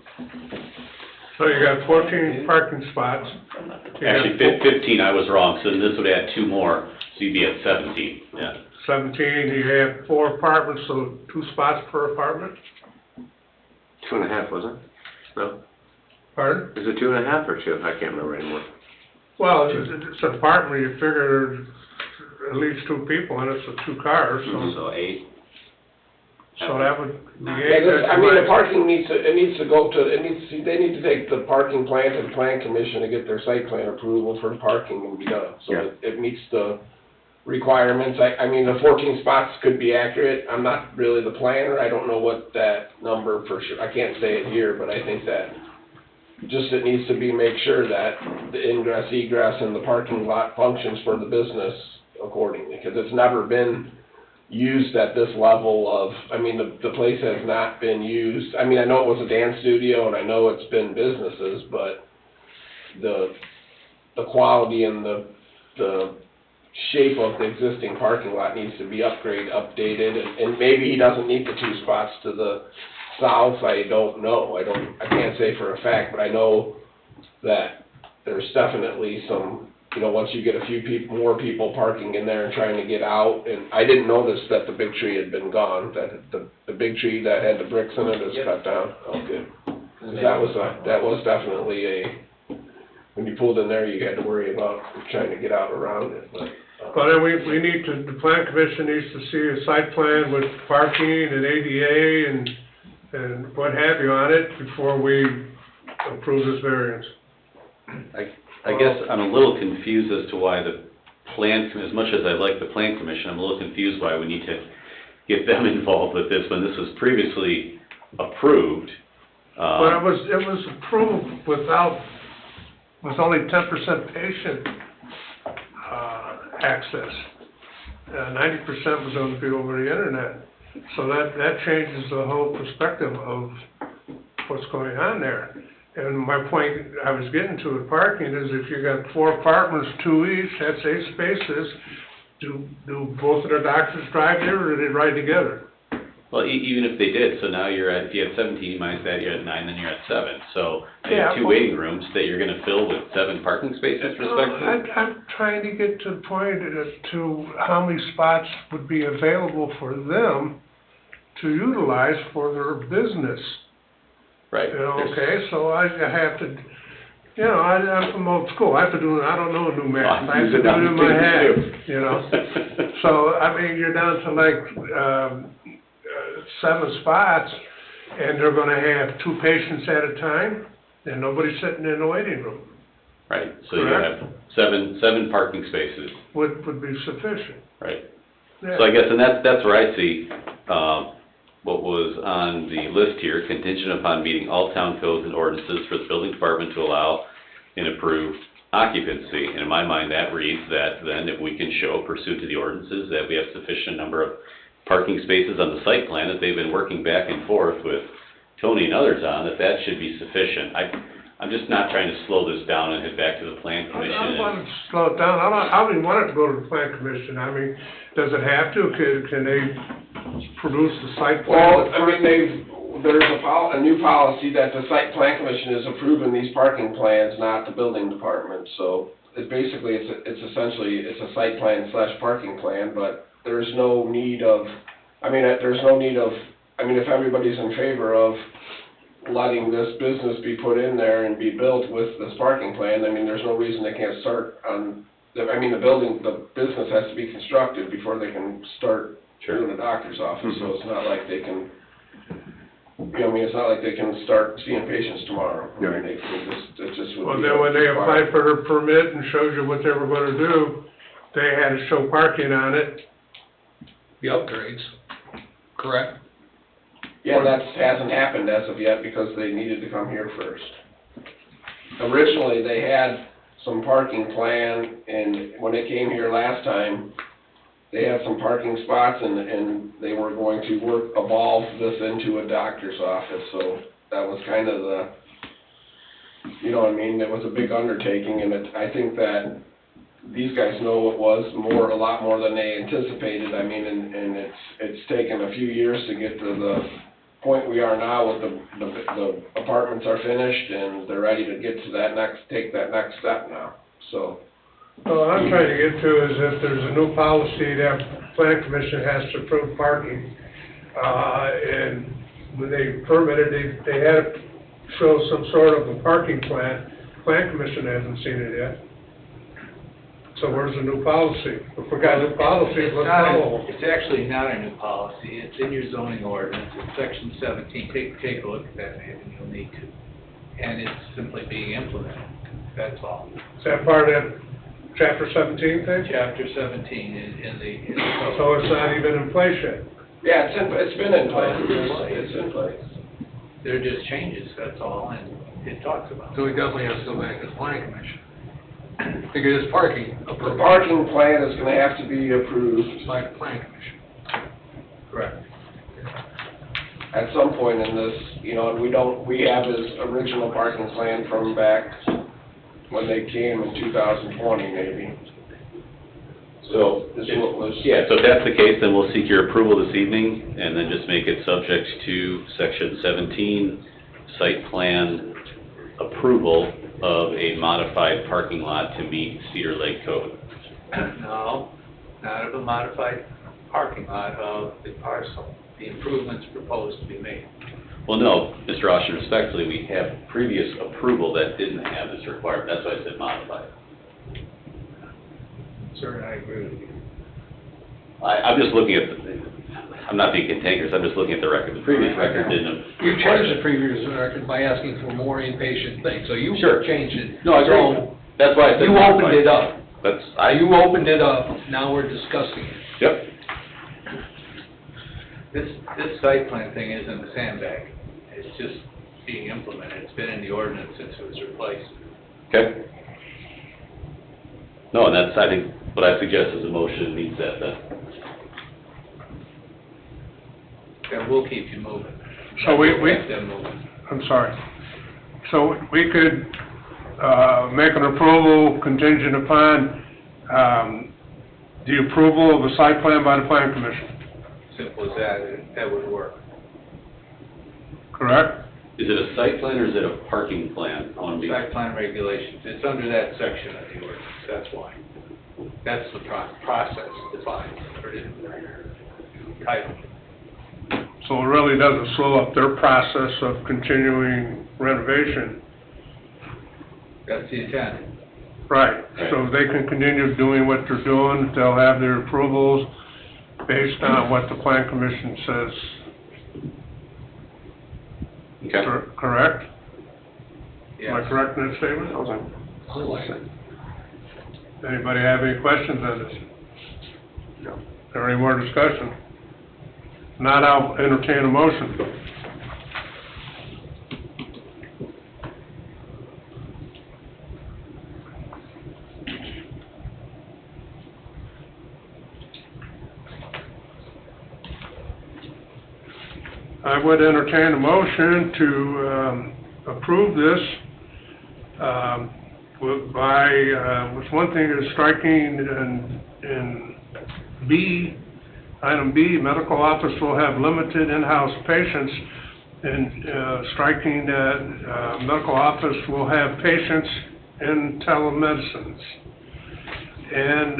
So you got 14 parking spots. You got Actually, 15, I was wrong, so then this would add 2 more, so you'd be at 17, yeah. 17, you have 4 apartments, so 2 spots per apartment? 2.5, was it? No? Pardon? Is it 2.5 or 2? I can't remember anymore. Well, it's an apartment, you figure at least 2 people in it, so 2 cars, So 8. so that would be yeah, 8. I mean, the parking needs to they need to take the parking plan to the plan commission to get their site plan approval for the parking and be done. So it meets the requirements. I mean, the 14 spots could be accurate. I'm not really the planner. I don't know what that number for sure, I can't say it here, but I think that just it needs to be make sure that the ingress, egress, and the parking lot functions for the business accordingly, because it's never been used at this level of, I mean, the place has not been used. I mean, I know it was a dance studio and I know it's been businesses, but the quality and the shape of the existing parking lot needs to be updated, and maybe he doesn't need the 2 spots to the south, I don't know. I can't say for a fact, but I know that there's definitely some, you know, once you get a few more people parking in there and trying to get out, and I didn't notice that the big tree had been gone, that the big tree that had the bricks in it is cut down. Oh, good. 'Cause that was definitely when you pulled in there, you had to worry about trying to get out around it, but. But then we need to, the plan commission needs to see a site plan with parking and ADA and what have you on it before we approve this variance. I guess I'm a little confused as to why the as much as I like the plan commission, I'm a little confused why we need to get them involved with this when this was previously approved. But it was approved without, with only 10% patient, access. 90% was going to be over the internet. So that changes the whole perspective of what's going on there. And my point I was getting to with parking is if you got 4 apartments, 2 each, that's 8 spaces. Do both of their doctors drive there, or do they ride together? Well, even if they did, so now you're at, if you have 17 minus that, you're at 9, then you're at 7. So you have 2 waiting rooms that you're gonna fill with 7 parking spaces respectively? I'm trying to get to the point as to how many spots would be available for them to utilize for their business. Right. You know, okay, so I have to, you know, I'm from old school, I have to do, I don't know new math, I have to do it in my head, you know? So, I mean, you're down to like, 7 spots, and they're gonna have 2 patients at a time, and nobody's sitting in the waiting room. Right, so you have 7 parking spaces. Would be sufficient. Right. Yeah. So I guess, and that's where I see, what was on the list here, contingent upon meeting all town codes and ordinances for the building department to allow and approve occupancy. And in my mind, that reads that then if we can show pursuant to the ordinances that we have sufficient number of parking spaces on the site plan that they've been working back and forth with Tony and others on, that should be sufficient. I'm just not trying to slow this down and head back to the plan commission. I don't want to slow it down, I don't even want it to go to the plan commission, I mean, does it have to, can they produce the site plan? Well, I mean, there's a new policy that the site plan commission is approving these parking plans, not the building department, so it's basically, it's essentially, it's a site plan / parking plan, but there's no need of, if everybody's in favor of letting this business be put in there and be built with this parking plan, I mean, there's no reason they can't start on, the business has to be constructed before they can start doing the doctor's office, so it's not like they can, it's not like they can start seeing patients tomorrow. I mean, it just would Well, be then when they required. applied for their permit and showed you what they were gonna do, they had to show parking on it. The upgrades, correct? Yeah, that hasn't happened as of yet because they needed to come here first. Originally, they had some parking plan, and when they came here last time, they had some parking spots, and they were going to evolve this into a doctor's office, so that was kind of the, you know what I mean, it was a big undertaking, and I think that these guys know it was a lot more than they anticipated, I mean, and it's taken a few years to get to the point we are now with the apartments are finished, and they're ready to get to take that next step now, so. Well, what I'm trying to get to is if there's a new policy that plan commission has to approve parking, and when they permitted, they had to show some sort of a parking plan. Plan commission hasn't seen it yet. So where's the new policy? If we got a new policy, let's follow. It's actually not a new policy, it's in your zoning ordinance, it's section 17, take a look at that, maybe you'll need to. And it's simply being implemented, that's all. Is that part of that chapter 17 thing? Chapter 17 in the code. So it's not even in place yet? Yeah, it's been in place, it's in place. They're just changes, that's all, and it talks about. So we definitely have to go back to the planning commission. Because it's parking. The parking plan is gonna have to be approved by the planning commission. Correct. at some point in this, and we have his original parking plan from back when they came in 2020 maybe. So, This is what was. yeah, so if that's the case, then we'll seek your approval this evening, and then just make it subject to section 17, site plan approval of a modified parking lot to meet Cedar Lake code. No, not of a modified parking lot of the parcel, the improvements proposed to be made. Well, no, Mr. Austin, respectfully, we have previous approval that didn't have this requirement, that's why I said modified. Sir, I agree with you. I'm just looking at I'm not being cantankerous, I'm just looking at the record. The previous record didn't. You changed the previous record by asking for more inpatient things, so you Sure. changed it. No, I agree. So, That's why I said. you opened it up. That's, You opened it up, now we're discussing it. Yep. This site plan thing isn't a sandbag. It's just being implemented. It's been in the ordinance since it was replaced. Okay. No, and that's, I think, what I suggest as a motion meets that then. And we'll keep you moving. So we, Keep them moving. I'm sorry. So we could, make an approval contingent upon, the approval of a site plan by the plan commission, Simple as that, that would work. correct? Is it a site plan or is it a parking plan? I want to be. Site plan regulations, it's under that section of the ordinance, that's why. That's the process defined, or the title. So it really doesn't slow up their process of continuing renovation. That's the intent. Right, so they can continue doing what they're doing, they'll have their approvals based on what the plan commission says. Okay. Correct? Yes. Am I correct in that statement? Anybody have any questions on this? No. Or any more discussion? Not, I'll entertain a motion. I would entertain a motion to approve this with one thing is striking in B, item B, medical office will have limited in-house patients, and striking that medical office will have patients in telemedicines. And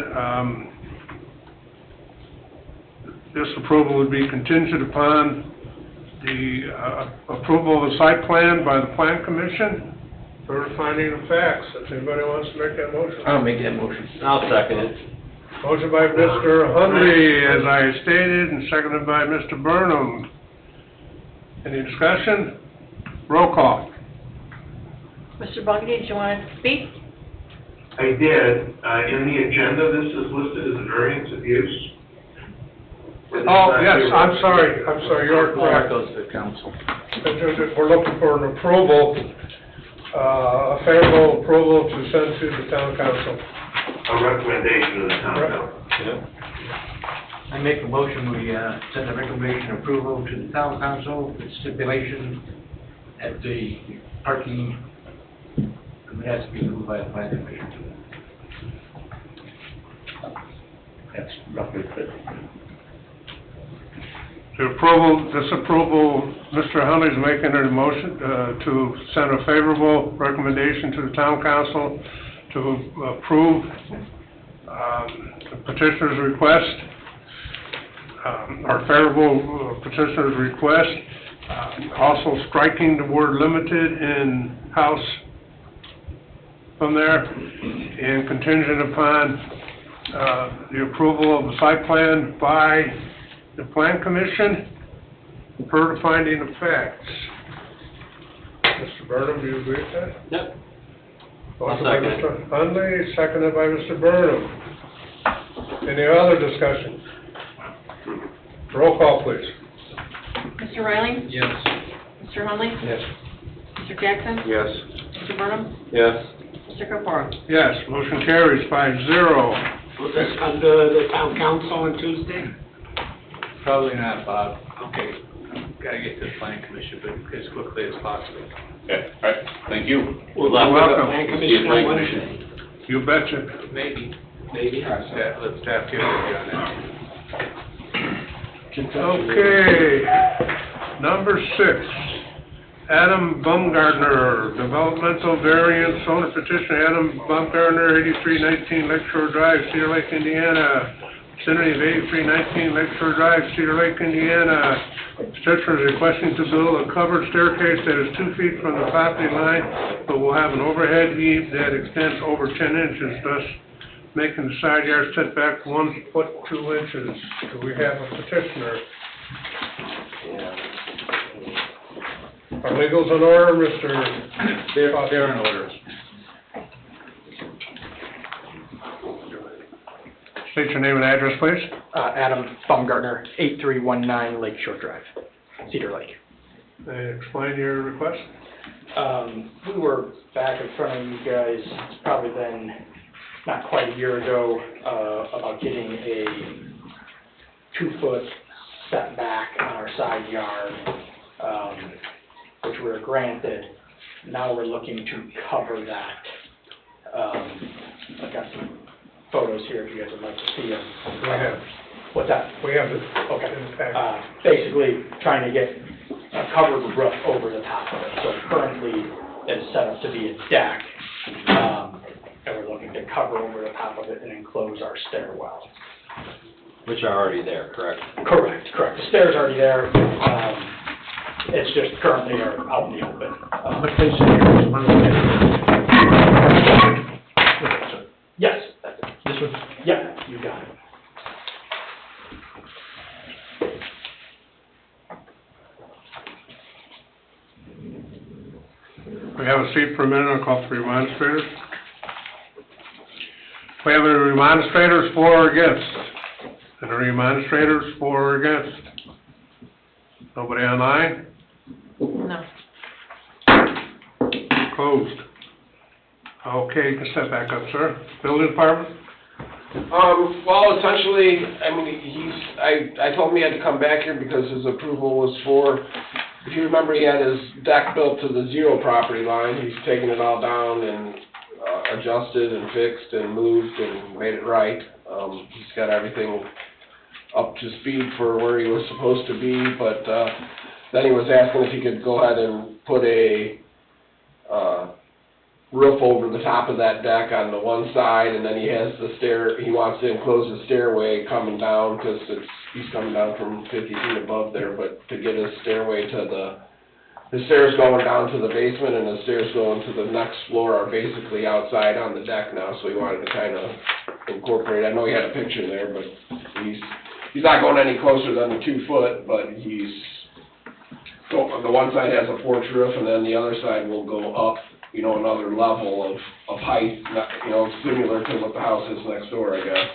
this approval would be contingent upon the approval of the site plan by the plan commission for finding of facts. If anybody wants to make that motion. I'll make that motion. I'll second it. Motion by Mr. Hundley, as I stated, and seconded by Mr. Burnham. Any discussion? Roll call. Mr. Buckey, did you want to speak? I did. In the agenda, this is listed as a variance of use. Oh, yes, I'm sorry, you're correct. Goes to the council. We're looking for an approval, a favorable approval to send to the town council. A recommendation to the town council. I make a motion, we send a recommendation approval to the town council with stipulation at the parking, it has to be approved by the planning commission. That's roughly it. The approval, disapproval, Mr. Hundley's making a motion to send a favorable recommendation to the town council to approve the petitioner's request, or favorable petitioner's request, also striking the word limited in house from there, and contingent upon the approval of the site plan by the plan commission per the finding of facts. Mr. Burnham, do you agree with that? Yep. Motion by Mr. Hundley, seconded by Mr. Burnham. Any other discussion? Roll call, please. Mr. Riley? Yes. Mr. Hundley? Yes. Mr. Jackson? Yes. Mr. Burnham? Yes. Mr. Kapora? Yes, motion carries 5-0. Will this come to the town council on Tuesday? Probably not, Bob. Okay. Gotta get to the planning commission, but as quickly as possible. Okay, all right, thank you. Will You're the welcome. plan We'll see you commission at on planning Wednesday? commission. You betcha. Maybe. Maybe. Let staff get with you on that. Okay, number 6, Adam Baumgartner, developmental variance, owner petition, Adam Baumgartner, 8319 Lakeshore Drive, Cedar Lake, Indiana. Vicinity of 8319 Lakeshore Drive, Cedar Lake, Indiana. Petitioner is requesting to build a covered staircase that is 2 feet from the property line, but will have an overhead eave that extends over 10 inches, thus making the side yard setback 1 foot 2 inches. Do we have a petitioner? Are legals in order, Mr.? They're in order. State your name and address, please. Adam Baumgartner, 8319 Lake Shore Drive, Cedar Lake. And explain your request. We were back in front of you guys, it's probably been not quite a year ago, about getting a 2-foot setback on our side yard, which we were granted. Now we're looking to cover that. I've got some photos here if you guys would like to see them. We have. What's that? We have it. Okay. Basically, trying to get a covered roof over the top of it. So currently, it's set up to be a deck, and we're looking to cover over the top of it and enclose our stairwell. Which are already there, correct? Correct. The stairs are already there. It's just currently are out in the open. What place is yours? One of Yes, that's it. This one? Yeah, you got it. We have a seat for a minute, I'll call for remonstrators. We have any remonstrators for or against? And remonstrators for or against? Nobody online? No. Closed. Okay, you can step back up, sir. Building department? Well, essentially, I mean, I told him he had to come back here because his approval was for, if you remember, he had his deck built to the 0 property line. He's taken it all down and adjusted and fixed and moved and made it right. He's got everything up to speed for where he was supposed to be, but then he was asking if he could go ahead and put a roof over the top of that deck on the one side, and then he has the he wants to enclose the stairway coming down, because he's coming down from 50 feet above there, but to get his stairway to the stairs going down to the basement and the stairs going to the next floor are basically outside on the deck now, so he wanted to kind of incorporate. I know he had a picture there, but he's not going any closer than the 2 foot, but the one side has a porch roof, and then the other side will go up, you know, another level of height, you know, similar to what the house is next door, I guess.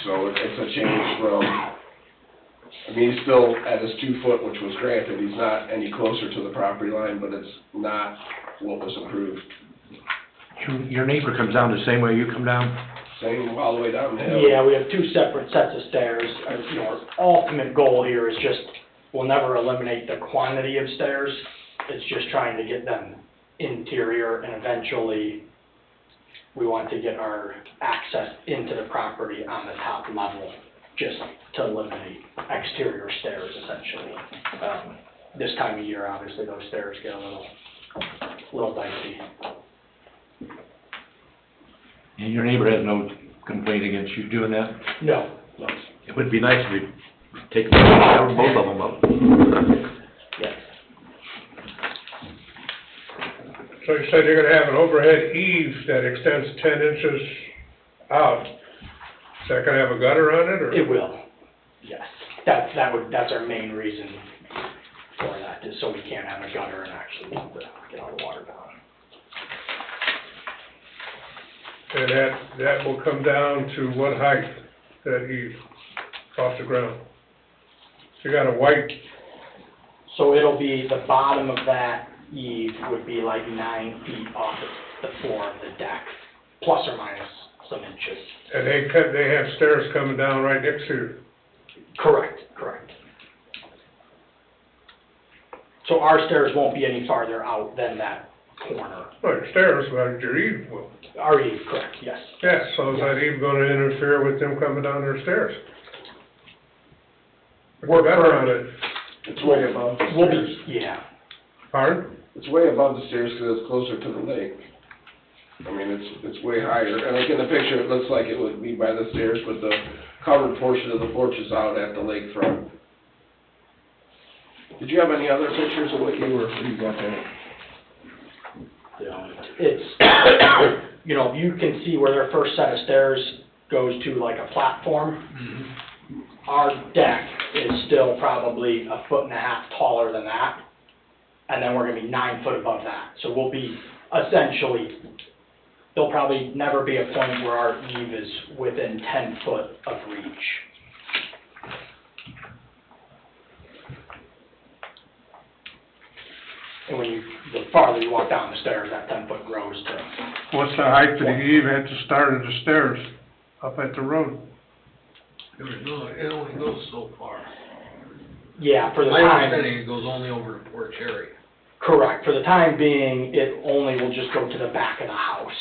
So it's a change from, I mean, he's still at his 2 foot, which was granted. He's not any closer to the property line, but it's not what was approved. Your neighbor comes down the same way you come down? Same all the way down the hill. Yeah, we have 2 separate sets of stairs. You know, our ultimate goal here is just, we'll never eliminate the quantity of stairs. It's just trying to get them interior, and eventually we want to get our access into the property on the top level, just to eliminate exterior stairs essentially. This time of year, obviously, those stairs get a little dicey. And your neighbor has no complaint against you doing that? No. It would be nice if we take both of them up. Yes. So you said you're gonna have an overhead eave that extends 10 inches out. Is that gonna have a gutter on it, or? It will, yes. That's our main reason for that, is so we can't have a gutter and actually get all the water down. And that will come down to what height, that eave, off the ground? So you got a white, So it'll be, the bottom of that eave would be like 9 feet off the floor of the deck, plus or minus some inches. and they have stairs coming down right next to you. Correct. So our stairs won't be any farther out than that corner. Well, your stairs, but your eave will. Our eave, correct, yes. Yeah, so is that eave gonna interfere with them coming down their stairs? With the gutter on it? It's way above the We'll stairs. be, yeah. Pardon? It's way above the stairs because it's closer to the lake. I mean, it's way higher. And like in the picture, it looks like it would be by the stairs, but the covered portion of the porch is out at the lakefront. Did you have any other pictures of what you got there? It's, you know, you can see where their first set of stairs goes to like a platform. our deck is still probably 1.5 feet taller than that, and then we're gonna be 9 foot above that. So we'll be essentially, there'll probably never be a point where our eave is within 10 foot of reach. And when you, the farther you walk down the stairs, that 10 foot grows to. What's the height of the eave at the start of the stairs, up at the road? No, it only goes so far. Yeah, for the My time. understanding, it goes only over the porch area. Correct. For the time being, it only will just go to the back of the house.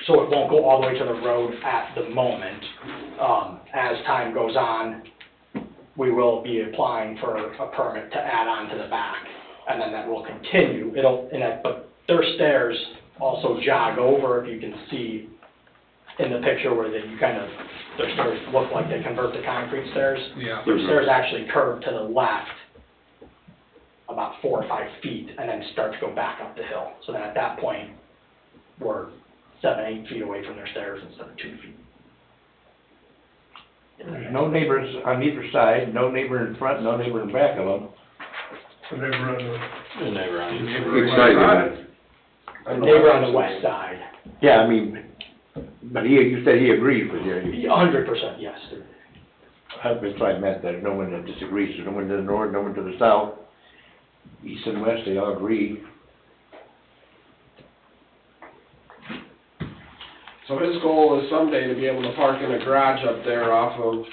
So it won't go all the way to the road at the moment. As time goes on, we will be applying for a permit to add on to the back, and then that will continue. But their stairs also jog over, if you can see in the picture where their stairs look like they convert to concrete stairs. Yeah. Their stairs actually curve to the left about 4 or 5 feet, and then start to go back up the hill. So then at that point, we're 7, 8 feet away from their stairs instead of 2 feet. No neighbors on either side, no neighbor in front, no neighbor in back of them. The neighbor on the... The neighbor on each Which side. side? Neighbor on the west side. Yeah, I mean, but you said he agrees with you. 100%, yes. That's why I meant that, no one that disagrees, there's no one to the north, no one to the south, east and west, they all agree. So his goal is someday to be able to park in a garage up there off of,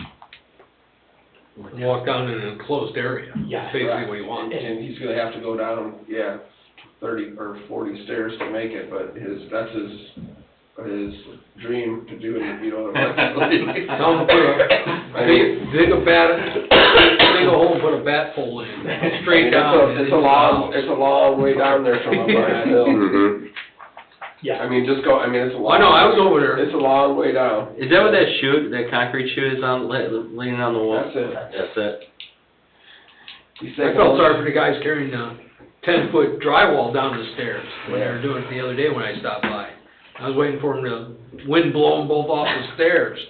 Walk down in an enclosed area. Yeah, That's basically what he wants. and he's gonna have to go down, 30 or 40 stairs to make it, but that's his dream to do it, you know what I mean? Tell him to put dig a hole and put a bat pole in, straight down. It's a long way down there from up on that hill. Mm-hmm. Yeah. I mean, it's a long. I know, I was over there. It's a long way down. Is that what that chute, that concrete chute is on, leaning on the wall? That's it. That's it. I felt sorry for the guys carrying 10-foot drywall down the stairs when they were doing it the other day when I stopped by. I was waiting for them to wind blow them both off the stairs.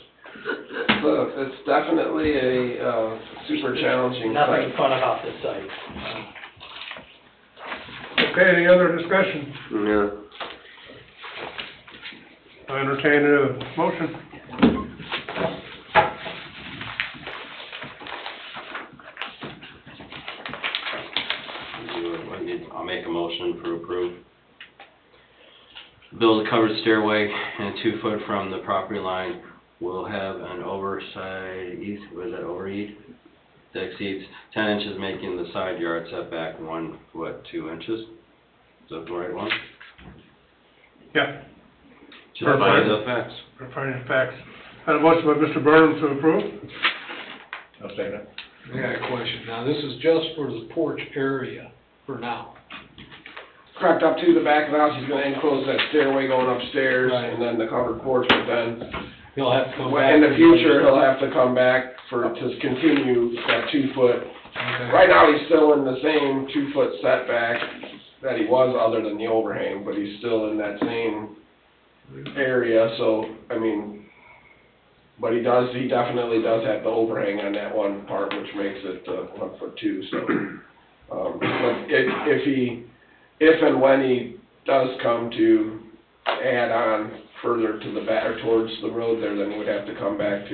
It's definitely a super challenging Nothing site. fun about this site. Okay, any other discussion? Yeah. I entertain a motion. I'll make a motion for approve. Build a covered stairway and 2 foot from the property line will have an overside east, what is that, over eave? That exceeds 10 inches, making the side yard setback 1 foot 2 inches. Is that the right one? Yeah. Just finding the facts. For finding facts. Got a motion by Mr. Burnham to approve. I'll say that. I got a question. Now, this is just for the porch area for now. Correct, up to the back of the house, he's gonna enclose that stairway going upstairs, Right. and then the covered porch, but then, He'll have to come back. in the future, he'll have to come back to continue that 2 foot. Okay. Right now, he's still in the same 2 foot setback that he was, other than the overhang, but he's still in that same area, so, I mean, but he definitely does have the overhang on that one part, which makes it 1 foot 2, so. But if and when he does come to add on further to the back, or towards the road there, then he would have to come back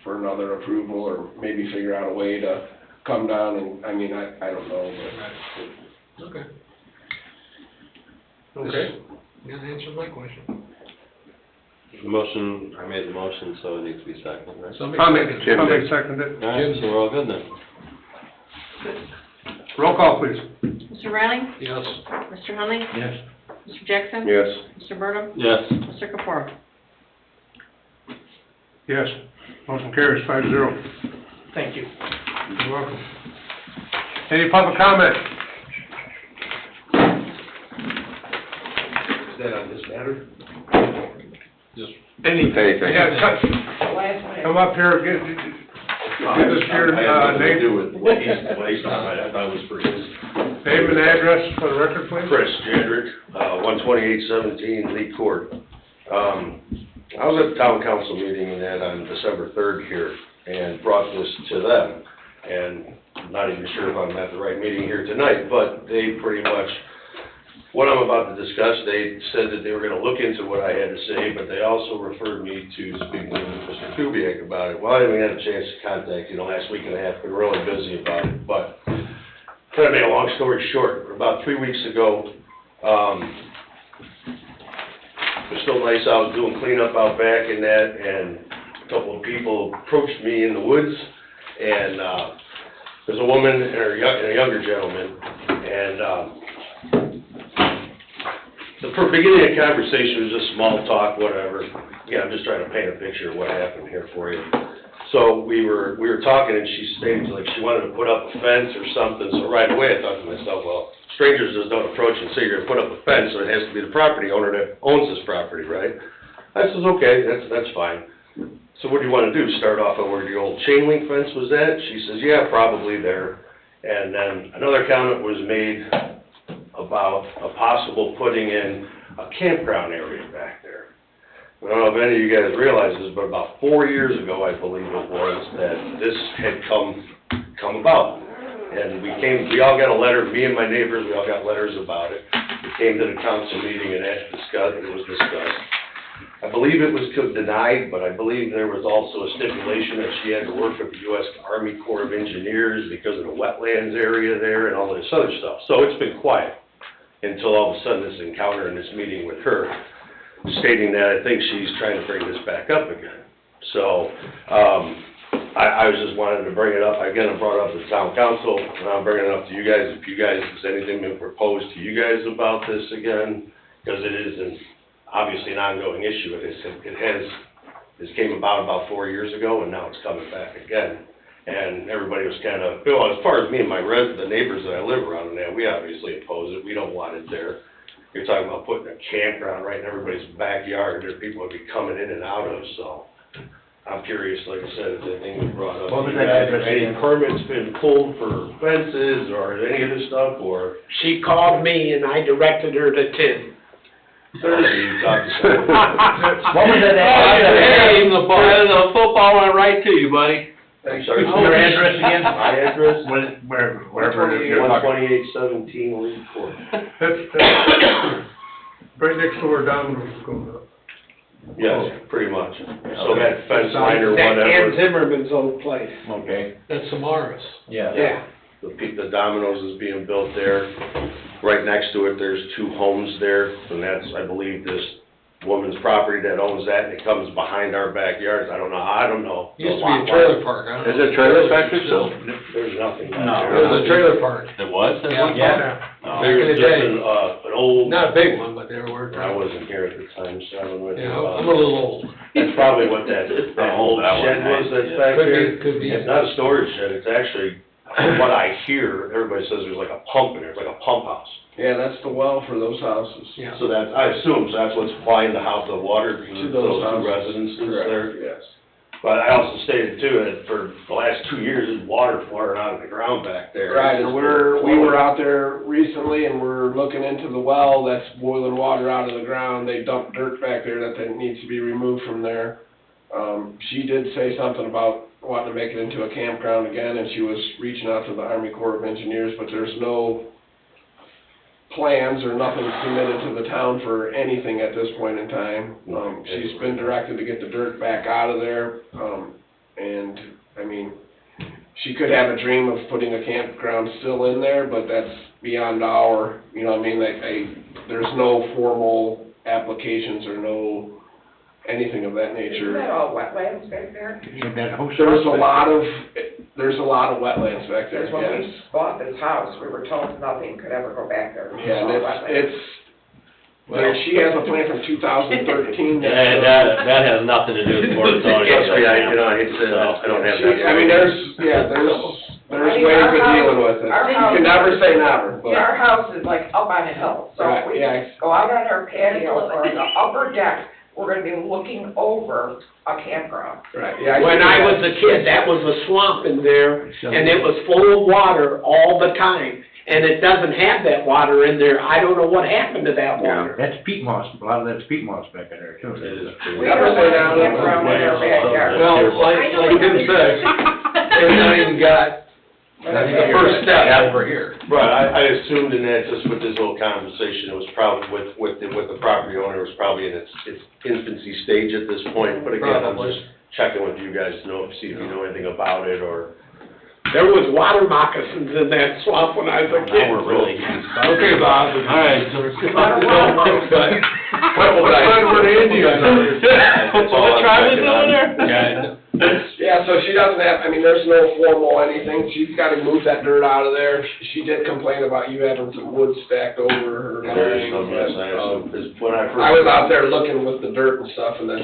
for another approval, or maybe figure out a way to come down and, I mean, I don't know, but. Okay. Okay. That answered my question. The motion, I made the motion, so it needs to be seconded, right? Somebody seconded it. All right, so we're all good then. Roll call, please. Mr. Riley? Yes. Mr. Hunley? Yes. Mr. Jackson? Yes. Mr. Burnham? Yes. Mr. Kapura? Yes. Motion carries 5-0. Thank you. You're welcome. Any public comment? Is that on this matter? Just Anything. Yeah, come up here, give us your name. What he's talking about, I thought it was for his. Name and address for the record, please. Chris Jandrick, 12817 Lee Court. I was at the town council meeting and that on December 3rd here, and brought this to them. And I'm not even sure if I'm at the right meeting here tonight, but they pretty much, what I'm about to discuss, they said that they were gonna look into what I had to say, but they also referred me to speaking with Mr. Kubiak about it. Well, I haven't had a chance to contact you the last week and a half, been really busy about it, but kind of make a long story short, about 3 weeks ago, it was still nice, I was doing cleanup out back and that, and a couple of people approached me in the woods, and, there's a woman and a younger gentleman, and, the beginning of the conversation was just small talk, whatever. Yeah, I'm just trying to paint a picture of what happened here for you. So we were talking, and she stated like she wanted to put up a fence or something, so right away I thought to myself, well, strangers just don't approach and say you're gonna put up a fence, so it has to be the property owner that owns this property, right? I says, okay, that's fine. So what do you wanna do, start off at where the old chain link fence was at? She says, yeah, probably there. And then another comment was made about a possible putting in a campground area back there. I don't know if any of you guys realize this, but about 4 years ago, I believe it was, that this had come about. And we all got a letter, me and my neighbors, we all got letters about it. We came to the council meeting and it was discussed. I believe it was denied, but I believe there was also a stipulation that she had to work with the U.S. Army Corps of Engineers because of the wetlands area there and all this other stuff. So it's been quiet until all of a sudden this encounter in this meeting with her, stating that I think she's trying to bring this back up again. So, I was just wanted to bring it up. Again, I brought it up to the town council, and I'm bringing it up to you guys. If you guys, has anything been proposed to you guys about this again? Because it is obviously an ongoing issue. This came about 4 years ago, and now it's coming back again. And everybody was kind of, well, as far as me and my the neighbors that I live around and that, we obviously oppose it. We don't want it there. You're talking about putting a campground right in everybody's backyard that people would be coming in and out of, so I'm curious, like I said, if anything was brought up. What was that address Any again? permits been pulled for fences or any of this stuff, or? She called me and I directed her to Tim. Thursday, you talked to someone. What was that address? Hey, the football went right to you, buddy. I'm sorry. Your address again? My address? Wherever you're talking. 12817 Lee Court. That's right next door, Domino's going up. Yes, pretty much. So that fence line or That Ann whatever, Zimmerman's old place. Okay. That's Samaras. Yeah. Yeah. the Domino's is being built there. Right next to it, there's 2 homes there, and that's, I believe, this woman's property that owns that, and it comes behind our backyards. I don't know. Used to be a trailer park, I don't know. Is it trailer factory still? There's nothing back No. there. It was a trailer park. It was? Yeah. Oh. There's in the just day. an old, Not a big one, but they were. I wasn't here at the time, so I don't know. Yeah, I'm a little old. That's probably what that old that one, shed was that's back Could there. be, could be. It's not a storage shed, it's actually, from what I hear, everybody says there's like a pump in there, it's like a pump house. Yeah, that's the well for those houses. Yeah. So that's, I assume, so that's what's supplying the house, the water to To those those 2 houses. residences there. Correct, yes. But I also stated too, that for the last 2 years, there's water pouring out of the ground back there. Right, It's and just we were out there recently and we're looking into the well that's boiling water out of the ground. They dumped dirt back there that needs to be removed from there. She did say something about wanting to make it into a campground again, and she was reaching out to the Army Corps of Engineers, but there's no plans or nothing submitted to the town for anything at this point in time. She's been directed to get the dirt back out of there, and, I mean, she could have a dream of putting a campground still in there, but that's beyond our, you know what I mean, there's no formal applications or no anything of that nature. Isn't that all wetlands back there? There's a lot of wetlands back there, Because when yes. we bought this house, we were told nothing could ever go back there. Yeah, and It's all wetlands. well, she has a plan from 2013. That has nothing to do with Board of Zoning. Trust me, I hate to say that, I don't have that. I mean, there's ways of dealing with it. Our You house- can never say never, but. Our house is like up on a hill, so Right, if we yeah. go out on our patio or the upper deck, we're gonna be looking over a campground. Right, yeah. When I was a kid, that was a swamp in there, and it was full of water all the time. and it doesn't have that water in there, I don't know what happened to that water. That's peat moss, a lot of that's peat moss back in there too. We never say down in their backyard. Well, like Tim said, they've not even got the first step over here. Right, I assumed in that, just with this little conversation, it was probably with the property owner, it was probably in its infancy stage at this point. But again, I'm just checking with you guys to know, see if you know anything about it, or. There was water moccasins in that swamp when I was a kid. Now we're really. Okay, Bob. All right. Where the Indians are. What tribe is over there? Yeah, so she doesn't have, I mean, there's no formal anything, she's gotta move that dirt out of there. She did complain about you having some wood stacked over her There's line. no mess, I assume, 'cause when I first. I was out there looking with the dirt and stuff, and then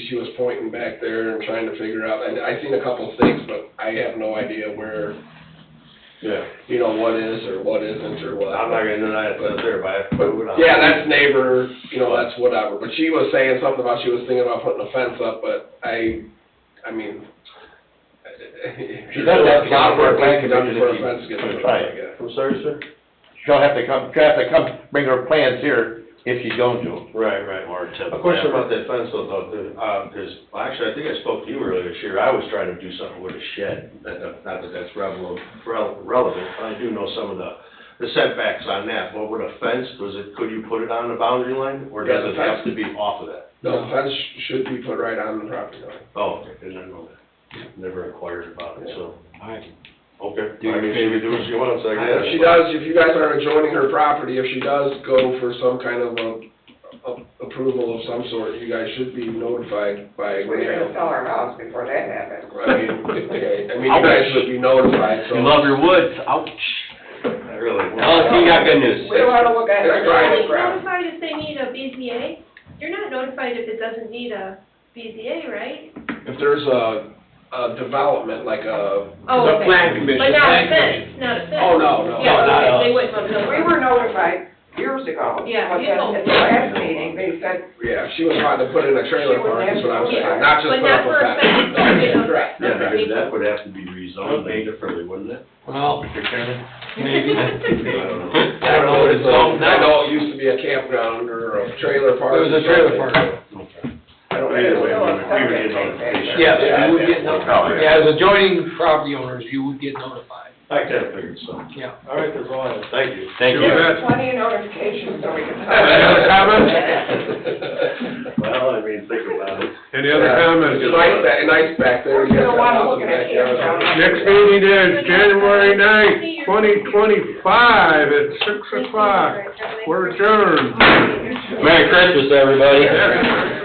she was pointing back there and trying to figure out, I seen a couple things, but I have no idea where, Yeah. you know, what is or what isn't or what. I'm not gonna deny it's not there, but I have to move it on. Yeah, that's neighbor, you know, that's whatever, but she was saying something about, she was thinking about putting a fence up, but I mean, She does have to a lot of work come needs to be done to before a the fence gets commission put to try up, I it. guess. I'm sorry, sir? She'll have to come, bring her plans here if she's going to. Right. Or A question about that fence though, because, actually, I think I spoke to you earlier this year, I was trying to do something with a shed, not that that's relevant, but I do know some of the setbacks on that. What would a fence, could you put it on the boundary line, or does Yeah, it the have to be off of that? No, the fence should be put right on the property line. Oh, okay, didn't know that. Never inquired about it, so. Alright. Okay, Do your I mean, she can do what she wants, I guess. If she does, if you guys are adjoining her property, if she does go for some kind of approval of some sort, you guys should be notified by We mail. should sell our house before that happens. I mean, you guys should be notified, so. You love your woods, ouch. I really. Oh, you got good news. We don't wanna look at it. It's right. You're only notified if they need a BZA. You're not notified if it doesn't need a BZA, right? If there's a development, like a. Oh, The okay. plan commission. But not a Plan fence, not a fence. Oh, no. Yeah, No, not okay, us. they wouldn't want to know. We were notified years ago. Yeah, But you then told at me. the last meeting, they said, Yeah, she was trying to put in a trailer park, is what I'm saying, not just But put not up for a a fence. fence. Okay, no, Correct. Yeah, okay. because that would have to be rezoned differently, wouldn't it? Well, Mr. Chairman? maybe. I don't know. I don't know what it's called I now. know it used to be a campground or a trailer park. It was a trailer park. I don't Either way, know. we would get notification. Yes, Yeah, you would get yeah. notified. Yeah, as adjoining property owners, you would get notified. I kind of figured so. Yeah. All right, that's all I have. Thank you. Thank You you. bet. plenty of notifications, so we can. Any other comments? Well, I mean, think about it. Any other comments? It's nice back there. We're gonna wanna look at it, yeah. Next meeting is January 9th, 2025 at 6 o'clock. We're adjourned. Merry Christmas, everybody. Yeah.